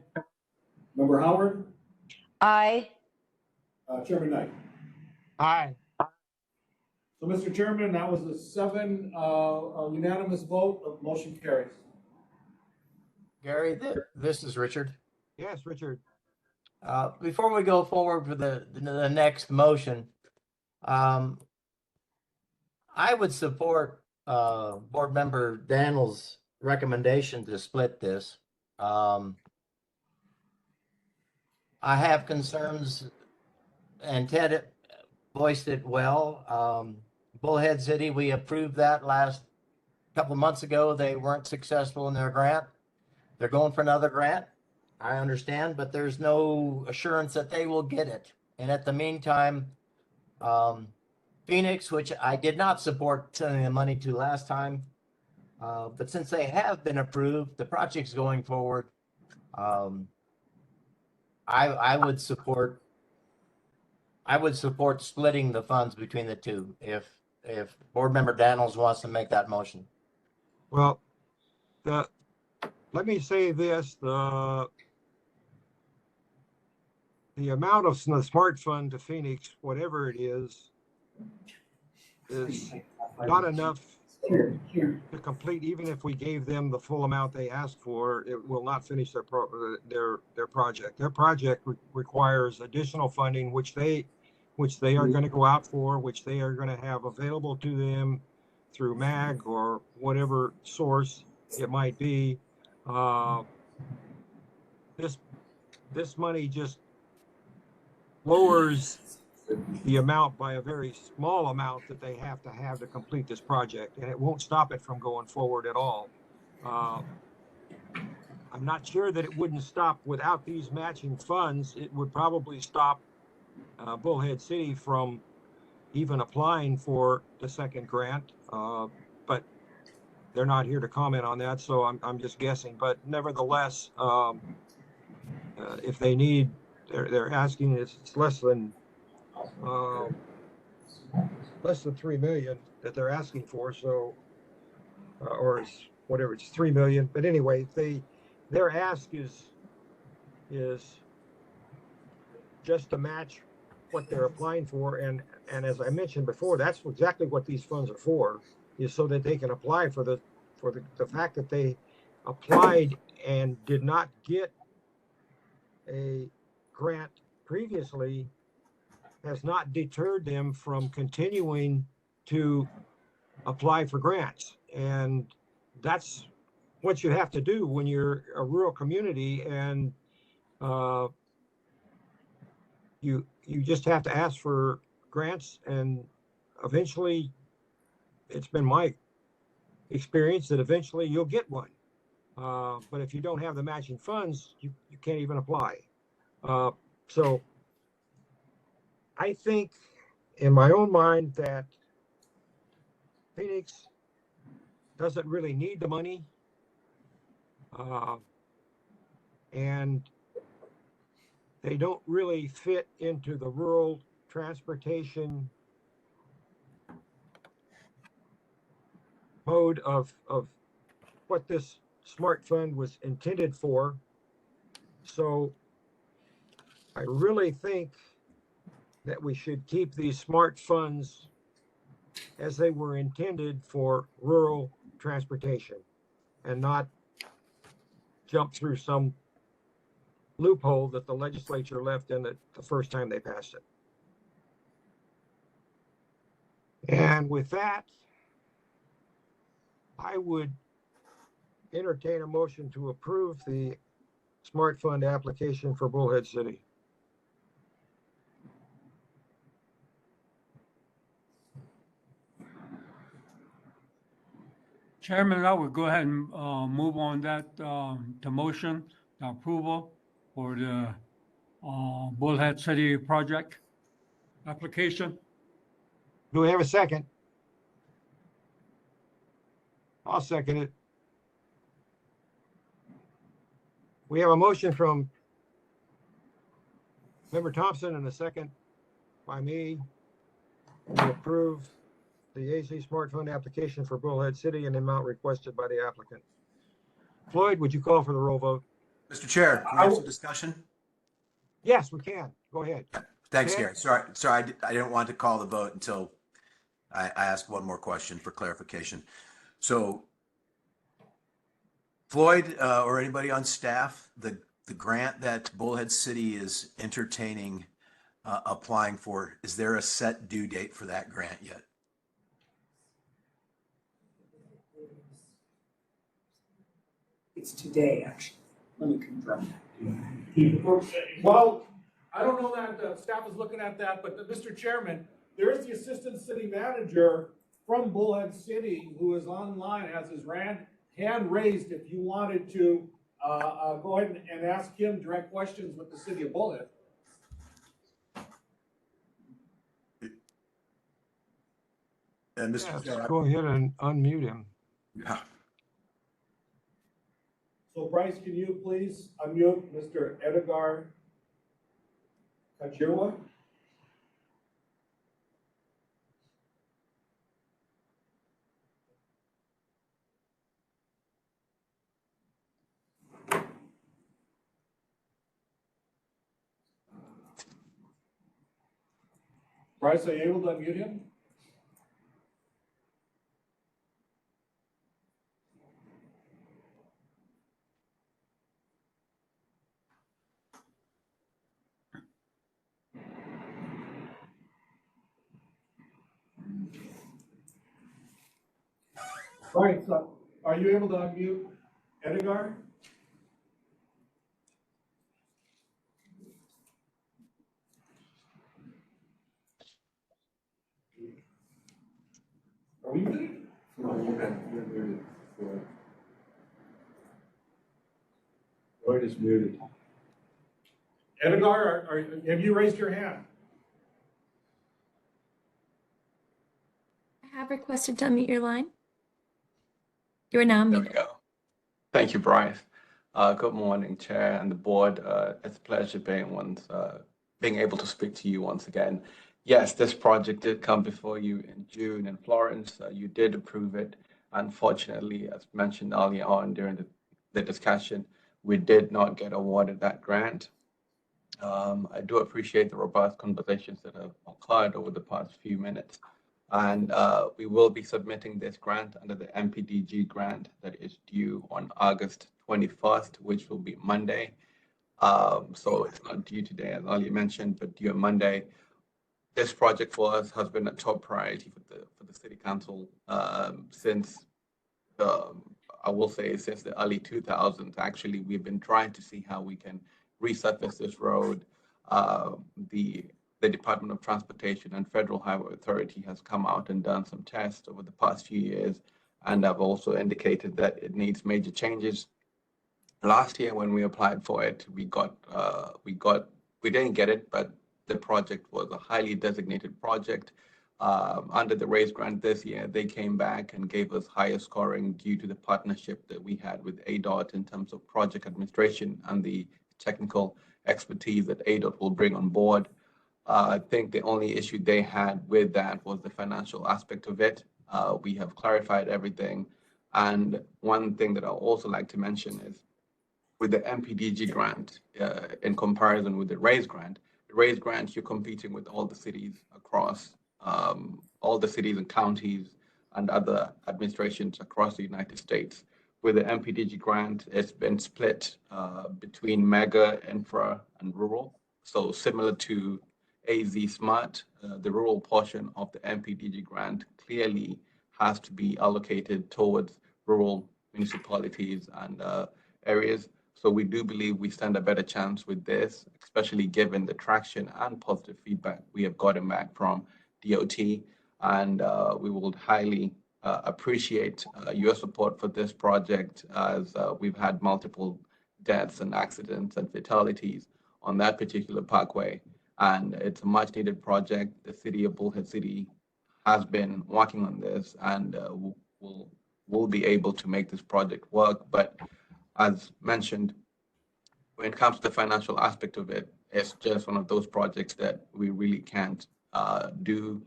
Member Howard, Aye. Chairman Knight. Aye. So, Mr. Chairman, that was a 7 unanimous vote. The motion carries. Gary, this is Richard. Yes, Richard. Before we go forward with the next motion, I would support Board Member Daniel's recommendation to split this. I have concerns, and Ted voiced it well. Bullhead City, we approved that last couple of months ago. They weren't successful in their grant. They're going for another grant. I understand, but there's no assurance that they will get it. And at the meantime, Phoenix, which I did not support sending the money to last time, but since they have been approved, the project's going forward. I would support splitting the funds between the two if Board Member Daniels wants to make that motion. Well, let me say this, the amount of the Smart Fund to Phoenix, whatever it is not enough to complete. Even if we gave them the full amount they asked for, it will not finish their project. Their project requires additional funding, which which they are going to go out for, which they are going to have available to them through MAG or whatever source it might be. This money just lowers the amount by a very small amount that they have to complete this project, and it won't stop it from going forward at all. I'm not sure that it wouldn't stop without these matching funds. It would probably stop Bullhead City from even applying for the second grant, but they're not here to comment on that, so I'm just guessing. But nevertheless, if they need, they're asking, it's less than 3 million that they're asking for. So, or it's whatever, it's 3 million. But anyway, their ask is just to match what they're applying for. And as I mentioned before, that's exactly what these funds are for, is so that they can apply for the fact that they applied and did not get a grant previously has not deterred them from continuing to apply for grants. And that's what you have to do when you're a rural community, and you just have to ask for grants, and eventually, it's been my experience that eventually you'll get one. But if you don't have the matching funds, you can't even apply. So I think in my own mind that Phoenix doesn't really need the money. And they don't really fit into the rural transportation mode of what this SMART fund was intended for. So I really think that we should keep these SMART funds as they were intended for rural transportation and not jump through some loophole that the legislature left in it the first time they passed it. And with that, I would entertain a motion to approve the SMART fund application for Bullhead City. Chairman, I would go ahead and move on that to motion, the approval for the Bullhead City project application. Do we have a second? I'll second it. We have a motion from Member Thompson and a second by me to approve the AC Smart Fund application for Bullhead City and the amount requested by the applicant. Floyd, would you call for the roll vote? Mr. Chair, can we have some discussion? Yes, we can. Go ahead. Thanks, Ted? Gary. Sorry, I didn't want to call the vote until I asked one more question for clarification. So Floyd, or anybody on staff, the grant that Bullhead City is entertaining applying for, is there a set due date for that grant yet? It's today, actually. Let me confirm that. Well, I don't know that the staff is looking at that, but Mr. Chairman, there is the assistant city manager from Bullhead City who is online, has his hand raised if you wanted to go ahead and ask him direct questions with the city of Bullhead. And Yes, go ahead and unmute him. Yeah. So Bryce, can you please unmute Mr. Edgar Kachirwa? Bryce, are you able to unmute him? All right, so are you able to unmute Edgar? Are we muted? No, you're muted. Lloyd is muted. Edgar, have you raised your hand? I have requested to unmute your line. You are now There we muted. go. Thank you, Bryce. Good morning, Chair and the board. It's a pleasure being able to speak to you once again. Yes, this project did come before you in June in Florence. You did approve it. Unfortunately, as mentioned earlier on during the discussion, we did not get awarded that grant. I do appreciate the robust conversations that have occurred over the past few minutes. And we will be submitting this grant under the MPDG grant that is due on August 21st, which will be Monday. So it's not due today, as Ali mentioned, but due on Monday. This project for us has been a top priority for the City Council since, I will say, since the early 2000s. Actually, we've been trying to see how we can resurface this road. The Department of Transportation and Federal Highway Authority has come out and done some tests over the past few years, and have also indicated that it needs major changes. Last year, when we applied for it, we didn't get it, but the project was a highly designated project. Under the RAISE grant this year, they came back and gave us higher scoring due to the partnership that we had with ADOT in terms of project administration and the technical expertise that ADOT will bring on board. I think the only issue they had with that was the financial aspect of it. We have clarified everything. And one thing that I'd also like to mention is with the MPDG grant, in comparison with the RAISE grant, you're competing with all the cities across, all the cities and counties and other administrations across the United States. With the MPDG grant, it's been split between mega, infra, and rural. So similar to AZ Smart, the rural portion of the MPDG grant clearly has to be allocated towards rural municipalities and areas. So we do believe we stand a better chance with this, especially given the traction and positive feedback we have gotten back from DOT. And we will highly appreciate your support for this project, as we've had multiple deaths and accidents and fatalities on that particular parkway. And it's a much needed project. The city of Bullhead City has been working on this, and we'll be able to make this project work. But as mentioned, when it comes to the financial aspect of it, it's just one of those projects that we really can't do.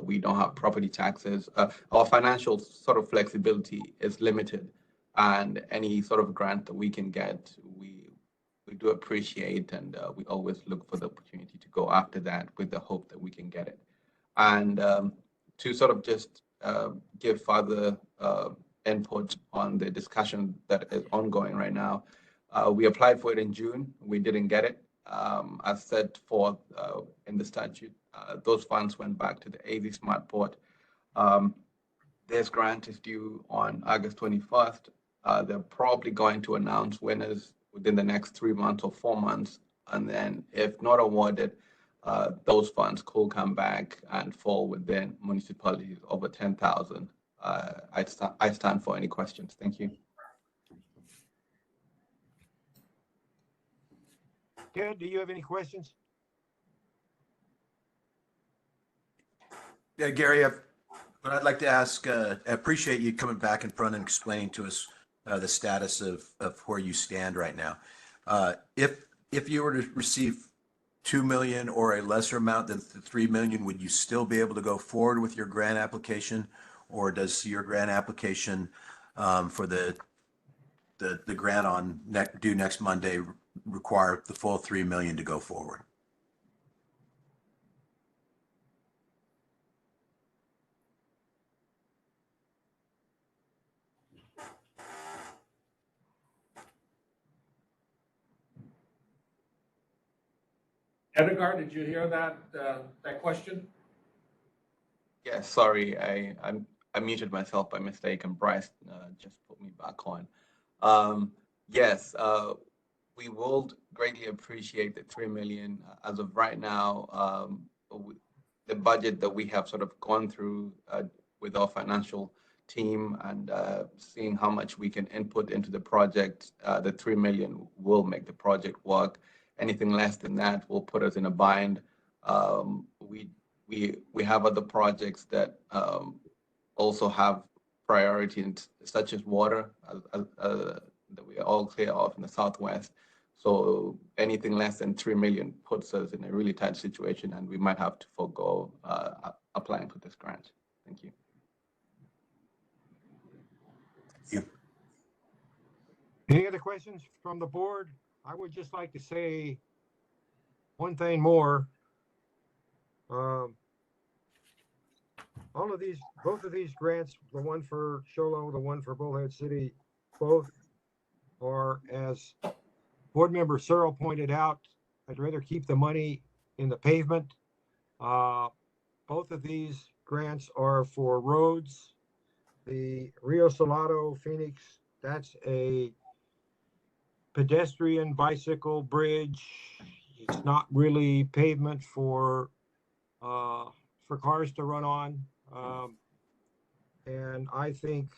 We don't have property taxes. Our financial sort of flexibility is limited, and any sort of grant that we can get, we do appreciate, and we always look for the opportunity to go after that with the hope that we can get it. And to sort of just give further input on the discussion that is ongoing right now, we applied for it in June. We didn't get it. As set forth in the statute, those funds went back to the AZ Smart Port. This grant is due on August 21st. They're probably going to announce winners within the next 3 months or 4 months. And then if not awarded, those funds could come back and fall within municipalities over 10,000. I stand for any questions. Thank you. Ted, do you have any questions? Yeah, Gary, what I'd like to ask, I appreciate you coming back in front and explaining to us the status of where you stand right now. If you were to receive 2 million or a lesser amount than the 3 million, would you still be able to go forward with your grant application? Or does your grant application for the grant due next Monday require the full 3 million to go forward? Edgar, did you hear that question? Yeah, sorry, I muted myself by mistake and Bryce just put me back on. Yes, we will greatly appreciate the 3 million. As of right now, the budget that we have sort of gone through with our financial team and seeing how much we can input into the project, the 3 million will make the project work. Anything less than that will put us in a bind. We have other projects that also have priority, such as water, that we are all clear of in the Southwest. So anything less than 3 million puts us in a really tight situation, and we might have to forego applying for this grant. Thank you. Any other questions from the board? I would just like to say one thing more. Both of these grants, the one for Show Low, the one for Bullhead City, both are, as Board Member Searle pointed out, I'd rather keep the money in the pavement. Both of these grants are for roads. The Rio Salado Phoenix, that's a pedestrian bicycle bridge. It's not really pavement for cars to run on. And I think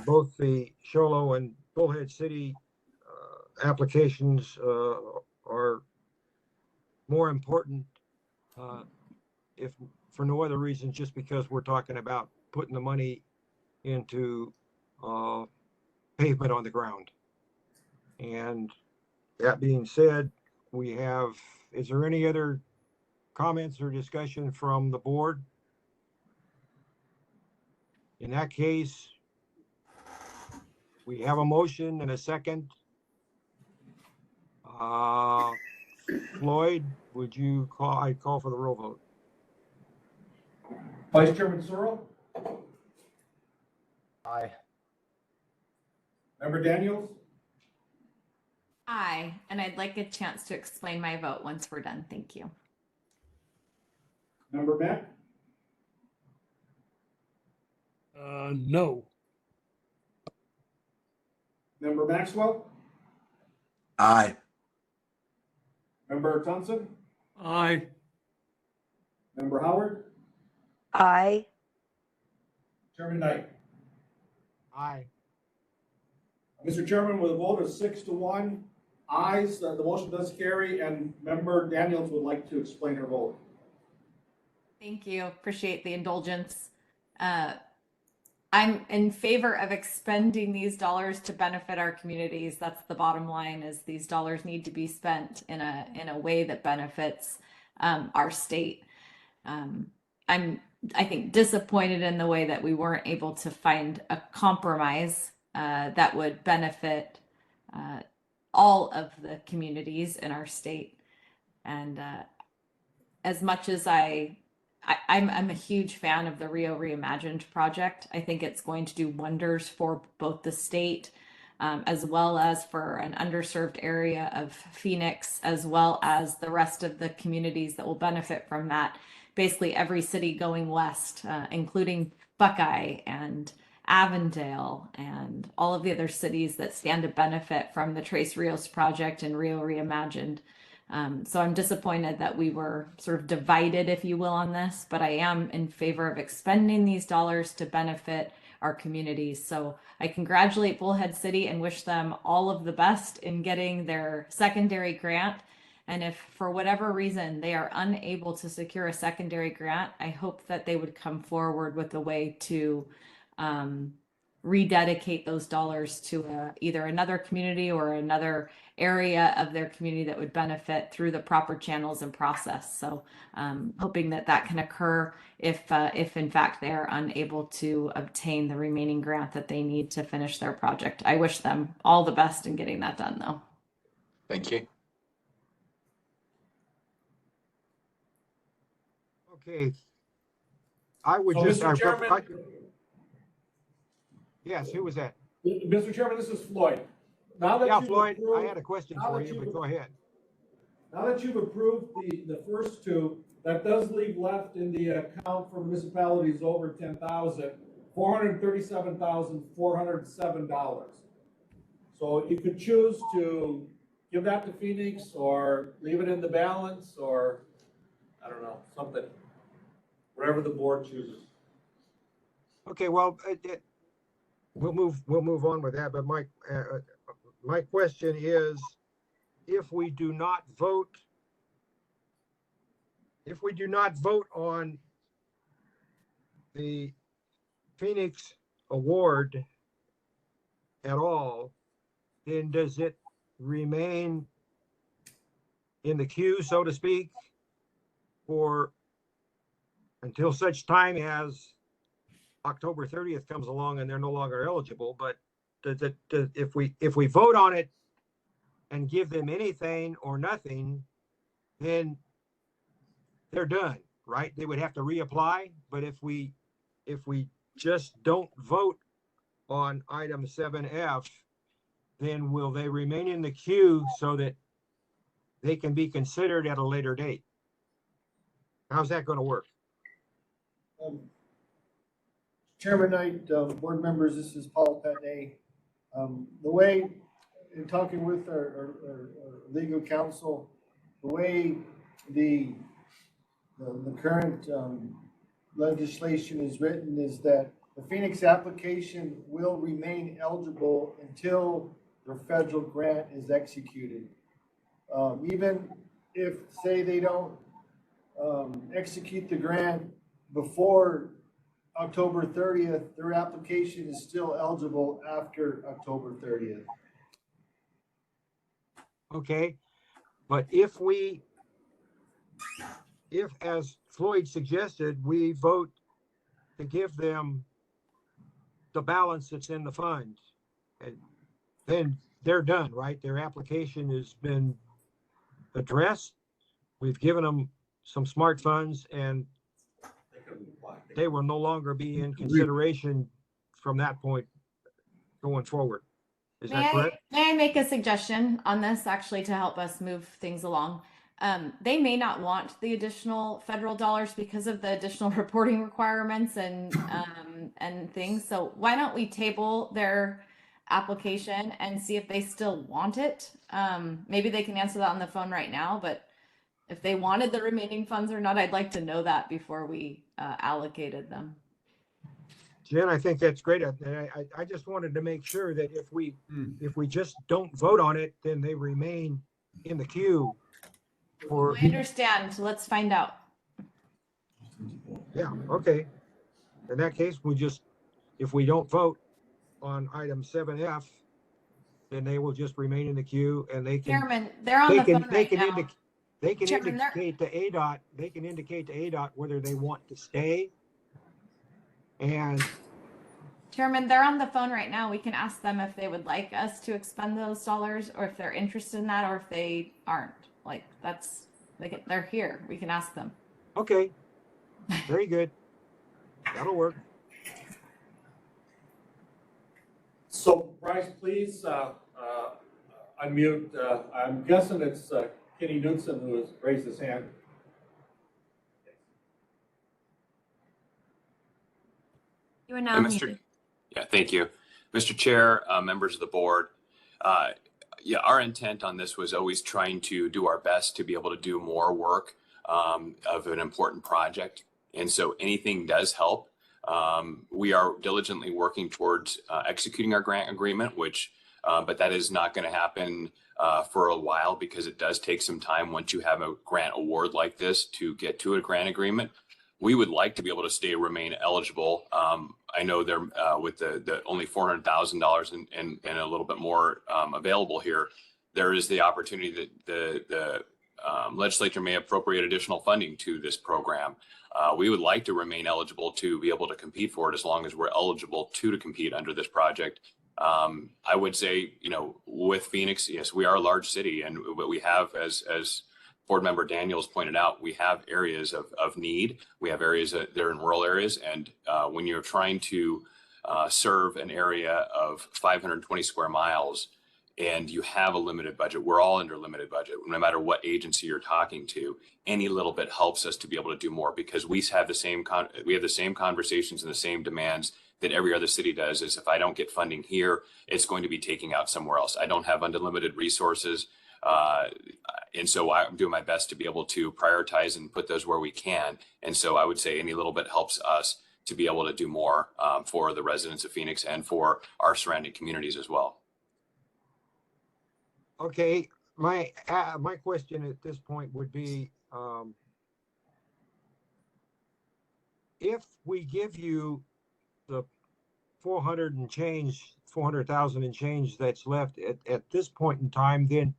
both the Show Low and Bullhead City applications are more important, if for no other reason, just because we're talking about putting the money into pavement on the ground. And that being said, is there any other comments or discussion from the board? In that case, we have a motion and a second. Floyd, would you call? I call for the roll vote. Vice Chairman Searle, Aye. Member Daniels, Aye, and I'd like a chance to explain my vote once we're done. Thank you. Member Mack, No. Member Maxwell, Aye. Member Thompson, Aye. Member Howard, Aye. Chairman Knight. Aye. Mr. Chairman, with a vote of 6-1, ayes, the motion does carry, and Member Daniels would like to explain her vote. Thank you. Appreciate the indulgence. I'm in favor of expending these dollars to benefit our communities. That's the bottom line, is these dollars need to be spent in a way that benefits our state. I'm, I think, disappointed in the way that we weren't able to find a compromise that would benefit all of the communities in our state. And as much as I'm a huge fan of the Rio Reimagined project. I think it's going to do wonders for both the state as well as for an underserved area of Phoenix, as well as the rest of the communities that will benefit from that. Basically every city going west, including Buckeye and Avondale and all of the other cities that stand to benefit from the Tres Rios project and Rio Reimagined. So I'm disappointed that we were sort of divided, if you will, on this, but I am in favor of expending these dollars to benefit our communities. So I congratulate Bullhead City and wish them all of the best in getting their secondary grant. And if for whatever reason they are unable to secure a secondary grant, I hope that they would come forward with a way to rededicate those dollars to either another community or another area of their community that would benefit through the proper channels and process. So hoping that that can occur if in fact they are unable to obtain the remaining grant that they need to finish their project. I wish them all the best in getting that done, though. Thank you. Okay. I would So, just. Mr. Chairman, Yes, who was that? Mr. Chairman, this is Floyd. Now that Yeah, you've Floyd, I approved- had a question now for that you, you've- but go ahead. Now that you've approved the first two, that does leave left in the account for municipalities over 10,000, $437,407. So you could choose to give that to Phoenix or leave it in the balance, or, I don't know, something, whatever the board chooses. Okay, well, we'll move on with that, but my question is, if we do not vote on the Phoenix award at all, then does it remain in the queue, so to speak, for until such time as October 30th comes along and they're no longer eligible? But if we vote on it and give them anything or nothing, then they're done, right? They would have to reapply. But if we just don't vote on item 7F, then will they remain in the queue so that they can be considered at a later date? How's that going to work? Chairman Knight, board members, this is Paul Patnay. The way, in talking with our legal counsel, the way the current legislation is written is that the Phoenix application will remain eligible until their federal grant is executed. Even if, say, they don't execute the grant before October 30th, their application is still eligible after October 30th. Okay, but if as Floyd suggested, we vote to give them the balance that's in the fund, and then they're done, right? Their application has been addressed. We've given them some smart funds, and they will no longer be in consideration from that point going forward. Is that correct? May I make a suggestion on this, actually, to help us move things along? They may not want the additional federal dollars because of the additional reporting requirements and things. So why don't we table their application and see if they still want it? Maybe they can answer that on the phone right now, but if they wanted the remaining funds or not, I'd like to know that before we allocated them. Jen, I think that's great. I just wanted to make sure that if we just don't vote on it, then they remain in the queue. For, I understand. Let's find out. Yeah, okay. In that case, if we don't vote on item 7F, then they will just remain in the queue, and they can. Chairman, they're on the phone right now. They can Chairman, indicate to ADOT. They can indicate to ADOT whether they want to stay. And Chairman, they're on the phone right now. We can ask them if they would like us to expend those dollars, or if they're interested in that, or if they aren't. Like, they're here. We can ask them. Okay, very good. That'll work. So Bryce, please unmute. I'm guessing it's Kenny Knudsen who has raised his hand. You are now muted. Yeah, thank you. Mr. Chair, members of the board, yeah, our intent on this was always trying to do our best to be able to do more work of an important project. And so anything does help. We are diligently working towards executing our grant agreement, but that is not going to happen for a while, because it does take some time once you have a grant award like this to get to a grant agreement. We would like to be able to remain eligible. I know they're with the only $400,000 and a little bit more available here. There is the opportunity that the legislature may appropriate additional funding to this program. We would like to remain eligible to be able to compete for it as long as we're eligible to compete under this project. I would say, with Phoenix, yes, we are a large city, but we have, as Board Member Daniels pointed out, we have areas of need. We have areas that they're in rural areas. And when you're trying to serve an area of 520 square miles, and you have a limited budget, we're all under limited budget. No matter what agency you're talking to, any little bit helps us to be able to do more, because we have the same conversations and the same demands that every other city does. Is if I don't get funding here, it's going to be taking out somewhere else. I don't have unlimited resources. And so I'm doing my best to be able to prioritize and put those where we can. And so I would say any little bit helps us to be able to do more for the residents of Phoenix and for our surrounding communities as well. Okay, my question at this point would be, if we give you the 400,000 and change that's left at this point in time, then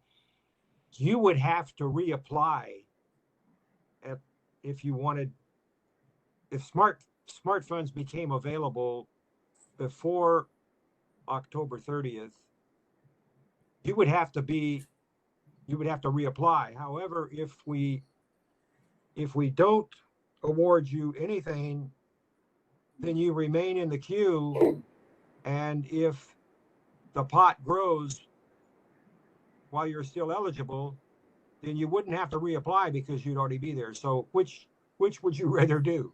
you would have to reapply if you wanted, if smart funds became available before October 30th, you would have to reapply. However, if we don't award you anything, then you remain in the queue, and if the pot grows while you're still eligible, then you wouldn't have to reapply because you'd already be there. So which would you rather do?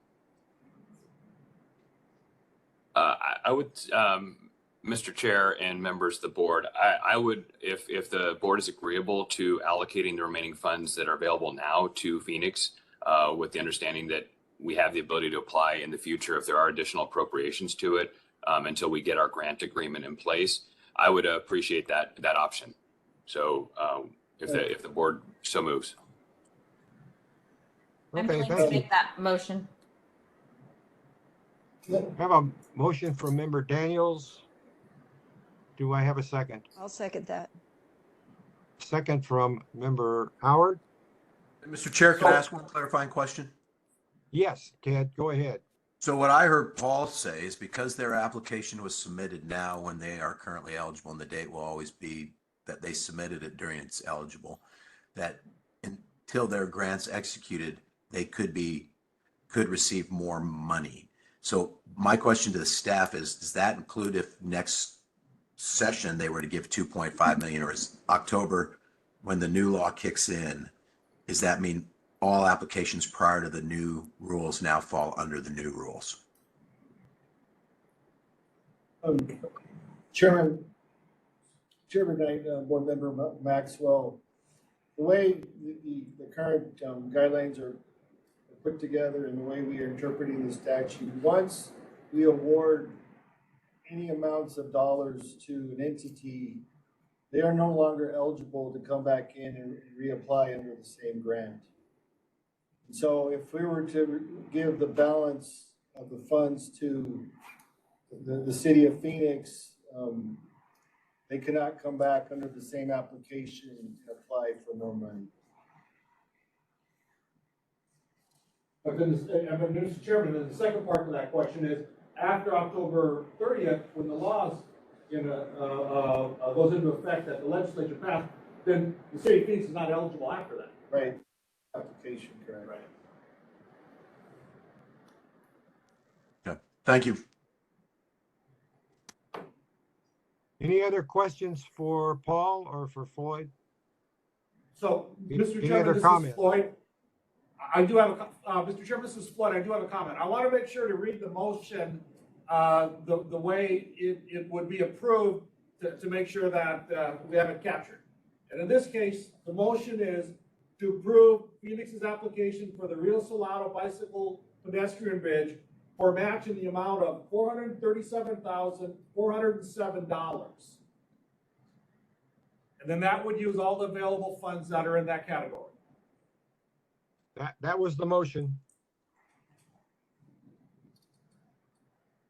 I would, Mr. Chair and members of the board, I would, if the board is agreeable to allocating the remaining funds that are available now to Phoenix, with the understanding that we have the ability to apply in the future if there are additional appropriations to it, until we get our grant agreement in place, I would appreciate that option. So if the board so moves. I'm Okay, willing to thank you. make that motion. I have a motion from Member Daniels. Do I have a second? I'll second that. Second from Member Howard. Mr. Chair, can I ask one clarifying question? Yes, Ted, go ahead. So what I heard Paul say is because their application was submitted now when they are currently eligible, and the date will always be that they submitted it during it's eligible, that until their grant's executed, they could receive more money. So my question to the staff is, does that include if next session they were to give 2.5 million, or is October when the new law kicks in, does that mean all applications prior to the new rules now fall under the new rules? Chairman Knight, Board Member Maxwell, the way the current guidelines are put together and the way we are interpreting the statute, once we award any amounts of dollars to an entity, they are no longer eligible to come back in and reapply under the same grant. And so if we were to give the balance of the funds to the city of Phoenix, they cannot come back under the same application and apply for more money. But then, Mr. Chairman, then the second part to that question is, after October 30th, when the laws goes into effect that the legislature passed, then the city of Phoenix is not eligible after that. Right. Application, correct. Right. Yeah. Thank you. Any other questions for Paul or for Floyd? So, Mr. Any Chairman, other this comments? is Floyd. I do have Mr. Chairman, this is Floyd. I do have a comment. I want to make sure to read the motion the way it would be approved to make sure that we have it captured. And in this case, the motion is to approve Phoenix's application for the Rio Salado Bicycle Pedestrian Bridge for a match in the amount of $437,407. And then that would use all the available funds that are in that category. That was the motion.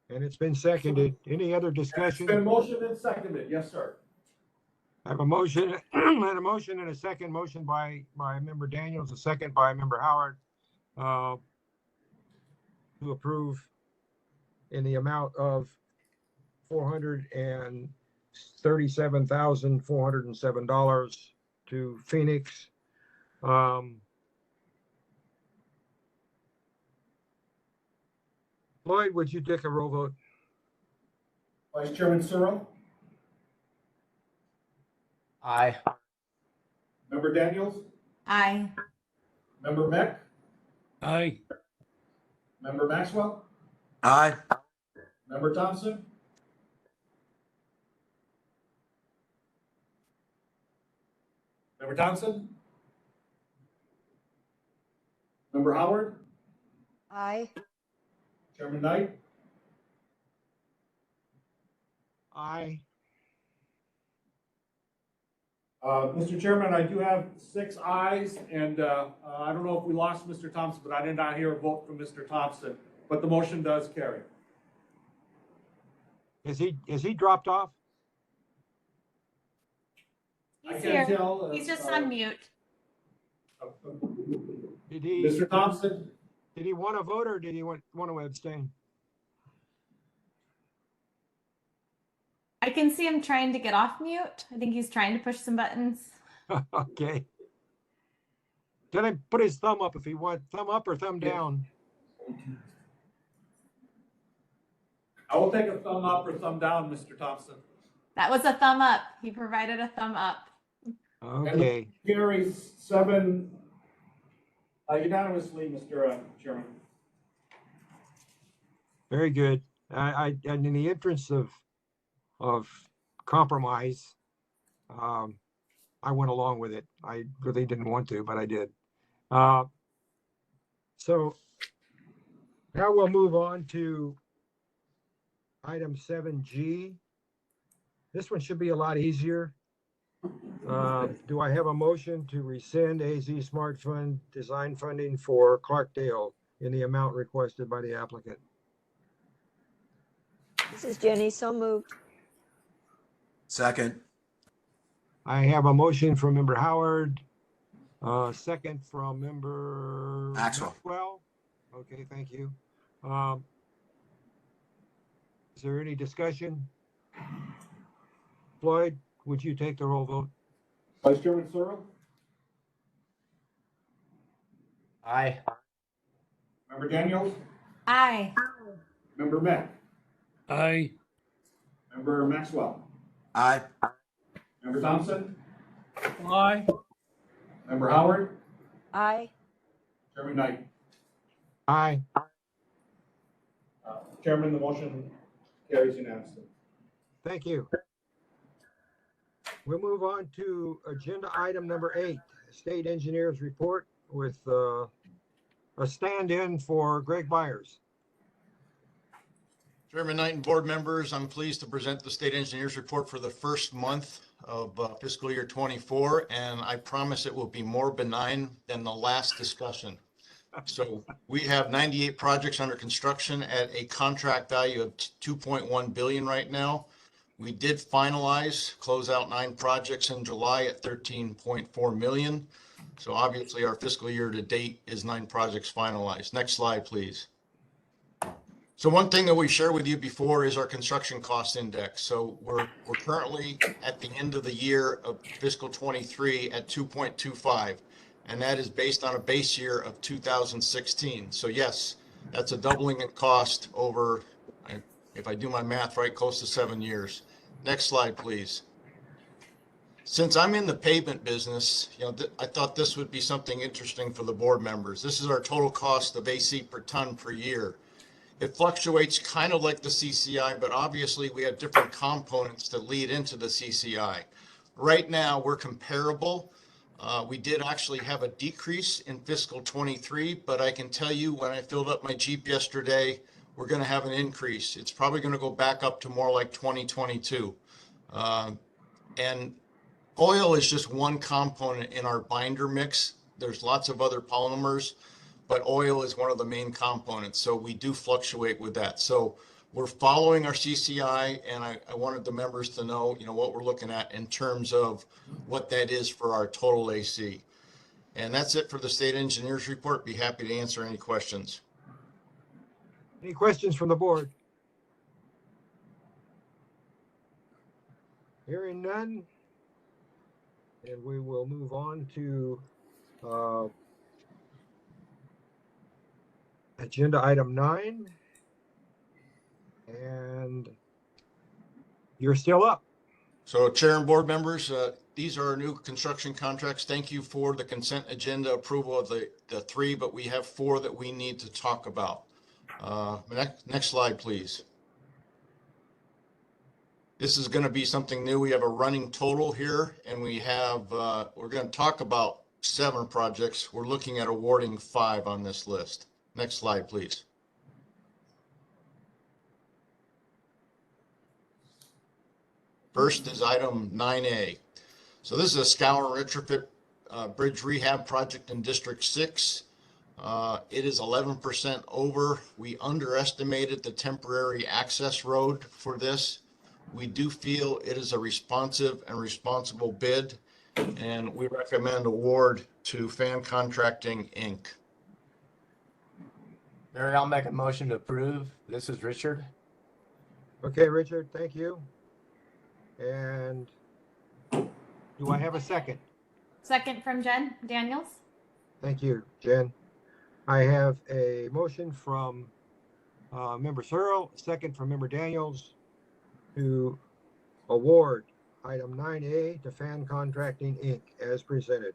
And it's been seconded. Any other discussion? It's been motioned and seconded. Yes, sir. I have a motion and a motion and a second motion by Member Daniels, a second by Member Howard, to approve in the amount of $437,407 to Phoenix. Lloyd, would you take a roll vote? Vice Chairman Searle, Aye. Member Daniels? Aye. Member Mick? Aye. Member Maxwell? Aye. Member Thompson? Member Thompson? Member Howard? Aye. Chairman Knight? Aye. Mr. Chairman, I do have 6 ayes, and I don't know if we lost Mr. Thompson, but I did not hear a vote from Mr. Thompson, but the motion does carry. Is he dropped off? I He's can't here. tell. He's just on mute. Did he? Mr. Thompson? Did he want to vote or did he want to abstain? I can see him trying to get off mute. I think he's trying to push some buttons. Okay. Tell him put his thumb up if he wants. Thumb up or thumb down. I will take a thumb up or thumb down, Mr. Thompson. That was a thumb up. He provided a thumb up. Okay. Carries 7 unanimously, Mr. Chairman. Very good. And in the interest of compromise, I went along with it. I really didn't want to, but I did. So now we'll move on to item 7G. This one should be a lot easier. Do I have a motion to rescind AZ Smart Fund design funding for Clarkdale in the amount requested by the applicant? This is Jenny. So moved. Second. I have a motion from Member Howard, second from Member Maxwell. Okay, thank you. Is there any discussion? Floyd, would you take the roll vote? Vice Chairman Searle? Aye. Member Daniels? Aye. Member Mick? Aye. Member Maxwell? Aye. Member Thompson? Aye. Member Howard? Aye. Chairman Knight? Aye. Chairman, the motion carries unanimously. Thank you. We'll move on to agenda item number 8, State Engineers Report with a stand-in for Greg Byers. Chairman Knight and board members, I'm pleased to present the State Engineers Report for the first month of fiscal year 24, and I promise it will be more benign than the last discussion. So we have 98 projects under construction at a contract value of 2.1 billion right now. We did finalize, close out 9 projects in July at 13.4 million. So obviously our fiscal year to date is 9 projects finalized. Next slide, please. So one thing that we shared with you before is our construction cost index. So we're currently at the end of the year of fiscal 23 at 2.25. And that is based on a base year of 2016. So yes, that's a doubling in cost over, if I do my math right, close to 7 years. Next slide, please. Since I'm in the pavement business, I thought this would be something interesting for the board members. This is our total cost of AC per ton per year. It fluctuates kind of like the CCI, but obviously we have different components that lead into the CCI. Right now, we're comparable. We did actually have a decrease in fiscal 23, but I can tell you when I filled up my Jeep yesterday, we're going to have an increase. It's probably going to go back up to more like 2022. And oil is just one component in our binder mix. There's lots of other polymers, but oil is one of the main components. So we do fluctuate with that. So we're following our CCI, and I wanted the members to know, what we're looking at in terms of what that is for our total AC. And that's it for the State Engineers Report. Be happy to answer any questions. Any questions from the board? Hearing none. And we will move on to agenda item 9. And you're still up. So Chair and board members, these are our new construction contracts. Thank you for the consent agenda approval of the 3, but we have 4 that we need to talk about. Next slide, please. This is going to be something new. We have a running total here, and we have, we're going to talk about 7 projects. We're looking at awarding 5 on this list. Next slide, please. First is item 9A. So this is a scour retrofit bridge rehab project in District 6. It is 11% over. We underestimated the temporary access road for this. We do feel it is a responsive and responsible bid, and we recommend award to Fan Contracting, Inc. Barry, I'll make a motion to approve. This is Richard. Okay, Richard, thank you. And do I have a second? Second from Jen Daniels. Thank you, Jen. I have a motion from Member Searle, second from Member Daniels, to award item 9A to Fan Contracting, Inc. as presented.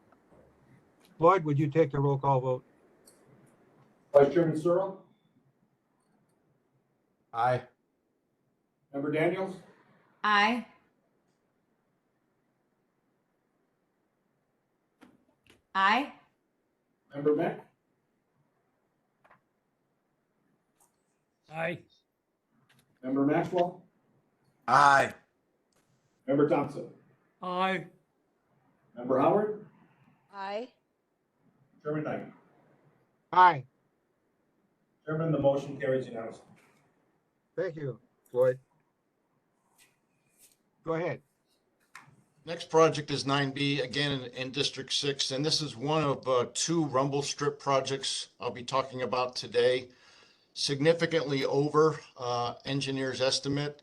Floyd, would you take the roll call vote? Vice Chairman Searle, Aye. Member Daniels, Aye. Aye. Member Beck, Aye. Member Maxwell, Aye. Member Thompson, Aye. Member Howard, Aye. Chairman Knight. Aye. Chairman, the motion carries unanimously. Thank you, Floyd. Go ahead. Next project is 9B, again in District 6, and this is one of 2 rumble strip projects I'll be talking about today. Significantly over engineer's estimate,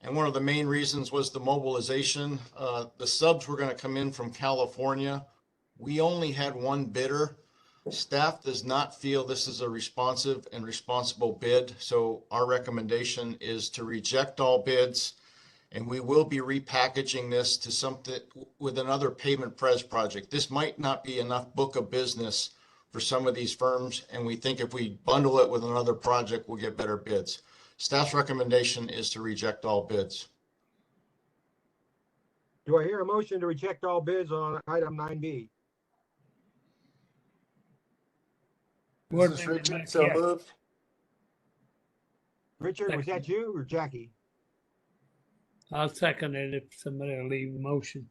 and one of the main reasons was the mobilization. The subs were going to come in from California. We only had 1 bidder. Staff does not feel this is a responsive and responsible bid, so our recommendation is to reject all bids. And we will be repackaging this to something with another pavement pres project. This might not be enough book of business for some of these firms, and we think if we bundle it with another project, we'll get better bids. Staff's recommendation is to reject all bids. Do I hear a motion to reject all bids on item 9B? This is Richard, so moved. Richard, was that you or Jackie? I'll second it if somebody will leave a motion.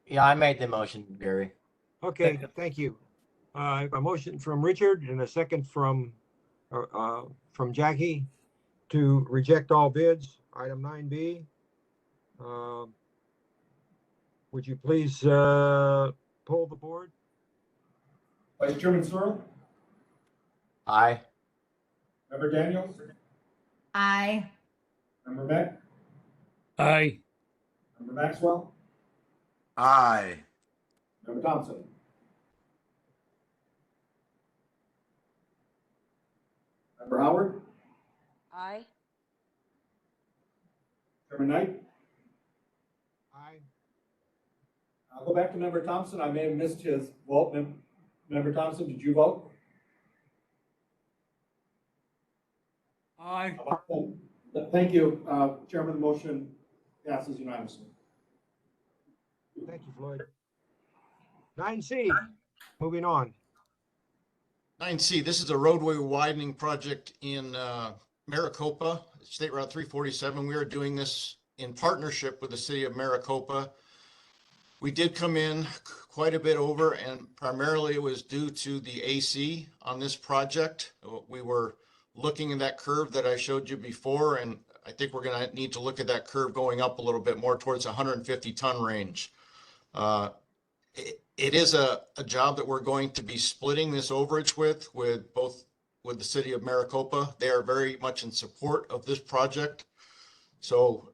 Yeah, I made the motion, Gary. Okay, thank you. A motion from Richard and a second from Jackie to reject all bids, item 9B. Would you please poll the board? Vice Chairman Searle, Aye. Member Daniels, Aye. Member Beck, Aye. Member Maxwell, Aye. Member Thompson, Member Howard, Aye. Chairman Knight. Aye. I'll go back to Member Thompson. I may have missed his vote. Member Thompson, did you vote? Aye. Thank you, Chairman. The motion passes unanimously. Thank you, Floyd. 9C, moving on. 9C, this is a roadway widening project in Maricopa, State Route 347. We are doing this in partnership with the city of Maricopa. We did come in quite a bit over, and primarily it was due to the AC on this project. We were looking at that curve that I showed you before, and I think we're going to need to look at that curve going up a little bit more towards 150-ton range. It is a job that we're going to be splitting this overage with the city of Maricopa. They are very much in support of this project. So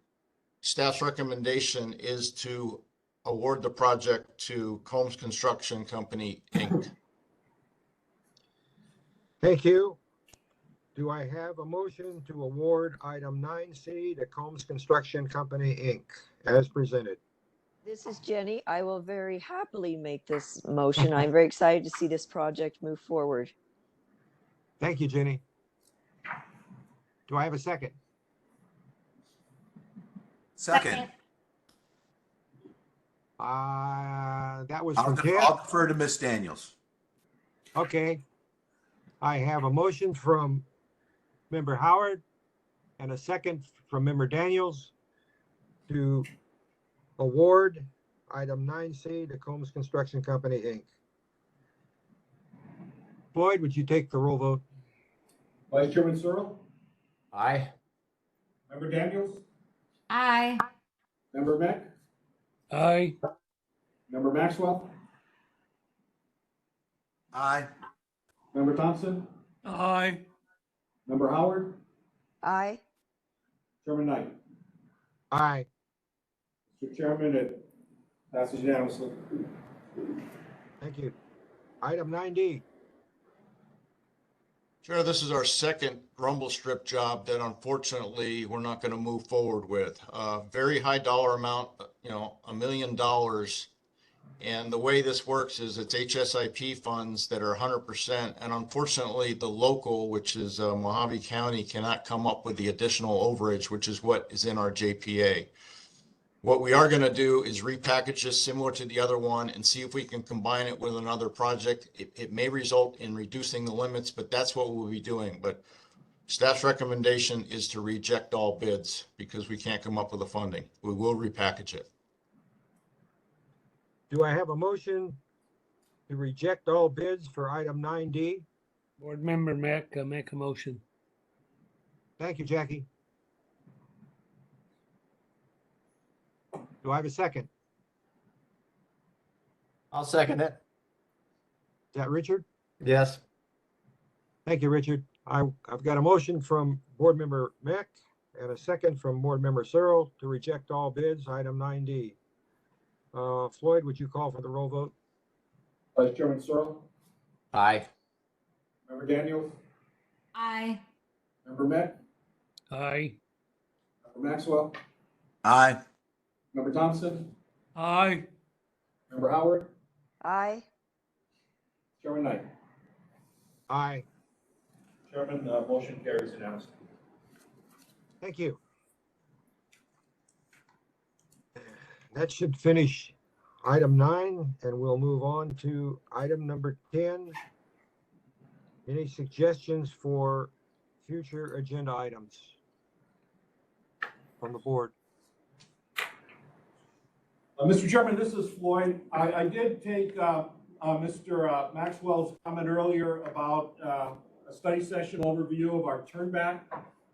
staff's recommendation is to award the project to Combs Construction Company, Inc. Thank you. Do I have a motion to award item 9C to Combs Construction Company, Inc. as presented? This is Jenny. I will very happily make this motion. I'm very excited to see this project move forward. Thank you, Jenny. Do I have a second? Second. That was I'll from defer, Ted. I'll defer to Ms. Daniels. Okay. I have a motion from Member Howard and a second from Member Daniels to award item 9C to Combs Construction Company, Inc. Floyd, would you take the roll vote? Vice Chairman Searle, Aye. Member Daniels, Aye. Member Beck, Aye. Member Maxwell, Aye. Member Thompson, Aye. Member Howard, Aye. Chairman Knight. Aye. Mr. Chairman, it passes unanimously. Thank you. Item 9D. Chair, this is our second rumble strip job that unfortunately we're not going to move forward with. Very high dollar amount, $1 million. And the way this works is it's HSIP funds that are 100%. And unfortunately, the local, which is Mojave County, cannot come up with the additional overage, which is what is in our JPA. What we are going to do is repackage this similar to the other one and see if we can combine it with another project. It may result in reducing the limits, but that's what we'll be doing. But staff's recommendation is to reject all bids because we can't come up with the funding. We will repackage it. Do I have a motion to reject all bids for item 9D? Board Member Mack, make a motion. Thank you, Jackie. Do I have a second? I'll second it. Is that Richard? Yes. Thank you, Richard. I've got a motion from Board Member Mack and a second from Board Member Searle to reject all bids, item 9D. Floyd, would you call for the roll vote? Vice Chairman Searle, Aye. Member Daniels, Aye. Member Beck, Aye. Member Maxwell, Aye. Member Thompson, Aye. Member Howard, Aye. Chairman Knight. Aye. Chairman, motion carries unanimously. Thank you. That should finish item 9, and we'll move on to item number 10. Any suggestions for future agenda items from the board? Mr. Chairman, this is Floyd. I did take Mr. Maxwell's comment earlier about a study session overview of our turnback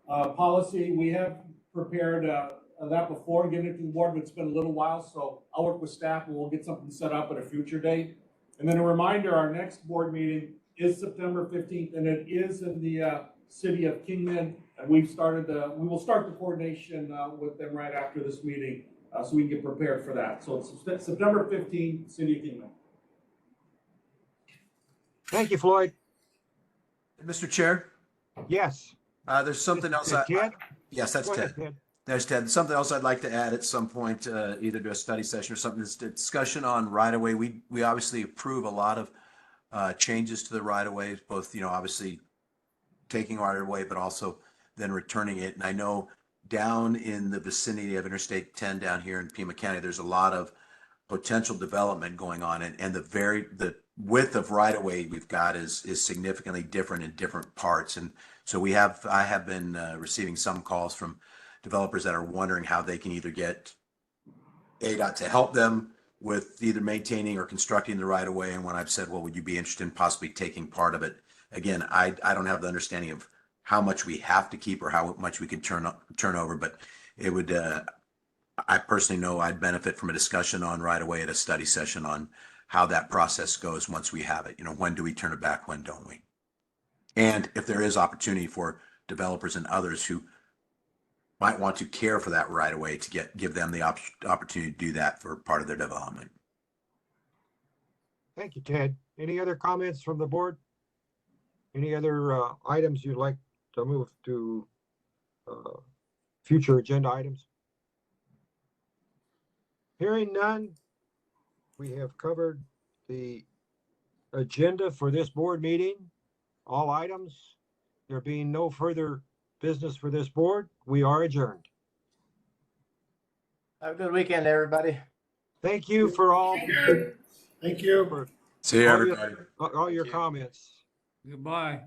policy. We have prepared that before getting it to the board, but it's been a little while, so I'll work with staff and we'll get something set up at a future date. And then a reminder, our next board meeting is September 15th, and it is in the city of Kingman. And we will start the coordination with them right after this meeting, so we can get prepared for that. So it's September 15th, city of Kingman. Thank you, Floyd. Mr. Chair, Yes. there's something else. Ted? Yes, that's Go ahead, Ted. Ted. There's Ted. Something else I'd like to add at some point, either to a study session or something, is the discussion on right-of-way. We obviously approve a lot of changes to the right-of-ways, both, obviously taking right-of-way, but also then returning it. And I know down in the vicinity of Interstate 10 down here in Pima County, there's a lot of potential development going on, and the width of right-of-way we've got is significantly different in different parts. And so I have been receiving some calls from developers that are wondering how they can either get ADOT to help them with either maintaining or constructing the right of way. And when I've said, well, would you be interested in possibly taking part of it? Again, I don't have the understanding of how much we have to keep or how much we can turn over, but it would, I personally know I'd benefit from a discussion on right away at a study session on how that process goes once we have it. When do we turn it back? When don't we? And if there is opportunity for developers and others who might want to care for that right away to give them the opportunity to do that for part of their development. Thank you, Ted. Any other comments from the board? Any other items you'd like to move to future agenda items? Hearing none, we have covered the agenda for this board meeting, all items. There being no further business for this board, we are adjourned. Have a good weekend, everybody. Thank you for all. Thank you. For See you, all your- everybody. all your comments. Goodbye.